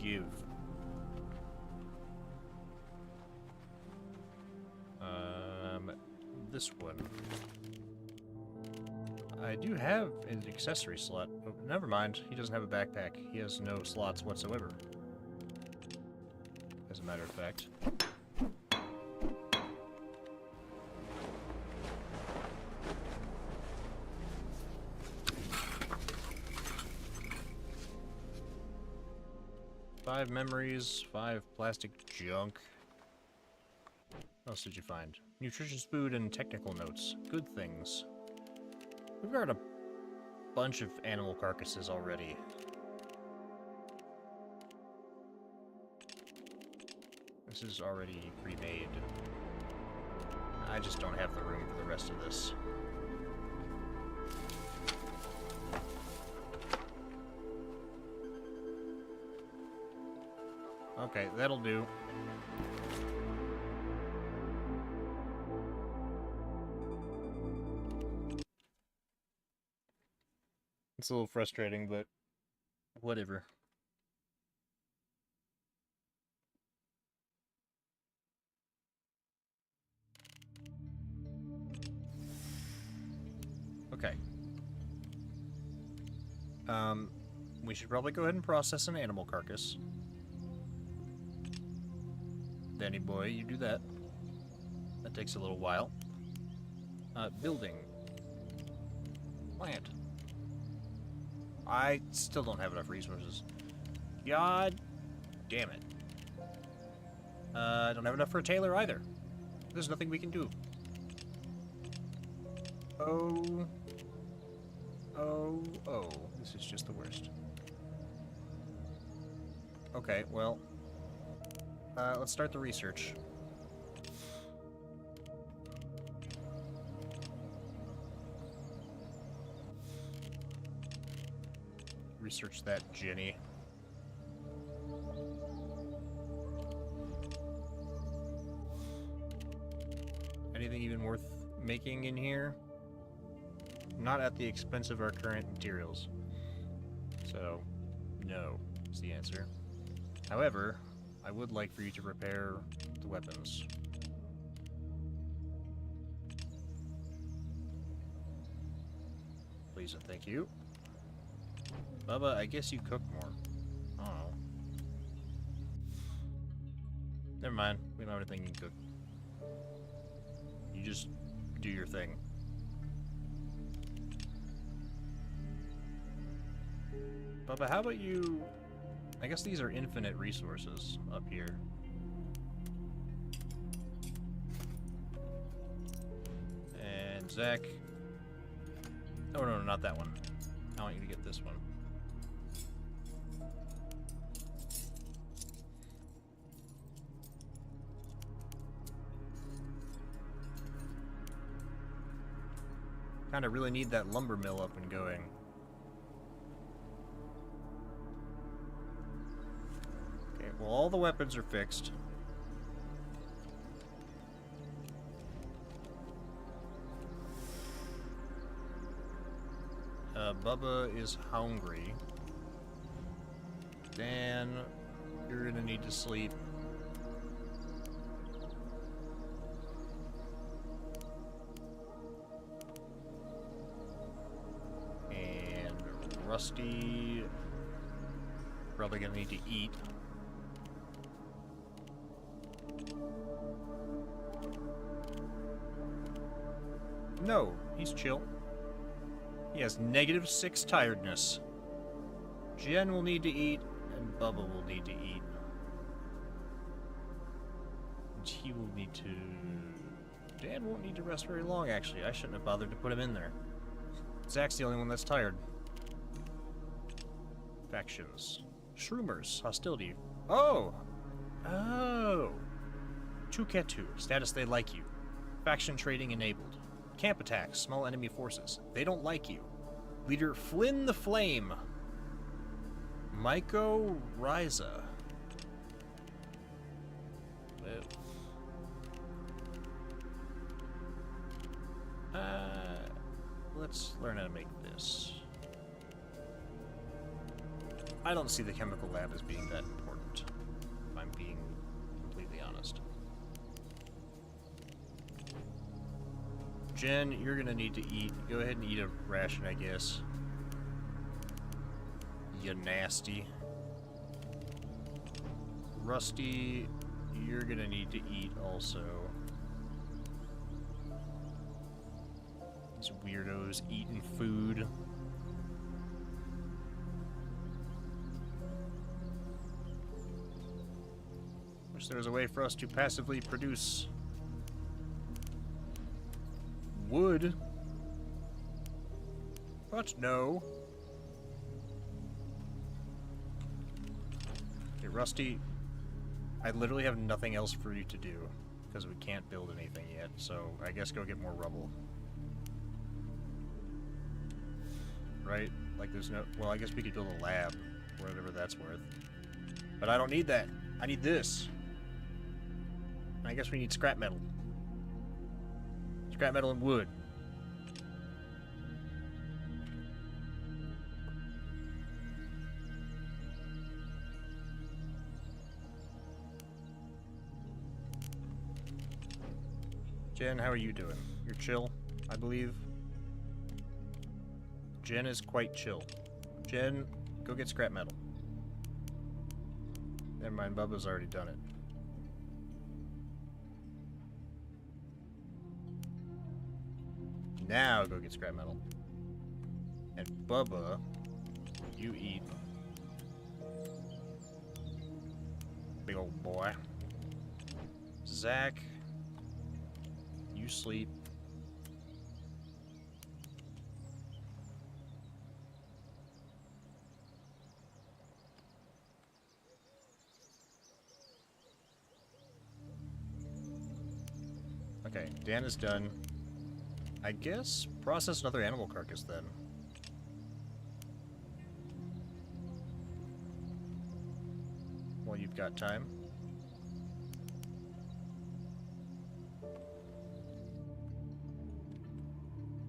Give. This one. I do have an accessory slot. Oh, never mind. He doesn't have a backpack. He has no slots whatsoever. As a matter of fact. Five memories, 5 plastic junk. What else did you find? Nutritious food and technical notes. Good things. We've got a bunch of animal carcasses already. This is already pre-made. I just don't have the room for the rest of this. Okay, that'll do. It's a little frustrating, but whatever. Okay. We should probably go ahead and process an animal carcass. Danny boy, you do that. That takes a little while. Building. Plant. I still don't have enough resources. God damn it. I don't have enough for a tailor either. There's nothing we can do. Oh. This is just the worst. Okay, well. Let's start the research. Research that, Jenny. Anything even worth making in here? Not at the expense of our current materials. So, no, is the answer. However, I would like for you to repair the weapons. Please and thank you. Bubba, I guess you cook more. Oh. Never mind. We don't have anything you can cook. You just do your thing. Bubba, how about you... I guess these are infinite resources up here. And Zach... Oh, no, not that one. I want you to get this one. Kinda really need that lumber mill up and going. Okay, well, all the weapons are fixed. Bubba is hungry. Dan, you're gonna need to sleep. Rusty. Probably gonna need to eat. No, he's chill. He has -6 tiredness. Jen will need to eat, and Bubba will need to eat. And he will need to... Dan won't need to rest very long, actually. I shouldn't have bothered to put him in there. Zach's the only one that's tired. Factions. Shroomers. Hostility. Oh! Oh! Chuketu. Status they like you. Faction trading enabled. Camp attacks. Small enemy forces. They don't like you. Leader Flynn the Flame. Maiko Ryza. Let's learn how to make this. I don't see the chemical lab as being that important, if I'm being completely honest. Jen, you're gonna need to eat. Go ahead and eat a ration, I guess. You nasty. Rusty, you're gonna need to eat also. These weirdos eating food. Wish there was a way for us to passively produce wood. But no. Okay, Rusty, I literally have nothing else for you to do because we can't build anything yet, so I guess go get more rubble. Right? Like there's no... Well, I guess we could build a lab, whatever that's worth. But I don't need that. I need this. I guess we need scrap metal. Scrap metal and wood. Jen, how are you doing? You're chill, I believe. Jen is quite chill. Jen, go get scrap metal. Never mind, Bubba's already done it. Now go get scrap metal. And Bubba, you eat. Big old boy. Zach, you sleep. Okay, Dan is done. I guess process another animal carcass then. While you've got time.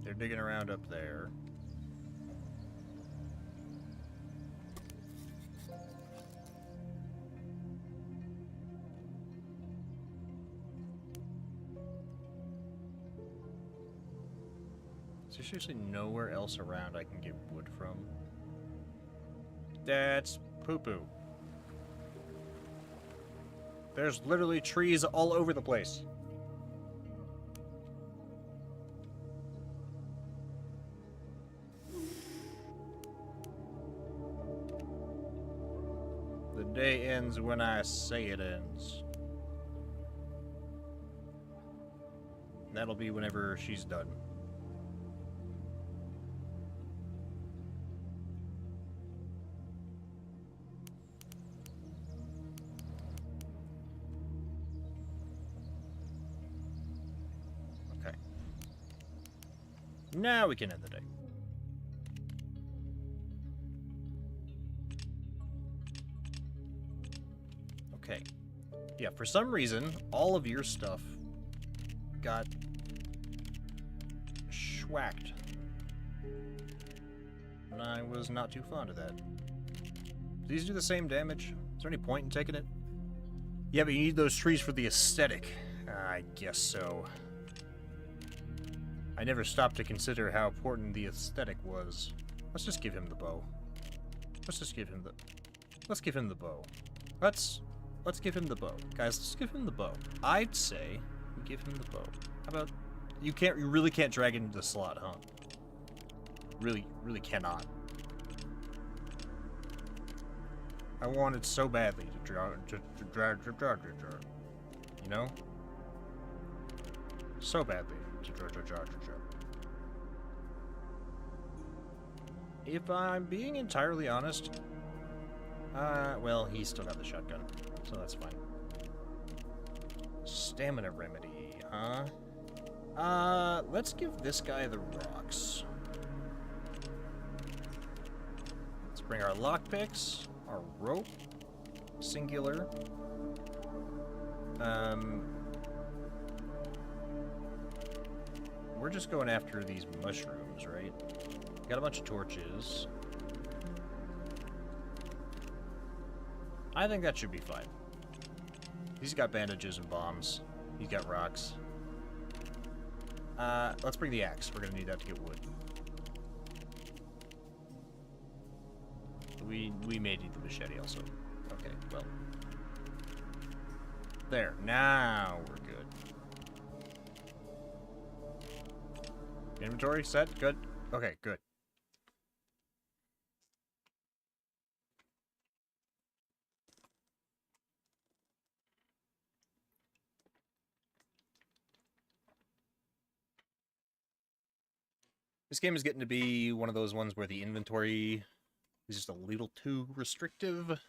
They're digging around up there. There's seriously nowhere else around I can get wood from. That's poo-poo. There's literally trees all over the place. The day ends when I say it ends. That'll be whenever she's done. Now we can end the day. Okay. Yeah, for some reason, all of your stuff got schwacked. And I was not too fond of that. Do these do the same damage? Is there any point in taking it? Yeah, but you need those trees for the aesthetic. I guess so. I never stopped to consider how important the aesthetic was. Let's just give him the bow. Let's just give him the... Let's give him the bow. Let's give him the bow. Guys, let's give him the bow. I'd say we give him the bow. How about... You really can't drag it into the slot, huh? Really cannot. I wanted so badly to drag, you know? So badly to drag. If I'm being entirely honest, well, he's still got the shotgun, so that's fine. Stamina remedy, huh? Let's give this guy the rocks. Let's bring our lockpicks, our rope, singular. We're just going after these mushrooms, right? Got a bunch of torches. I think that should be fine. He's got bandages and bombs. He's got rocks. Let's bring the axe. We're gonna need that to get wood. We may need the machete also. Okay, well. There. Now we're good. Inventory set? Good. Okay, good. This game is getting to be one of those ones where the inventory is just a little too restrictive.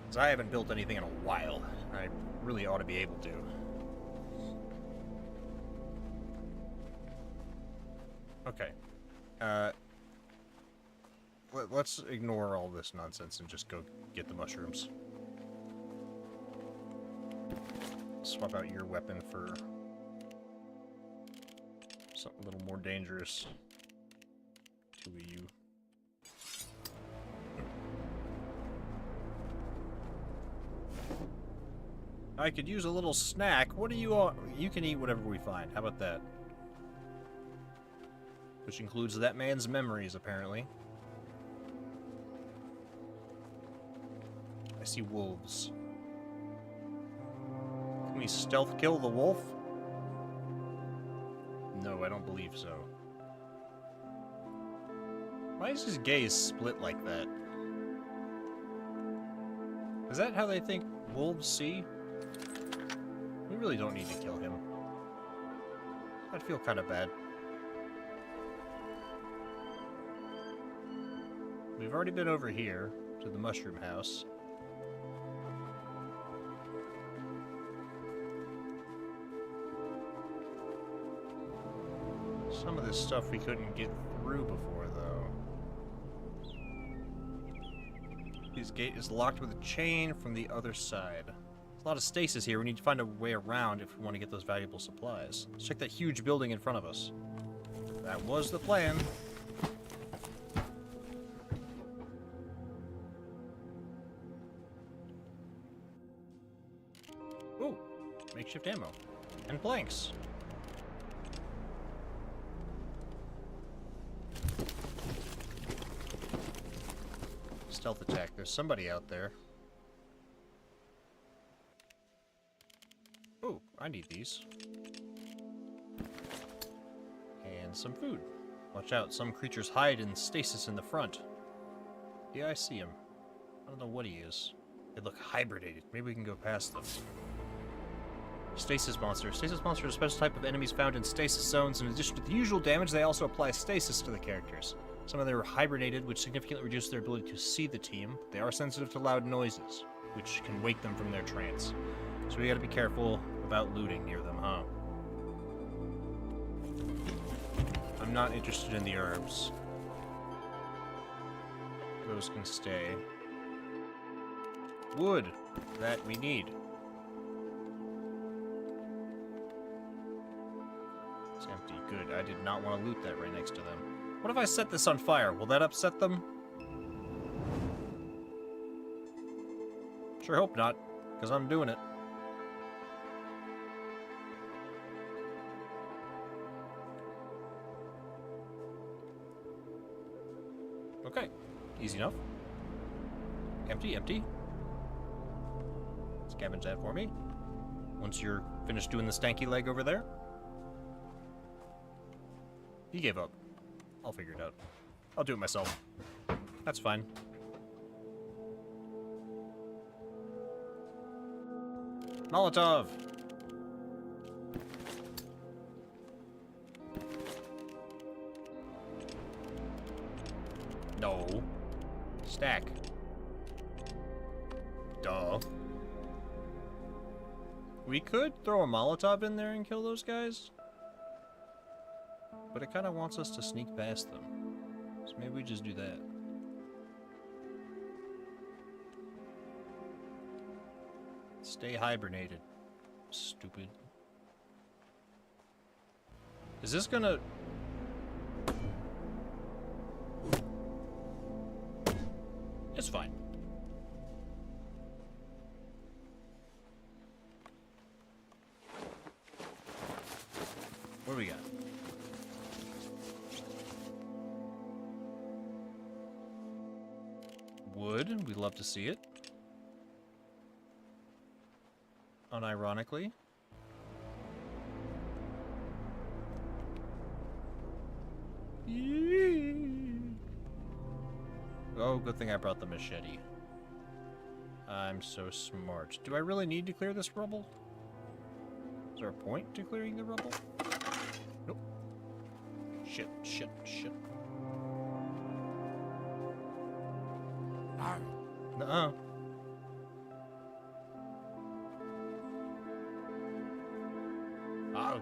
Because I haven't built anything in a while. I really ought to be able to. Okay. Let's ignore all this nonsense and just go get the mushrooms. Swap out your weapon for something a little more dangerous. Two of you. I could use a little snack. What do you want? You can eat whatever we find. How about that? Which includes that man's memories, apparently. I see wolves. Can we stealth kill the wolf? No, I don't believe so. Why is his gaze split like that? Is that how they think wolves see? We really don't need to kill him. I'd feel kind of bad. We've already been over here to the mushroom house. Some of this stuff we couldn't get through before, though. This gate is locked with a chain from the other side. There's a lot of stasis here. We need to find a way around if we want to get those valuable supplies. Let's check that huge building in front of us. That was the plan. Ooh, makeshift ammo. And planks. Stealth attack. There's somebody out there. Oh, I need these. And some food. Watch out, some creatures hide in stasis in the front. Yeah, I see him. I don't know what he is. They look hibernated. Maybe we can go past them. Stasis monsters. Stasis monsters are a special type of enemies found in stasis zones. In addition to the usual damage, they also apply stasis to the characters. Some of them are hibernated, which significantly reduces their ability to see the team. They are sensitive to loud noises, which can wake them from their trance. So we gotta be careful about looting near them, huh? I'm not interested in the herbs. Those can stay. Wood! That we need. It's empty. Good. I did not want to loot that right next to them. What if I set this on fire? Will that upset them? Sure hope not, because I'm doing it. Easy enough. Empty, empty. Scavenge that for me. Once you're finished doing the stanky leg over there. He gave up. I'll figure it out. I'll do it myself. That's fine. Molotov! No. Stack. Duh. We could throw a Molotov in there and kill those guys. But it kind of wants us to sneak past them. So maybe we just do that. Stay hibernated. Stupid. Is this gonna... It's fine. What do we got? Wood. We'd love to see it. Unironically. Oh, good thing I brought the machete. I'm so smart. Do I really need to clear this rubble? Is there a point to clearing the rubble? Nope. Shit, shit, shit. Nuh-uh. Oh.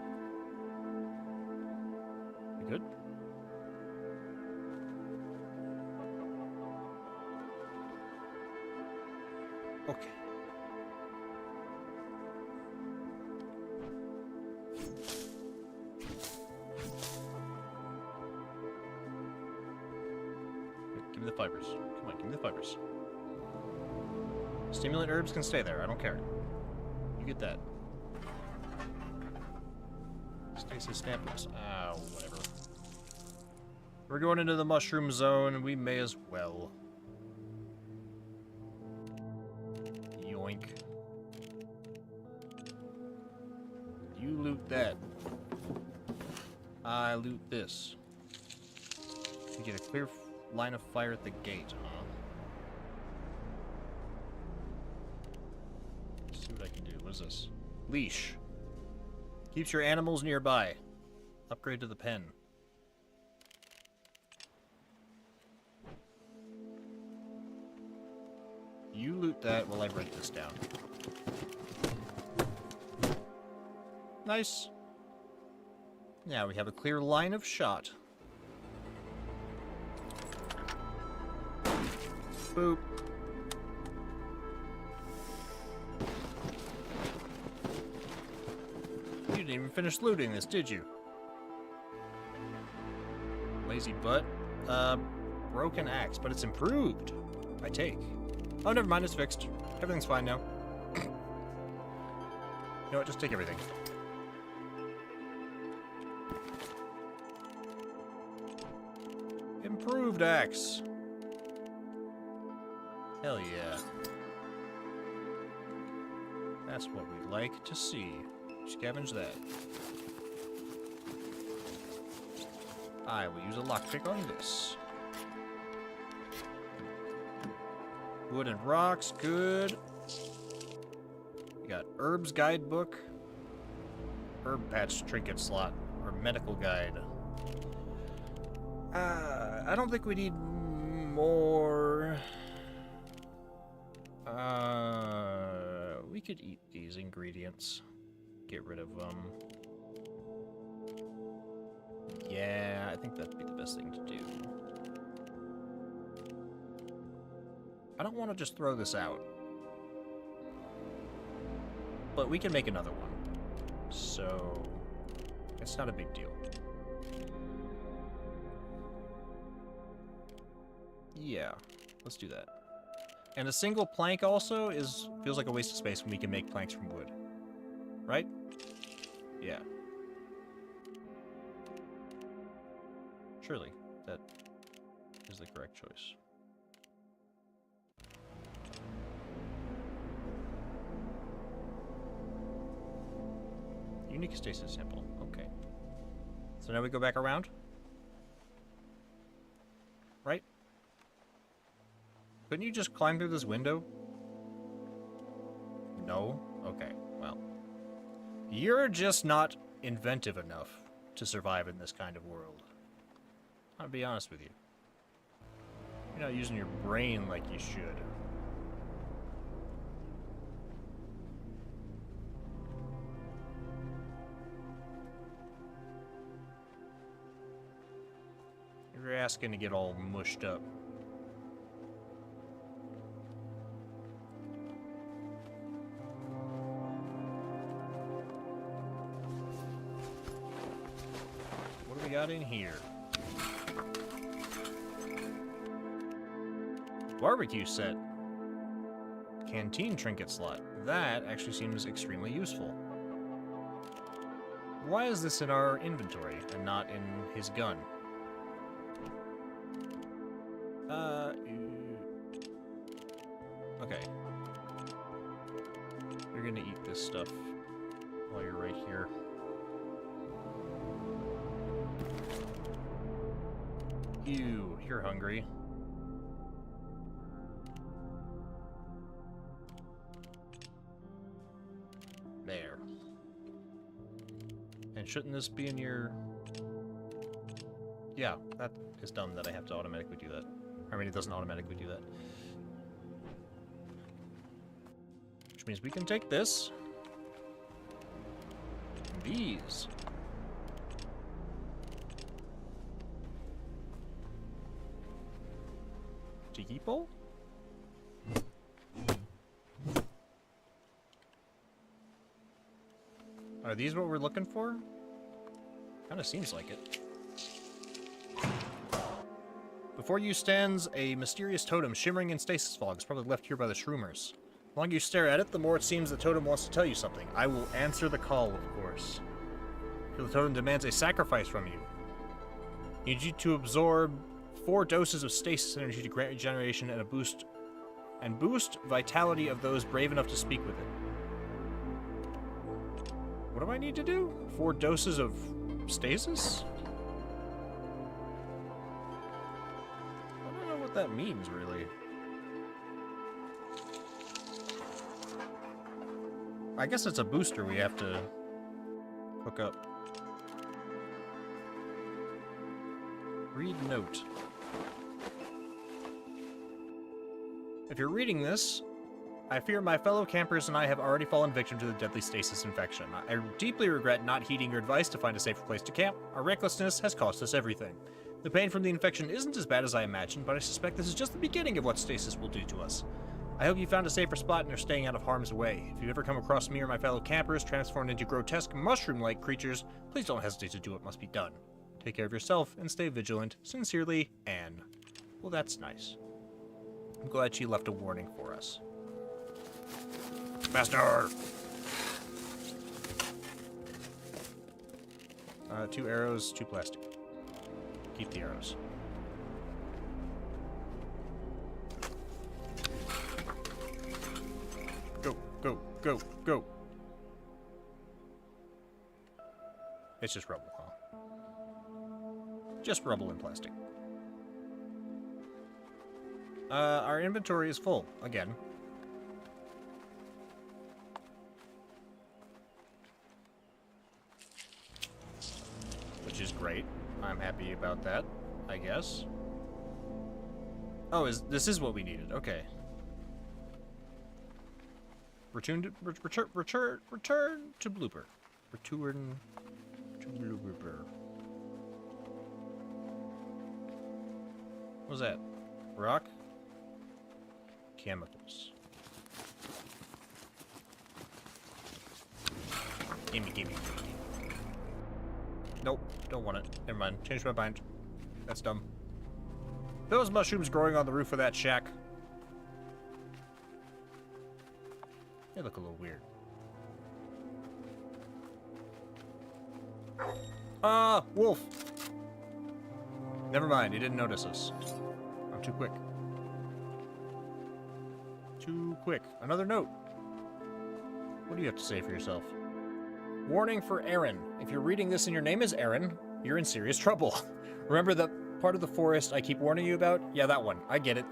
You good? Okay. Give me the fibers. Come on, give me the fibers. Stimulant herbs can stay there. I don't care. You get that. Stasis stamps. Ah, whatever. We're going into the mushroom zone, and we may as well. Yoink. You loot that. I loot this. You get a clear line of fire at the gate, huh? Let's see what I can do. What is this? Leash. Keeps your animals nearby. Upgrade to the pen. You loot that while I write this down. Nice. Now we have a clear line of shot. Boop. You didn't even finish looting this, did you? Lazy butt. Broken axe, but it's improved. I take. Oh, never mind, it's fixed. Everything's fine now. You know what, just take everything. Improved axe. Hell yeah. That's what we'd like to see. Scavenge that. I will use a lockpick on this. Wood and rocks, good. We got herbs guidebook. Herb patch trinket slot. Or medical guide. I don't think we need more. We could eat these ingredients. Get rid of them. Yeah, I think that'd be the best thing to do. I don't want to just throw this out. But we can make another one. So, it's not a big deal. Yeah, let's do that. And a single plank also feels like a waste of space when we can make planks from wood. Right? Yeah. Surely, that is the correct choice. Unique stasis sample. Okay. So now we go back around? Right? Couldn't you just climb through this window? No? Okay, well. You're just not inventive enough to survive in this kind of world. I'll be honest with you. You're not using your brain like you should. You're asking to get all mushed up. What do we got in here? Barbecue set. Canteen trinket slot. That actually seems extremely useful. Why is this in our inventory and not in his gun? Okay. You're gonna eat this stuff while you're right here. Ew, you're hungry. There. And shouldn't this be in your... Yeah, that is dumb that I have to automatically do that. I mean, it doesn't automatically do that. Which means we can take this. And these. Tiki pole? Are these what we're looking for? Kinda seems like it. Before you stands a mysterious totem shimmering in stasis fog. It's probably left here by the shroomers. The longer you stare at it, the more it seems the totem wants to tell you something. I will answer the call, of course. The totem demands a sacrifice from you. Needs you to absorb 4 doses of stasis energy to grant regeneration and boost vitality of those brave enough to speak with it. What do I need to do? 4 doses of stasis? I don't know what that means, really. I guess it's a booster we have to hook up. Read note. If you're reading this, I fear my fellow campers and I have already fallen victim to the deadly stasis infection. I deeply regret not heeding your advice to find a safer place to camp. Our recklessness has cost us everything. The pain from the infection isn't as bad as I imagined, but I suspect this is just the beginning of what stasis will do to us. I hope you found a safer spot and are staying out of harm's way. If you ever come across me or my fellow campers transformed into grotesque mushroom-like creatures, please don't hesitate to do what must be done. Take care of yourself and stay vigilant. Sincerely, Anne. Well, that's nice. I'm glad she left a warning for us. Master! 2 arrows, 2 plastic. Keep the arrows. Go, go, go, go! It's just rubble, huh? Just rubble and plastic. Our inventory is full, again. Which is great. I'm happy about that, I guess. Oh, this is what we needed. Okay. Return to blooper. Return to blooper. What was that? Rock? Chemicals. Gimme, gimme, gimme. Nope, don't want it. Never mind. Change my mind. That's dumb. Those mushrooms growing on the roof of that shack. They look a little weird. Wolf! Never mind, he didn't notice us. I'm too quick. Too quick. Another note. What do you have to say for yourself? Warning for Aaron. If you're reading this and your name is Aaron, you're in serious trouble. Remember the part of the forest I keep warning you about? Yeah, that one. I get it.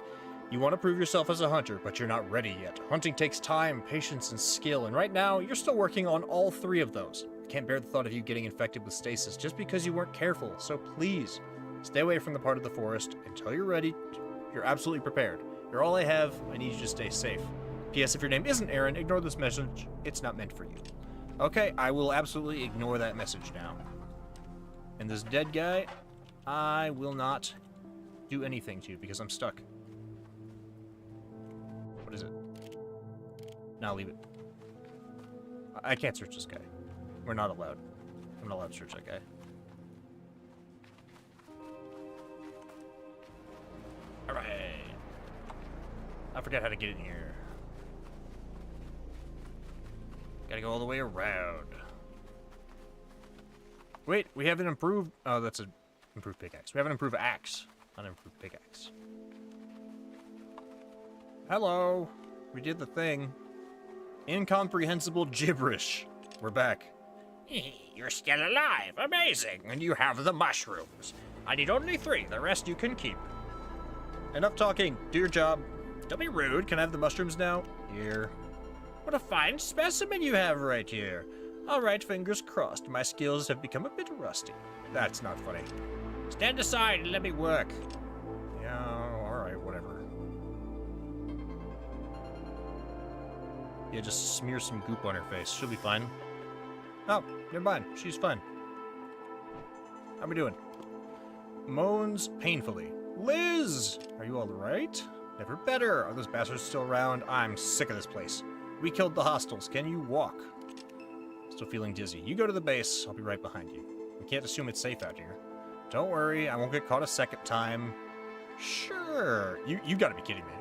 You want to prove yourself as a hunter, but you're not ready yet. Hunting takes time, patience, and skill, and right now, you're still working on all 3 of those. I can't bear the thought of you getting infected with stasis just because you weren't careful, so please, stay away from the part of the forest until you're ready. You're absolutely prepared. You're all I have. I need you to stay safe. P.S. If your name isn't Aaron, ignore this message. It's not meant for you. Okay, I will absolutely ignore that message now. And this dead guy, I will not do anything to because I'm stuck. What is it? Now leave it. I can't search this guy. We're not allowed. I'm not allowed to search that guy. Alright. I forgot how to get in here. Gotta go all the way around. Wait, we have an improved... Oh, that's an improved pickaxe. We have an improved axe. Not an improved pickaxe. Hello. We did the thing. Incomprehensible gibberish. We're back. You're still alive. Amazing. And you have the mushrooms. I need only 3. The rest you can keep. Enough talking. Do your job. Don't be rude. Can I have the mushrooms now? Here. What a fine specimen you have right here. All right, fingers crossed. My skills have become a bit rusty. That's not funny. Stand aside and let me work. Yeah, all right, whatever. Yeah, just smear some goop on her face. She'll be fine. Oh, never mind. She's fine. How we doing? Moans painfully. Liz! Are you all right? Never better. Are those bastards still around? I'm sick of this place. We killed the hostiles. Can you walk? Still feeling dizzy. You go to the base. I'll be right behind you. We can't assume it's safe out here. Don't worry. I won't get caught a second time. Sure. You gotta be kidding me.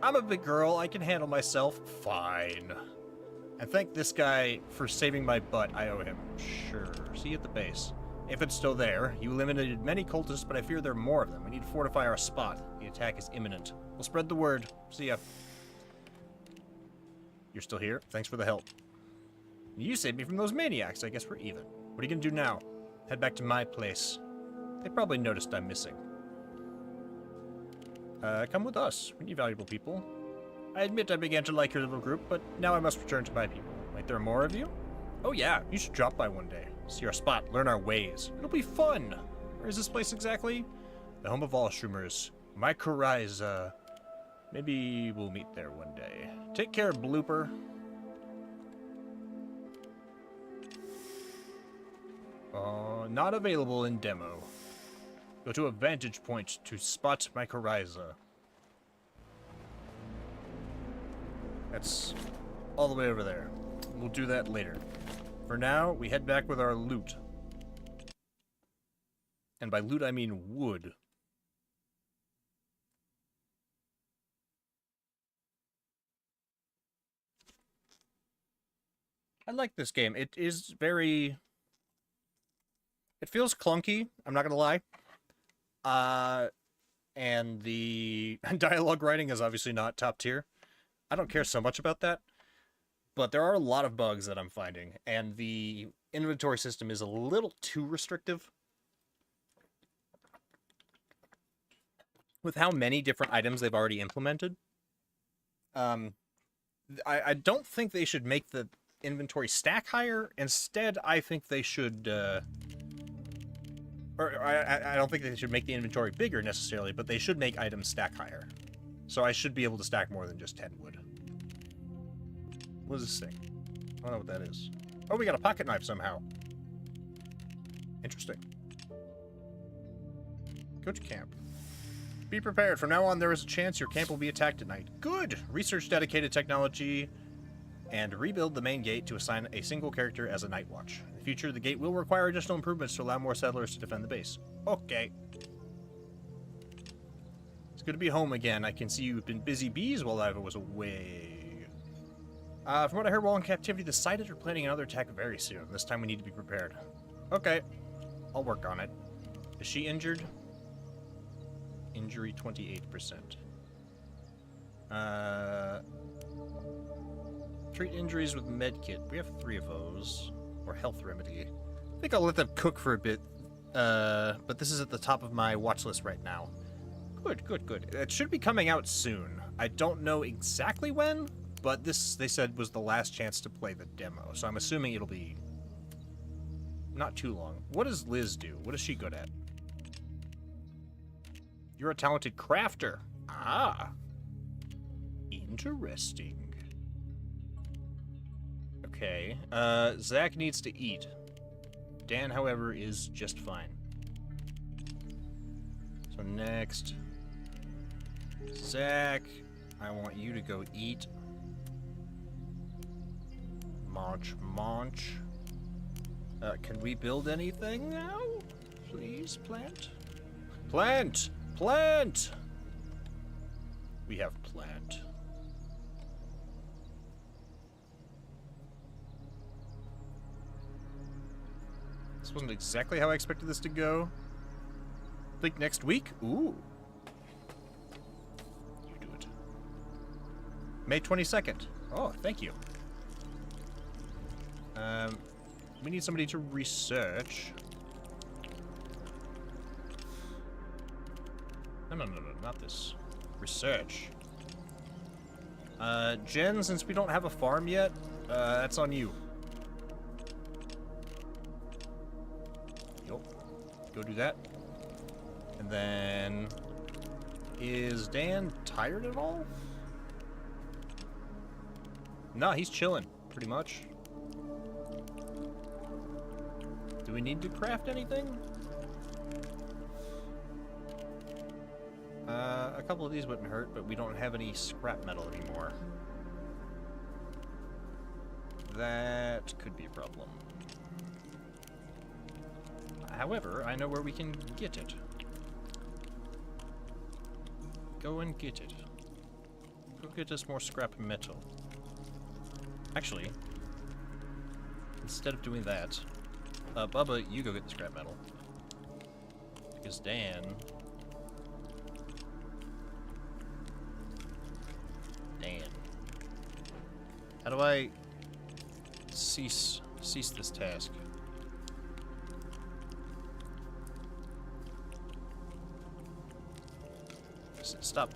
I'm a big girl. I can handle myself. Fine. And thank this guy for saving my butt. I owe him. Sure. See you at the base. If it's still there. You eliminated many cultists, but I fear there are more of them. We need to fortify our spot. The attack is imminent. We'll spread the word. See ya. You're still here? Thanks for the help. You saved me from those maniacs. I guess we're even. What are you gonna do now? Head back to my place. They probably noticed I'm missing. Come with us. We need valuable people. I admit I began to like your little group, but now I must return to my people. Wait, there are more of you? Oh yeah, you should drop by one day. See our spot, learn our ways. It'll be fun. Where is this place exactly? The home of all shroomers. Mycorrhiza. Maybe we'll meet there one day. Take care, Blooper. Not available in demo. Go to a vantage point to spot Mycorrhiza. That's all the way over there. We'll do that later. For now, we head back with our loot. And by loot, I mean wood. I like this game. It is very... It feels clunky, I'm not gonna lie. And the dialogue writing is obviously not top tier. I don't care so much about that. But there are a lot of bugs that I'm finding. And the inventory system is a little too restrictive. With how many different items they've already implemented. I don't think they should make the inventory stack higher. Instead, I think they should... I don't think they should make the inventory bigger necessarily, but they should make items stack higher. So I should be able to stack more than just 10 wood. What is this thing? I don't know what that is. Oh, we got a pocket knife somehow. Interesting. Go to camp. Be prepared. From now on, there is a chance your camp will be attacked at night. Good! Research dedicated technology and rebuild the main gate to assign a single character as a night watch. In the future, the gate will require additional improvements to allow more settlers to defend the base. Okay. It's good to be home again. I can see you've been busy bees while I was away. From what I heard while in captivity, the Sided are planning another attack very soon. This time we need to be prepared. Okay. I'll work on it. Is she injured? Injury 28%. Treat injuries with medkit. We have 3 of those. Or health remedy. I think I'll let them cook for a bit. But this is at the top of my watch list right now. Good, good, good. It should be coming out soon. I don't know exactly when, but this, they said, was the last chance to play the demo. So I'm assuming it'll be not too long. What does Liz do? What is she good at? You're a talented crafter. Ah. Interesting. Okay. Zach needs to eat. Dan, however, is just fine. So next, Zach, I want you to go eat. Munch, munch. Can we build anything now? Please, plant? Plant! Plant! We have plant. This wasn't exactly how I expected this to go. Think next week? Ooh. You do it. May 22nd. Oh, thank you. We need somebody to research. No, not this. Research. Jen, since we don't have a farm yet, that's on you. Yup. Go do that. And then... Is Dan tired at all? No, he's chilling, pretty much. Do we need to craft anything? A couple of these wouldn't hurt, but we don't have any scrap metal anymore. That could be a problem. However, I know where we can get it. Go and get it. Go get us more scrap metal. Actually, instead of doing that, Bubba, you go get the scrap metal. Because Dan... How do I cease this task? Stop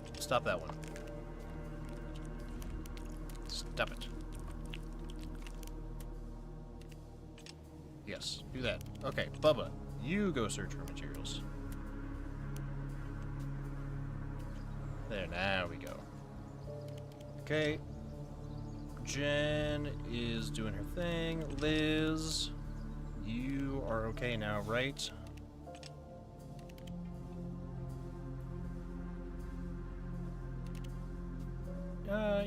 that one. Stop it. Yes, do that. Okay, Bubba, you go search for materials. There, now we go. Okay. Jen is doing her thing. Liz, you are okay now, right?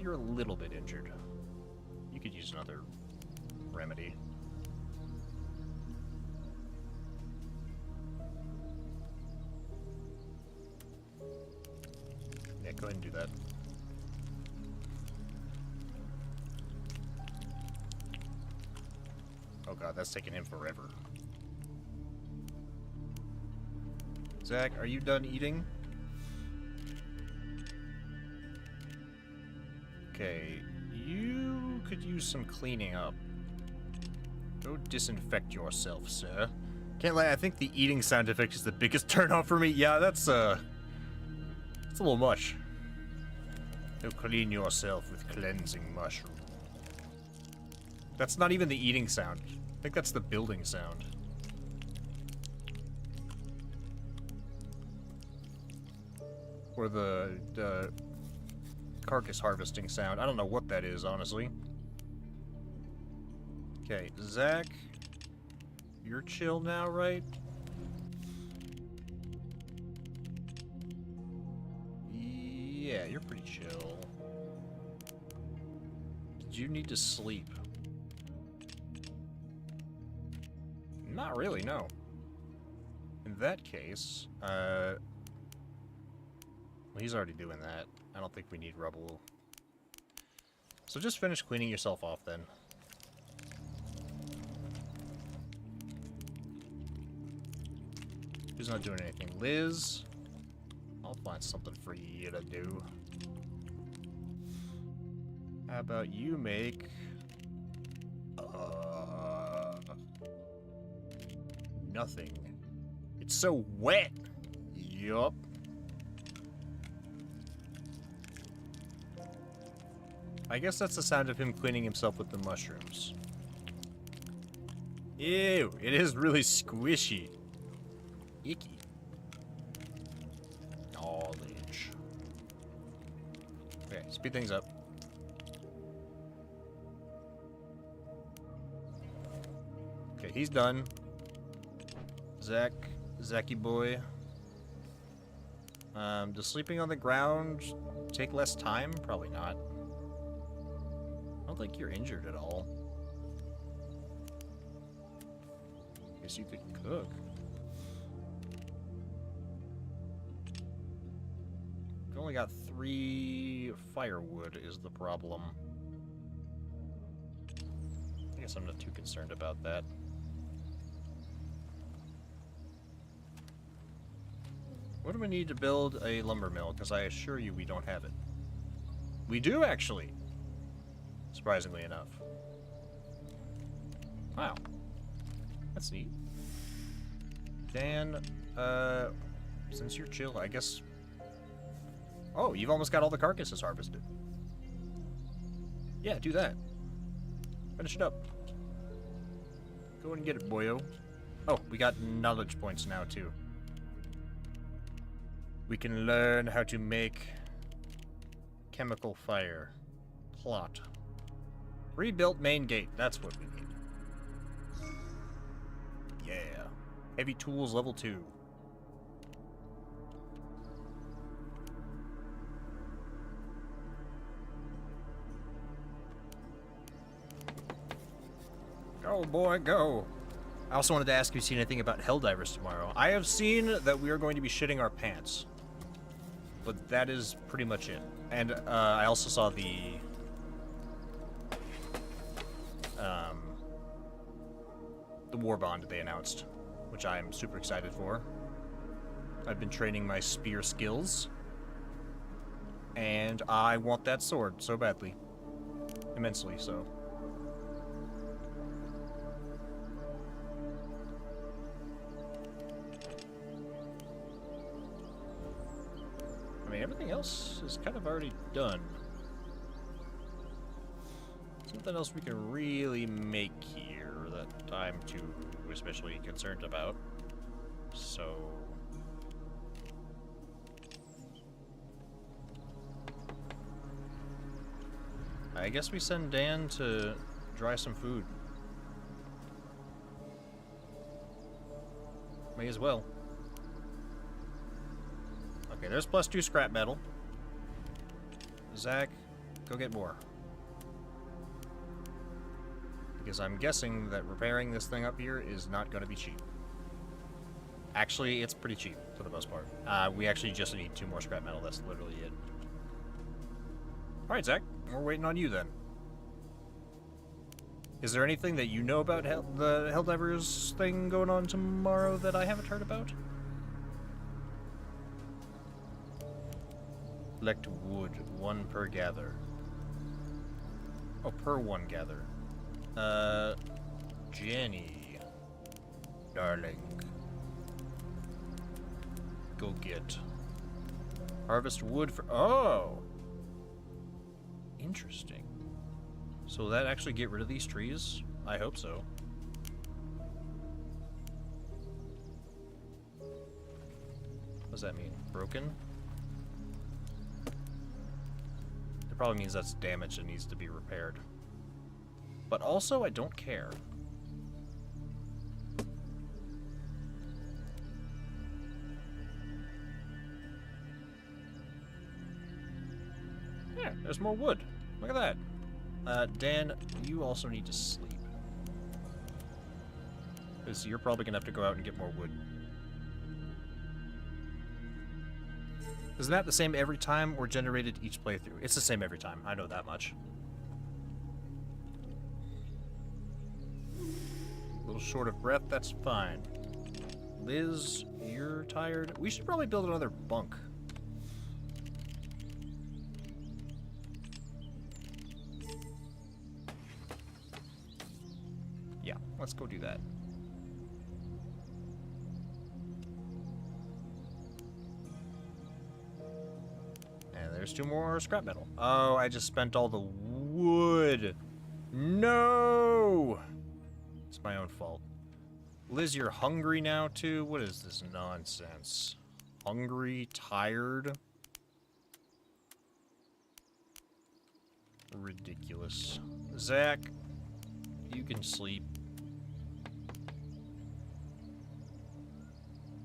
You're a little bit injured. You could use another remedy. Yeah, go ahead and do that. Oh god, that's taking him forever. Zach, are you done eating? Okay, you could use some cleaning up. Go disinfect yourself, sir. Can't lie, I think the eating sound effect is the biggest turnoff for me. Yeah, that's a little much. Go clean yourself with cleansing mushroom. That's not even the eating sound. I think that's the building sound. Or the carcass harvesting sound. I don't know what that is, honestly. Okay, Zach, you're chill now, right? Yeah, you're pretty chill. Did you need to sleep? Not really, no. In that case, well, he's already doing that. I don't think we need rubble. So just finish cleaning yourself off then. Who's not doing anything? Liz? I'll find something for you to do. How about you make... nothing. It's so wet. Yup. I guess that's the sound of him cleaning himself with the mushrooms. Ew, it is really squishy. Icky. Knowledge. Okay, speed things up. Okay, he's done. Zacky boy. Does sleeping on the ground take less time? Probably not. I don't think you're injured at all. Guess you could cook. We've only got 3 firewood is the problem. I guess I'm not too concerned about that. What do we need to build a lumber mill? Because I assure you we don't have it. We do, actually. Surprisingly enough. Wow. That's neat. Dan, since you're chill, I guess... Oh, you've almost got all the carcasses harvested. Yeah, do that. Finish it up. Go and get it, boyo. Oh, we got knowledge points now, too. We can learn how to make chemical fire. Plot. Rebuilt main gate. That's what we need. Yeah. Heavy tools level 2. Go, boy, go. I also wanted to ask if you've seen anything about Helldivers tomorrow. I have seen that we are going to be shitting our pants. But that is pretty much it. And I also saw the war bond they announced, which I am super excited for. I've been training my spear skills, and I want that sword so badly. Immensely so. I mean, everything else is kind of already done. Something else we can really make here that I'm too especially concerned about. So... I guess we send Dan to dry some food. May as well. Okay, there's +2 scrap metal. Zach, go get more. Because I'm guessing that repairing this thing up here is not going to be cheap. Actually, it's pretty cheap, for the most part. We actually just need 2 more scrap metal, that's literally it. Alright, Zach, we're waiting on you then. Is there anything that you know about the Helldivers thing going on tomorrow that I haven't heard about? Collect wood, 1 per gather. Oh, per 1 gather. Jenny. Darling. Go get. Harvest wood for... Oh! Interesting. So will that actually get rid of these trees? I hope so. What does that mean? Broken? It probably means that's damage that needs to be repaired. But also, I don't care. Yeah, there's more wood. Look at that. Dan, you also need to sleep. Because you're probably going to have to go out and get more wood. Isn't that the same every time or generated each playthrough? It's the same every time. I know that much. A little short of breath, that's fine. Liz, you're tired. We should probably build another bunk. Yeah, let's go do that. there's 2 more scrap metal. Oh, I just spent all the wood. No! It's my own fault. Liz, you're hungry now, too? What is this nonsense? Hungry? Tired? Ridiculous. Zach, you can sleep.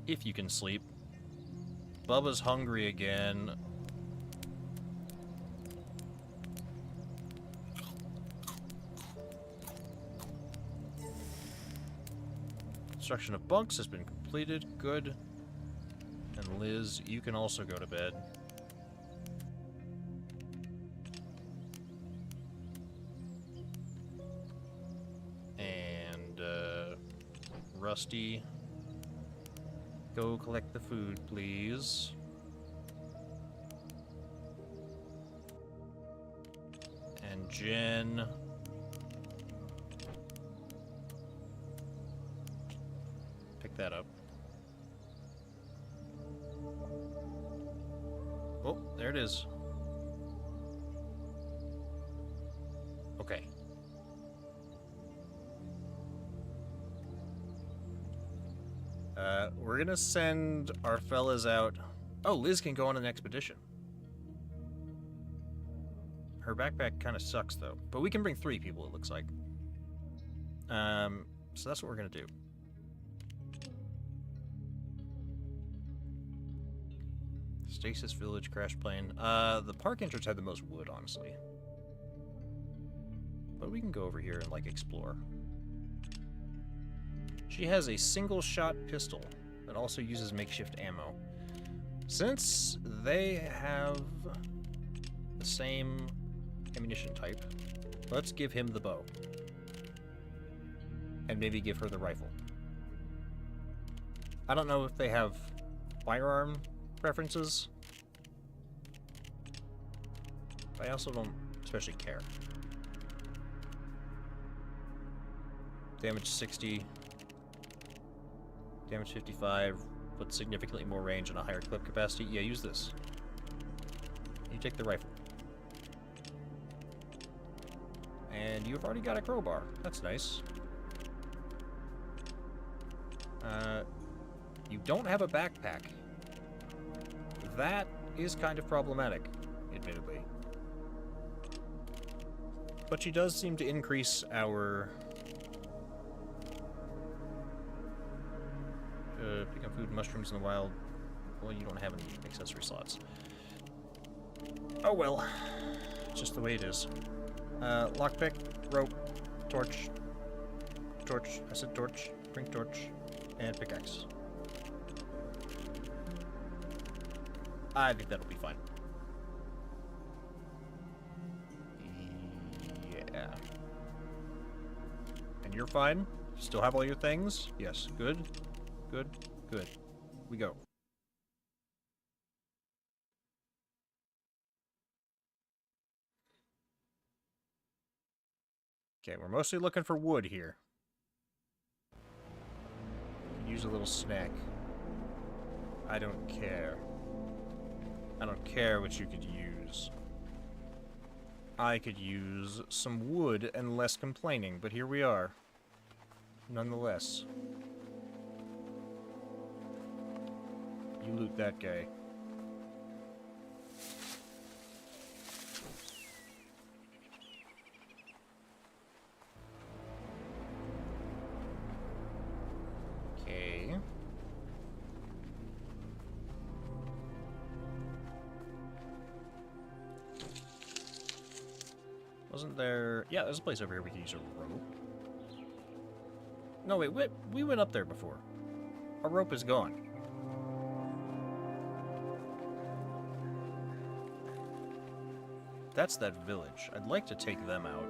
If you can sleep. Bubba's hungry again. Construction of bunks has been completed. Good. And Liz, you can also go to bed. And, Rusty, go collect the food, please. And Jen, pick that up. Oh, there it is. Okay. We're gonna send our fellas out. Oh, Liz can go on an expedition. Her backpack kind of sucks, though. But we can bring 3 people, it looks like. So that's what we're gonna do. Stasis Village crash plane. The park entrance had the most wood, honestly. But we can go over here and, like, explore. She has a single-shot pistol that also uses makeshift ammo. Since they have the same ammunition type, let's give him the bow. And maybe give her the rifle. I don't know if they have firearm preferences. I also don't especially care. Damage 60. Damage 55, but significantly more range and a higher clip capacity. Yeah, use this. You take the rifle. And you've already got a crowbar. That's nice. You don't have a backpack. That is kind of problematic, admittedly. But she does seem to increase our... pick up food, mushrooms in the wild. Well, you don't have any accessory slots. Oh well. Just the way it is. Lockpick, rope, torch. Torch. I said torch. Bring torch. And pickaxe. I think that'll be fine. Yeah. And you're fine? Still have all your things? Yes. Good. Good. Good. We go. Okay, we're mostly looking for wood here. Could use a little snack. I don't care. I don't care what you could use. I could use some wood and less complaining, but here we are. Nonetheless. You loot that guy. Okay. Wasn't there... Yeah, there's a place over here we can use a rope. No, wait, we went up there before. Our rope is gone. That's that village. I'd like to take them out.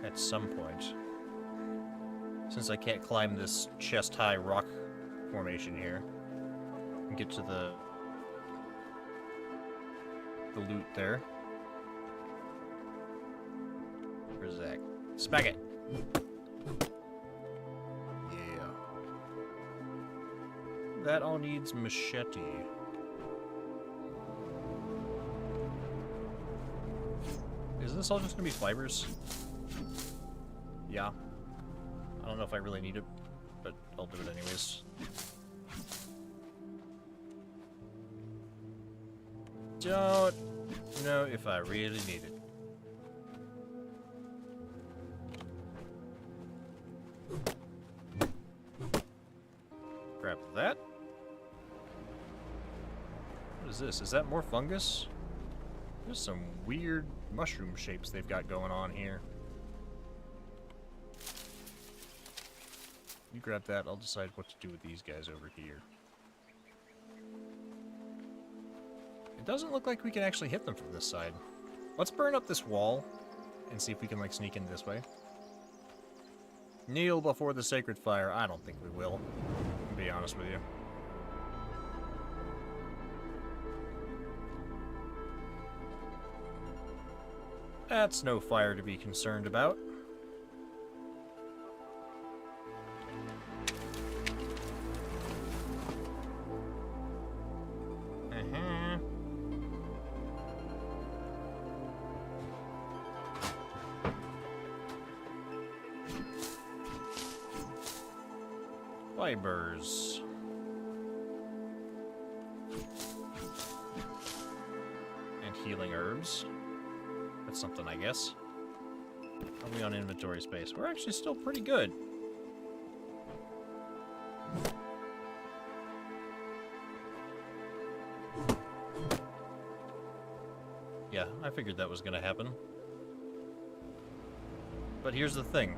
At some point. Since I can't climb this chest-high rock formation here. And get to the loot there. Where's Zach? Smack it! Yeah. That all needs machete. this all just gonna be fibers? Yeah. I don't know if I really need it, but I'll do it anyways. Don't know if I really need it. Grab that. What is this? Is that more fungus? There's some weird mushroom shapes they've got going on here. You grab that, I'll decide what to do with these guys over here. It doesn't look like we can actually hit them from this side. Let's burn up this wall and see if we can, like, sneak in this way. Kneel before the sacred fire. I don't think we will, to be honest with you. That's no fire to be concerned about. Fibers. And healing herbs. That's something, I guess. Are we on inventory space? We're actually still pretty good. Yeah, I figured that was gonna happen. But here's the thing.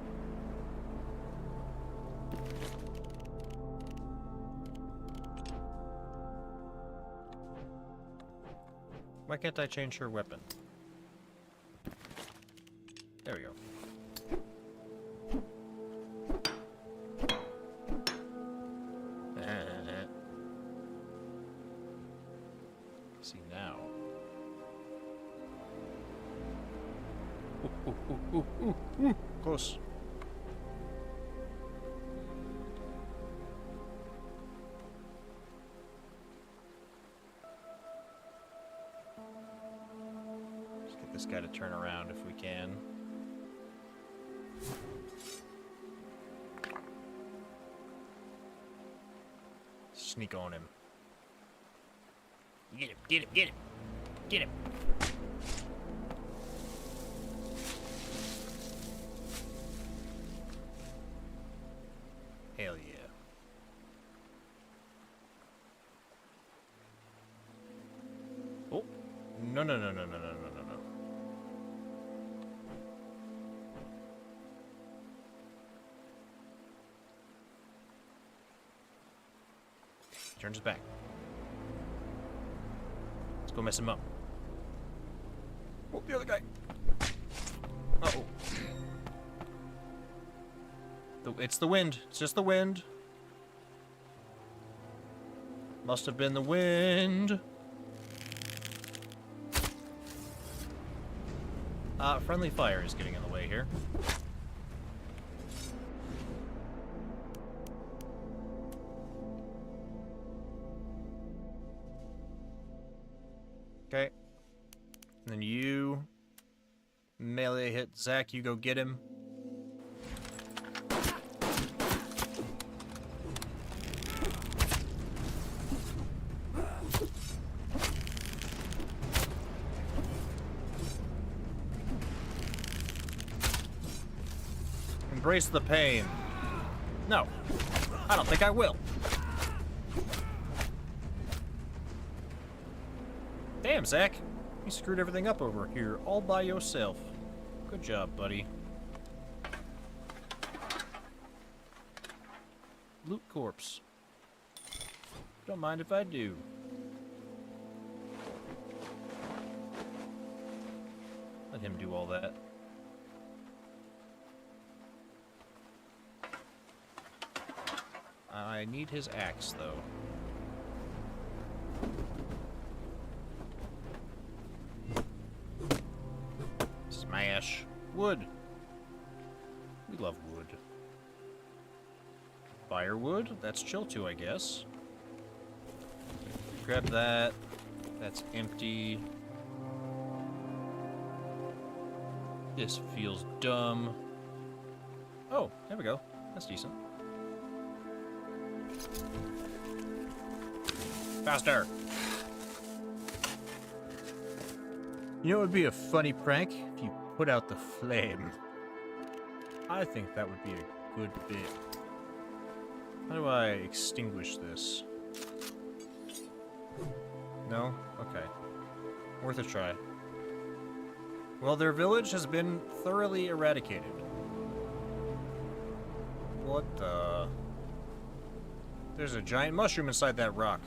Why can't I change her weapon? There we go. See now. Ooh. Close. Let's get this guy to turn around if we can. Sneak on him. Get him, get him, get him! Get him! Hell yeah. Oh. No. Turns his back. Let's go mess him up. Oh, the other guy. Uh-oh. It's the wind. It's just the wind. Must have been the wind. Friendly fire is getting in the way here. Okay. And then you melee hit Zach, you go get him. Embrace the pain. No, I don't think I will. Damn, Zach. You screwed everything up over here all by yourself. Good job, buddy. Loot corpse. Don't mind if I do. Let him do all that. I need his axe, though. Smash. Wood. We love wood. Firewood? That's chill too, I guess. Grab that. That's empty. This feels dumb. Oh, there we go. That's decent. Faster! You know what would be a funny prank? If you put out the flame. I think that would be a good bit. How do I extinguish this? No? Okay. Worth a try. Well, their village has been thoroughly eradicated. What the... There's a giant mushroom inside that rock.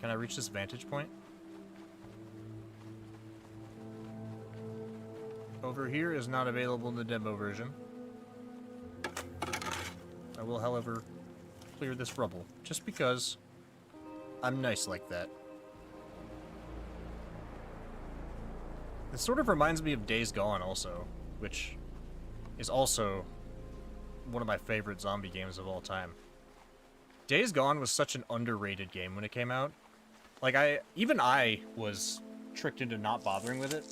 Can I reach this vantage point? Over here is not available in the demo version. I will, however, clear this rubble, just because I'm nice like that. It sort of reminds me of Days Gone also, which is also one of my favorite zombie games of all time. Days Gone was such an underrated game when it came out. Like, even I was tricked into not bothering with it.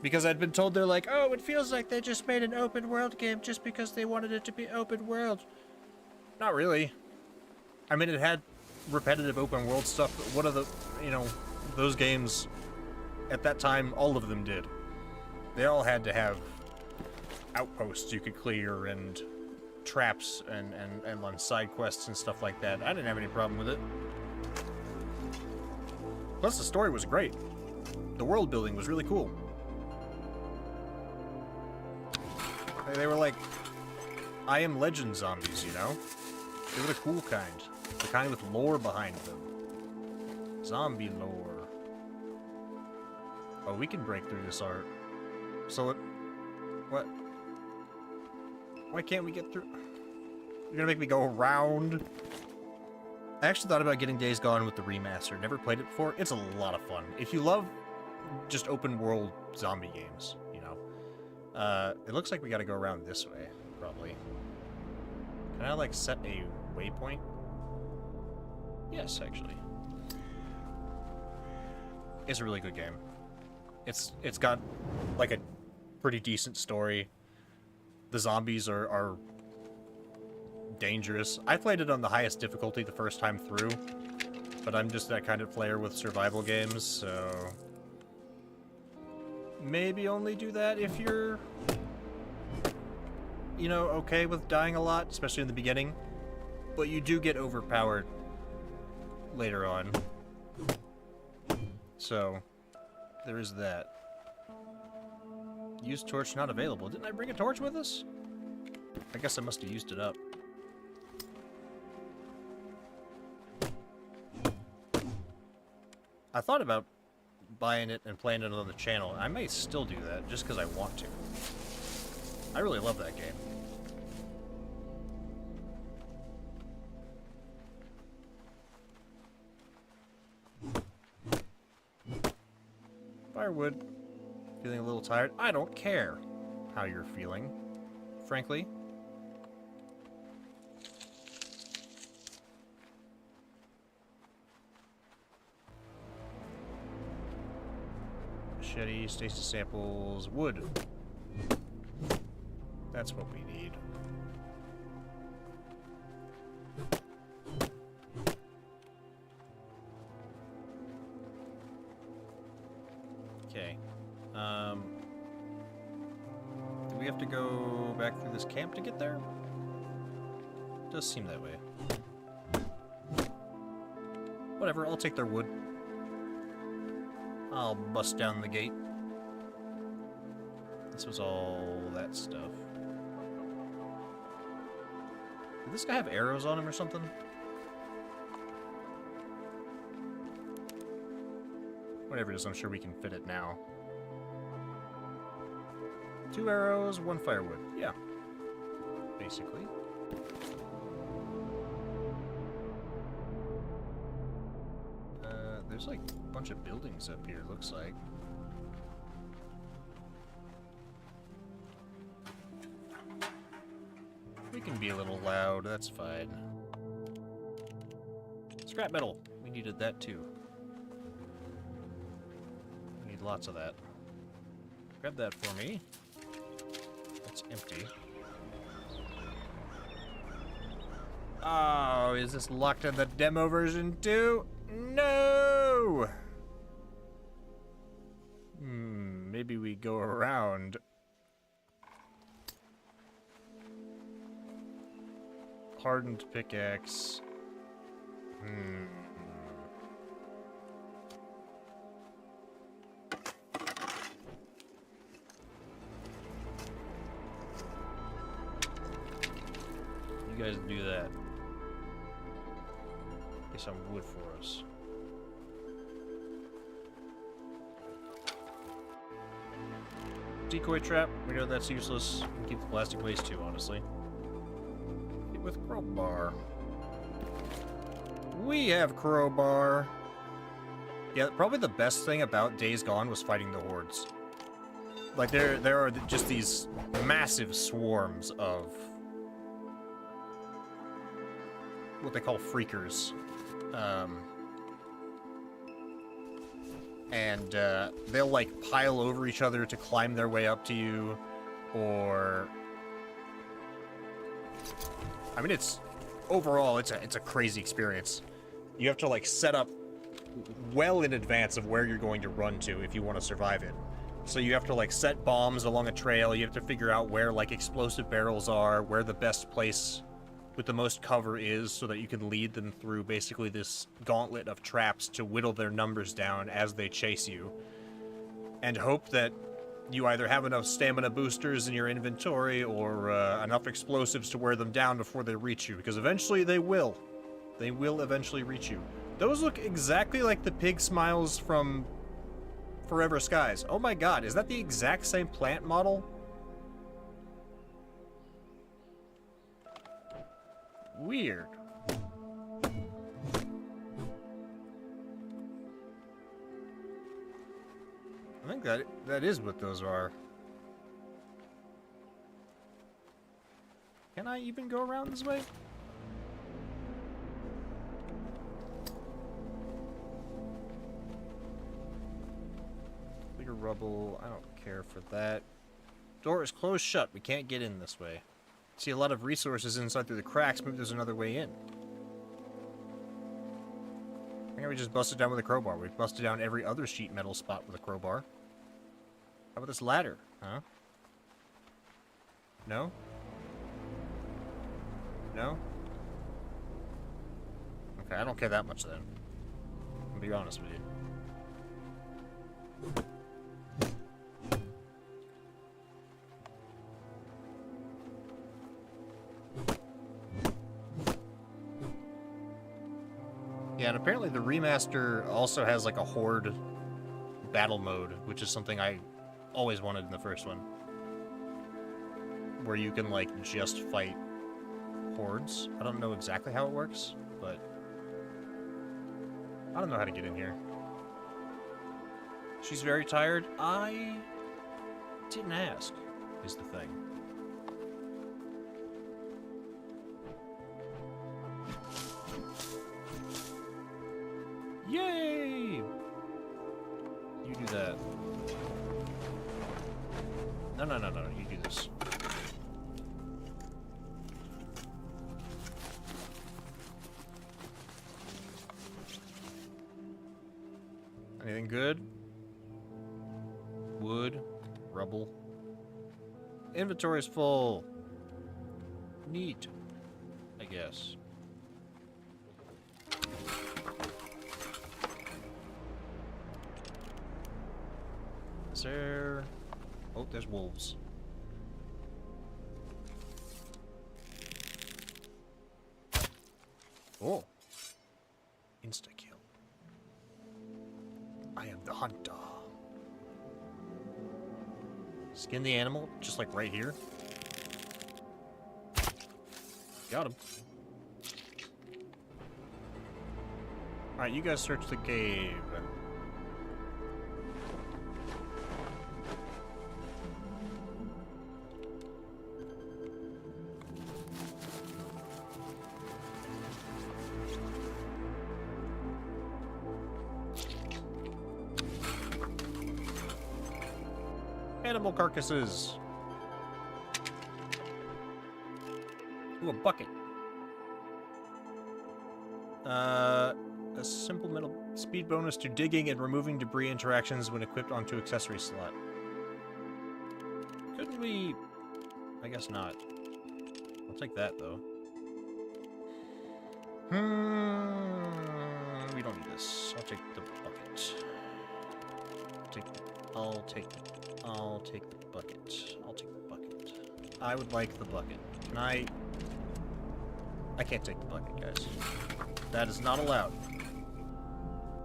Because I'd been told they're like, oh, it feels like they just made an open world game just because they wanted it to be open world. Not really. I mean, it had repetitive open world stuff, but what are the, you know, those games, at that time, all of them did. They all had to have outposts you could clear and traps and on side quests and stuff like that. I didn't have any problem with it. Plus, the story was great. The world building was really cool. They were like I Am Legend zombies, you know? They were the cool kind. The kind with lore behind them. Zombie lore. Oh, we can break through this art. So it... What? Why can't we get through? You're gonna make me go around? I actually thought about getting Days Gone with the remaster. Never played it before. It's a lot of fun. If you love just open world zombie games, you know. It looks like we gotta go around this way, probably. Can I, like, set a waypoint? Yes, actually. It's a really good game. It's got, like, a pretty decent story. The zombies are dangerous. I played it on the highest difficulty the first time through, but I'm just that kind of player with survival games, so... Maybe only do that if you're, you know, okay with dying a lot, especially in the beginning. But you do get overpowered later on. So, there is that. Use torch not available. Didn't I bring a torch with us? I guess I must have used it up. I thought about buying it and playing it on the channel. I may still do that, just because I want to. I really love that game. Firewood. Feeling a little tired? I don't care how you're feeling, frankly. Machete, stasis samples, wood. That's what we need. Okay. Do we have to go back through this camp to get there? It does seem that way. Whatever, I'll take their wood. I'll bust down the gate. This was all that stuff. Did this guy have arrows on him or something? Whatever it is, I'm sure we can fit it now. 2 arrows, 1 firewood. Yeah. Basically. There's like a bunch of buildings up here, looks like. We can be a little loud, that's fine. Scrap metal. We needed that too. lots of that. Grab that for me. That's empty. Oh, is this locked in the demo version too? No! Maybe we go around. Hardened pickaxe. You guys do that. Get some wood for us. Decoy trap. We know that's useless. We can keep the plastic waste too, honestly. Hit with crowbar. We have crowbar. Yeah, probably the best thing about Days Gone was fighting the hordes. Like, there are just these massive swarms of what they call freakers. And they'll, like, pile over each other to climb their way up to you, or... I mean, overall, it's a crazy experience. You have to, like, set up well in advance of where you're going to run to if you want to survive it. So you have to, like, set bombs along a trail, you have to figure out where, like, explosive barrels are, where the best place with the most cover is, so that you can lead them through basically this gauntlet of traps to whittle their numbers down as they chase you. And hope that you either have enough stamina boosters in your inventory or enough explosives to wear them down before they reach you, because eventually they will. They will eventually reach you. Those look exactly like the pig smiles from Forever Skies. Oh my god, is that the exact same plant model? Weird. I think that is what those are. Can I even go around this way? Bigger rubble. I don't care for that. Door is closed shut. We can't get in this way. See a lot of resources inside through the cracks. Maybe there's another way in. I think we just busted down with a crowbar. We've busted down every other sheet metal spot with a crowbar. How about this ladder? Huh? No? No? Okay, I don't care that much then. I'll be honest with you. Yeah, and apparently the remaster also has like a horde battle mode, which is something I always wanted in the first one. Where you can like just fight hordes. I don't know exactly how it works, but I don't know how to get in here. She's very tired. I didn't ask, is the thing. Yay! You do that. No, you do this. Anything good? Wood, rubble. Inventory's full. Neat, I guess. Is there... Oh, there's wolves. Oh. Insta-kill. I am the hunter. Skin the animal, just like right here. Got him. Alright, you guys search the cave. Animal carcasses. Ooh, a bucket. A simple metal speed bonus to digging and removing debris interactions when equipped onto accessory slot. Couldn't we... I guess not. I'll take that, though. We don't need this. I'll take the bucket. I'll take the bucket. I'll take the bucket. I would like the bucket. Can I can't take the bucket, guys. That is not allowed.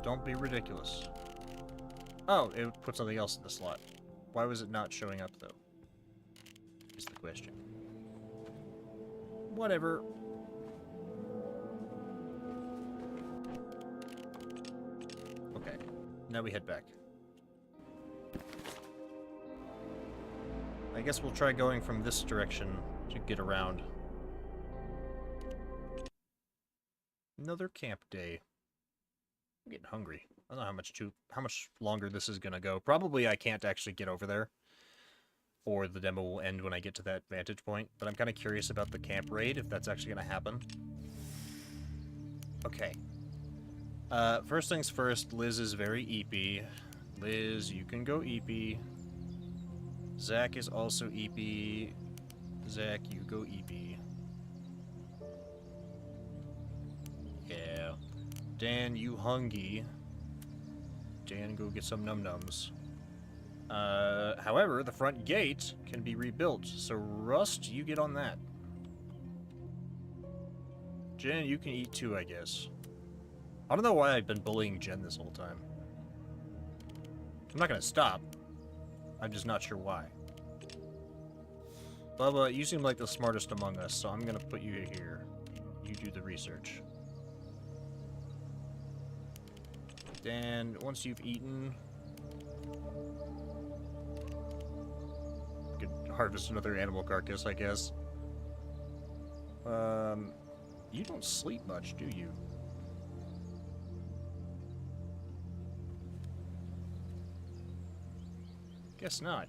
Don't be ridiculous. Oh, it put something else in the slot. Why was it not showing up, though? Is the question. Whatever. Okay. Now we head back. I guess we'll try going from this direction to get around. Another camp day. I'm getting hungry. I don't know how much longer this is gonna go. Probably I can't actually get over there. Or the demo will end when I get to that vantage point. But I'm kind of curious about the camp raid, if that's actually gonna happen. Okay. First things first, Liz is very eepy. Liz, you can go eepy. Zach is also eepy. Zach, you go eepy. Yeah. Dan, you hungry. Dan, go get some num-nums. However, the front gate can be rebuilt, so Rust, you get on that. Jen, you can eat too, I guess. I don't know why I've been bullying Jen this whole time. I'm not gonna stop. I'm just not sure why. Bubba, you seem like the smartest among us, so I'm gonna put you here. You do the research. Dan, once you've eaten... you could harvest another animal carcass, I guess. You don't sleep much, do you? Guess not.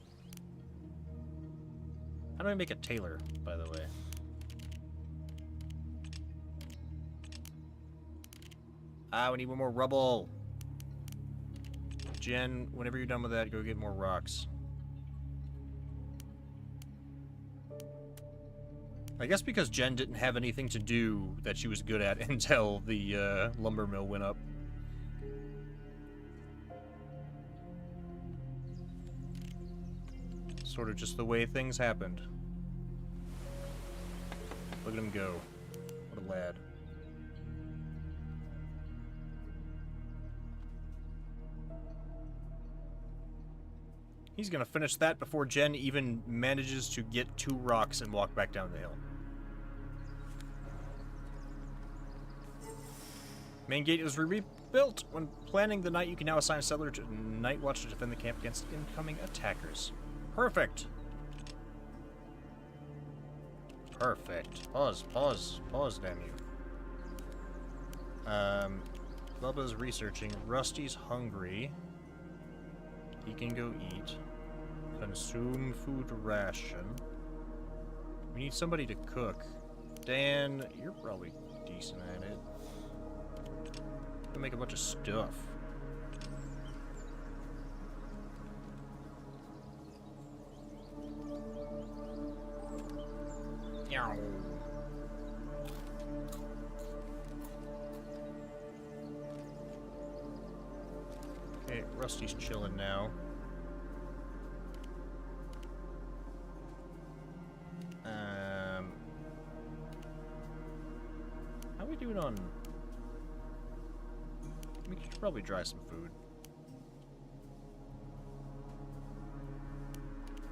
How do I make a tailor, by the way? Ah, we need one more rubble. Jen, whenever you're done with that, go get more rocks. I guess because Jen didn't have anything to do that she was good at until the lumber mill went up. Sort of just the way things happened. Look at him go. What a lad. He's gonna finish that before Jen even manages to get 2 rocks and walk back down the hill. Main gate is rebuilt. When planning the night, you can now assign a settler to night watch to defend the camp against incoming attackers. Perfect. Perfect. Pause, damn you. Bubba's researching. Rusty's hungry. He can go eat. Consume food ration. We need somebody to cook. Dan, you're probably decent at it. We'll make a bunch of stuff. Yow. Okay, Rusty's chilling now. How we doing on... We could probably dry some food.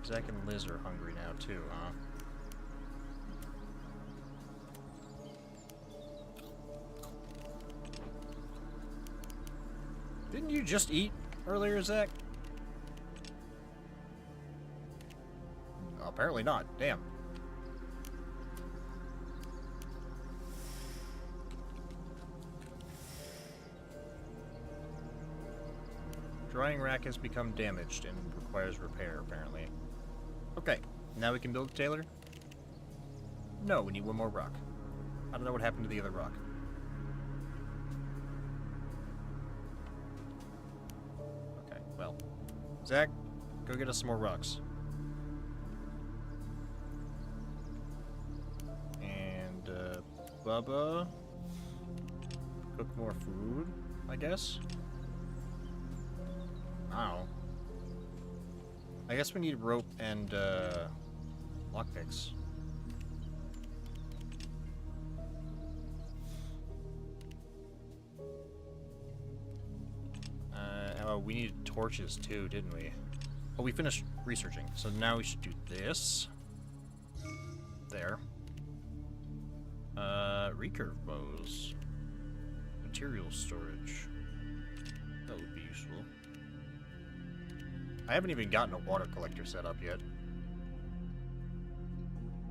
Zach and Liz are hungry now too, huh? Didn't you just eat earlier, Zach? Apparently not. Damn. Drying rack has become damaged and requires repair, apparently. Okay, now we can build a tailor? No, we need one more rock. I don't know what happened to the other rock. Okay, well. Zach, go get us some more rocks. And, Bubba, cook more food, I guess? I don't know. I guess we need rope and, lockpicks. Oh, we needed torches too, didn't we? Oh, we finished researching, so now we should do this. There. Recurve bows. Material storage. That would be useful. I haven't even gotten a water collector set up yet.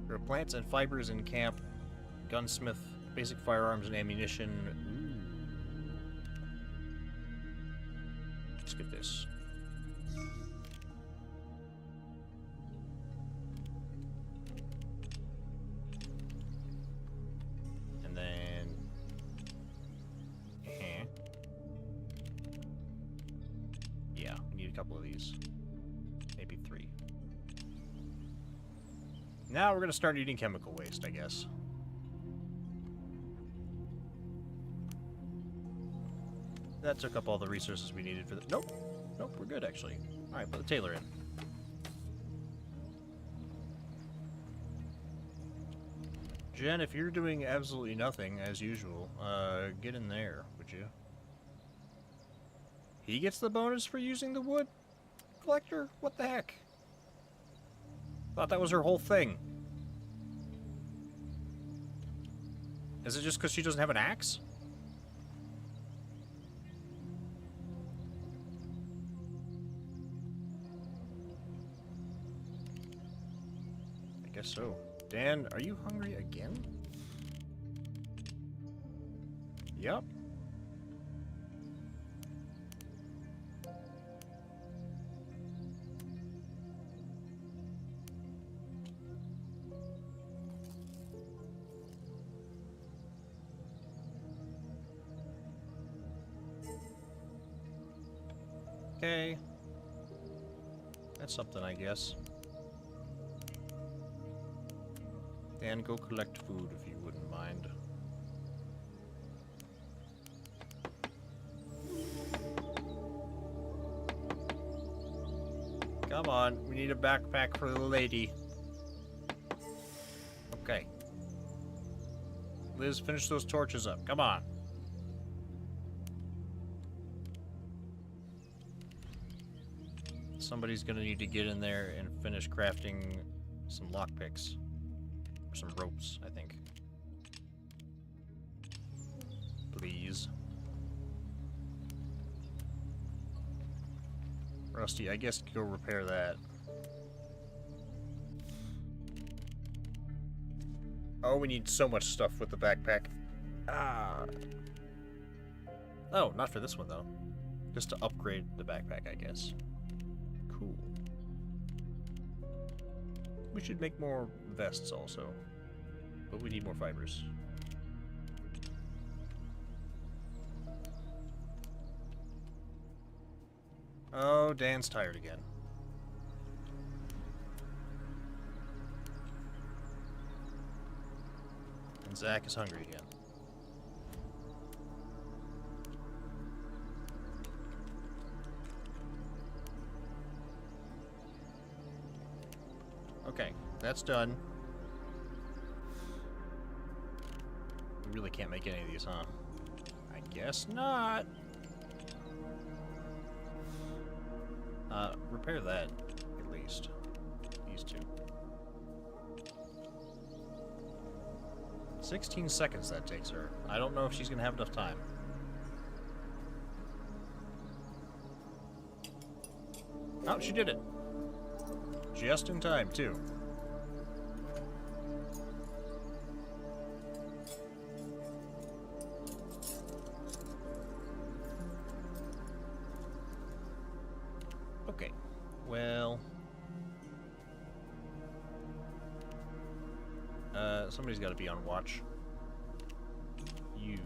There are plants and fibers in camp. Gunsmith, basic firearms and ammunition. Let's get this. And then... yeah, we need a couple of these. Maybe 3. Now we're gonna start eating chemical waste, I guess. That took up all the resources we needed for the... Nope. Nope, we're good, actually. Alright, put the tailor in. Jen, if you're doing absolutely nothing, as usual, get in there, would you? He gets the bonus for using the wood collector? What the heck? Thought that was her whole thing. Is it just because she doesn't have an axe? I guess so. Dan, are you hungry again? Yep. Okay. That's something, I guess. Dan, go collect food if you wouldn't mind. Come on, we need a backpack for the lady. Okay. Liz, finish those torches up. Come on. Somebody's gonna need to get in there and finish crafting some lockpicks. Or some ropes, I think. Please. Rusty, I guess go repair that. Oh, we need so much stuff with the backpack. Ah. Oh, not for this one, though. Just to upgrade the backpack, I guess. Cool. We should make more vests also. But we need more fibers. Oh, Dan's tired again. And Zach is hungry again. Okay, that's done. We really can't make any of these, huh? I guess not. Repair that, at least. These two. 16 seconds that takes her. I don't know if she's gonna have enough time. Oh, she did it. Just in time, too. Okay. Well... somebody's got to be on watch. You.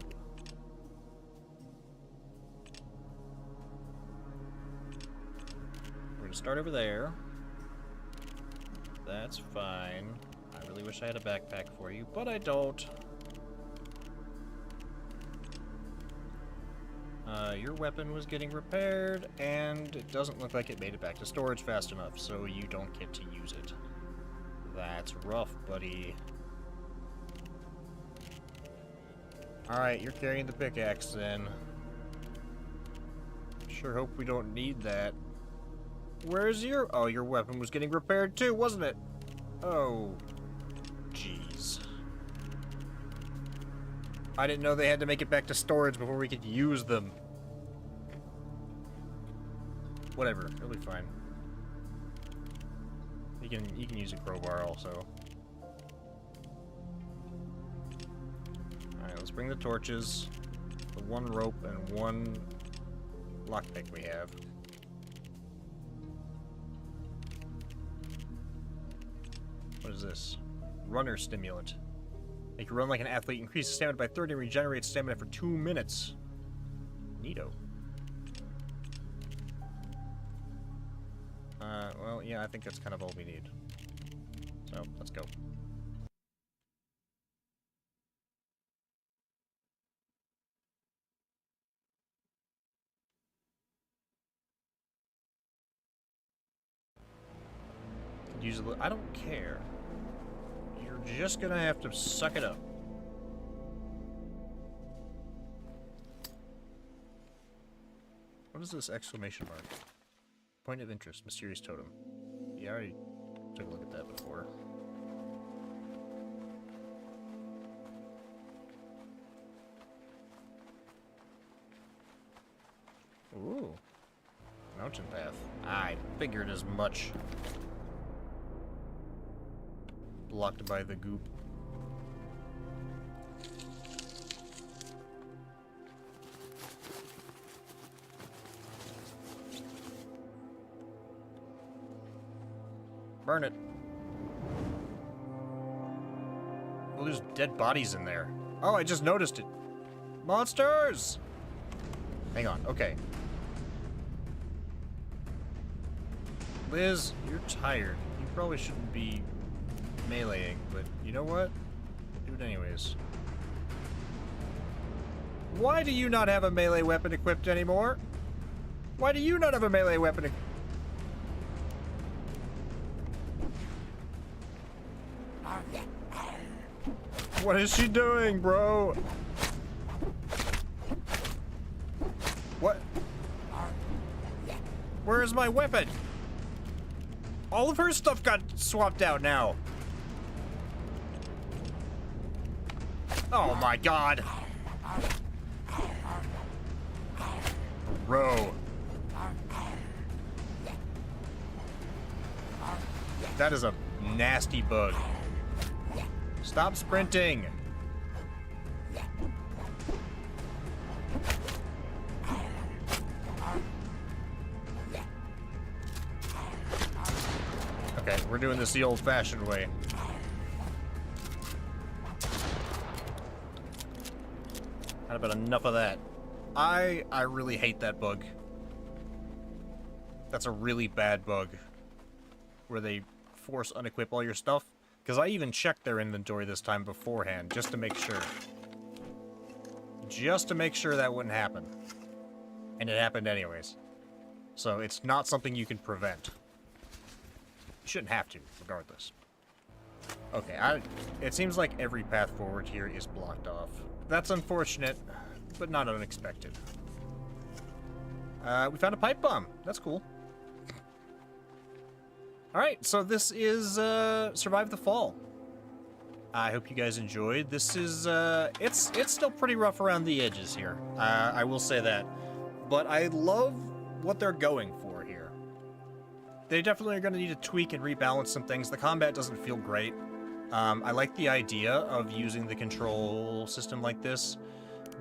We're gonna start over there. That's fine. I really wish I had a backpack for you, but I don't. Your weapon was getting repaired, and it doesn't look like it made it back to storage fast enough, so you don't get to use it. That's rough, buddy. Alright, you're carrying the pickaxe then. Sure hope we don't need that. Where's your... Oh, your weapon was getting repaired too, wasn't it? Oh. Jeez. I didn't know they had to make it back to storage before we could use them. Whatever, it'll be fine. You can use a crowbar also. Alright, let's bring the torches, the one rope, and one lockpick we have. What is this? Runner stimulant. Make you run like an athlete, increases stamina by 30, and regenerates stamina for 2 minutes. Neato. Well, yeah, I think that's kind of all we need. So, let's go. Use a little. I don't care. You're just gonna have to suck it up. What is this exclamation mark? Point of interest, mysterious totem. Yeah, I already took a look at that before. Ooh. Mountain path. I figured as much. Blocked by the goop. Burn it. Well, there's dead bodies in there. Oh, I just noticed it. Monsters! Hang on, okay. Liz, you're tired. You probably shouldn't be meleeing, but you know what? Do it anyways. Why do you not have a melee weapon equipped anymore? Why do you not have a melee weapon equipped? What is she doing, bro? What? Where's my weapon? All of her stuff got swapped out now. Oh my god. Bro. That is a nasty bug. Stop sprinting. Okay, we're doing this the old-fashioned way. How about enough of that? I really hate that bug. That's a really bad bug. Where they force unequip all your stuff. Because I even checked their inventory this time beforehand, just to make sure. Just to make sure that wouldn't happen. And it happened anyways. So it's not something you can prevent. You shouldn't have to, regardless. Okay, it seems like every path forward here is blocked off. That's unfortunate, but not unexpected. We found a pipe bomb. That's cool. Alright, so this is Survive the Fall. I hope you guys enjoyed. This is, it's still pretty rough around the edges here. I will say that. But I love what they're going for here. They definitely are going to need to tweak and rebalance some things. The combat doesn't feel great. I like the idea of using the control system like this,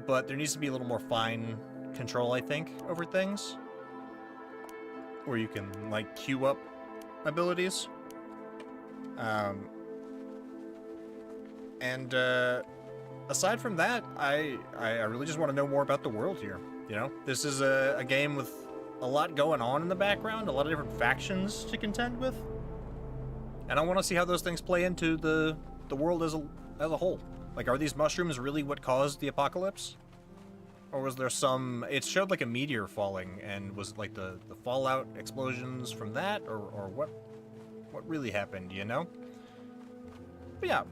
but there needs to be a little more fine control, I think, over things. where you can, like, queue up abilities. Aside from that, I really just want to know more about the world here. You know, this is a game with a lot going on in the background, a lot of different factions to contend with, and I want to see how those things play into the world as a whole. Like, are these mushrooms really what caused the apocalypse? Or was there some... It showed like a meteor falling, and was it like the fallout explosions from that? Or what really happened, you know? But yeah,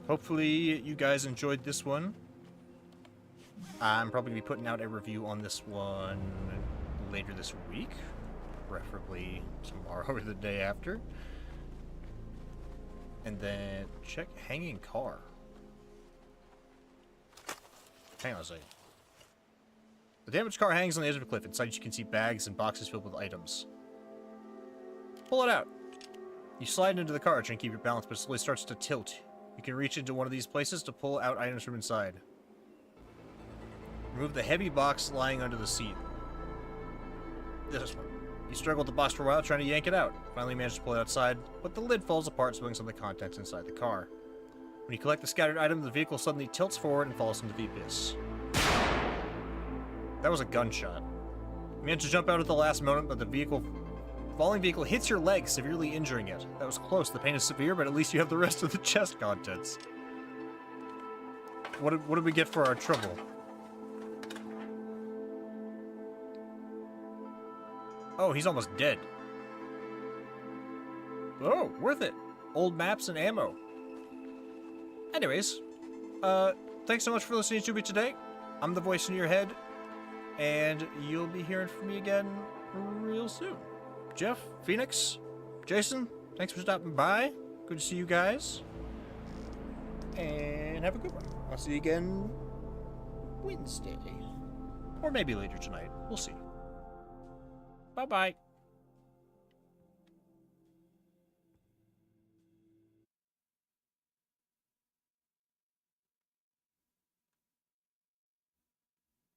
hopefully you guys enjoyed this one. I'm probably going to be putting out a review on this one later this week. Preferably tomorrow or the day after. And then check hanging car. Hang on a second. The damaged car hangs on the edge of a cliff. Inside you can see bags and boxes filled with items. Pull it out. You slide into the car, trying to keep your balance, but it slowly starts to tilt. You can reach into one of these places to pull out items from inside. Remove the heavy box lying under the seat. This one. You struggle with the box for a while, trying to yank it out. Finally manage to pull it outside, but the lid falls apart, spilling some of the contents inside the car. When you collect the scattered items, the vehicle suddenly tilts forward and falls into the abyss. That was a gunshot. You managed to jump out at the last moment, but the falling vehicle hits your leg, severely injuring it. That was close. The pain is severe, but at least you have the rest of the chest contents. What did we get for our trouble? Oh, he's almost dead. Oh, worth it. Old maps and ammo. Anyways, thanks so much for listening to me today. I'm the voice in your head, and you'll be hearing from me again real soon. Jeff, Phoenix, Jason, thanks for stopping by. Good to see you guys. And have a good one. I'll see you again Wednesday. Or maybe later tonight. We'll see. Bye-bye.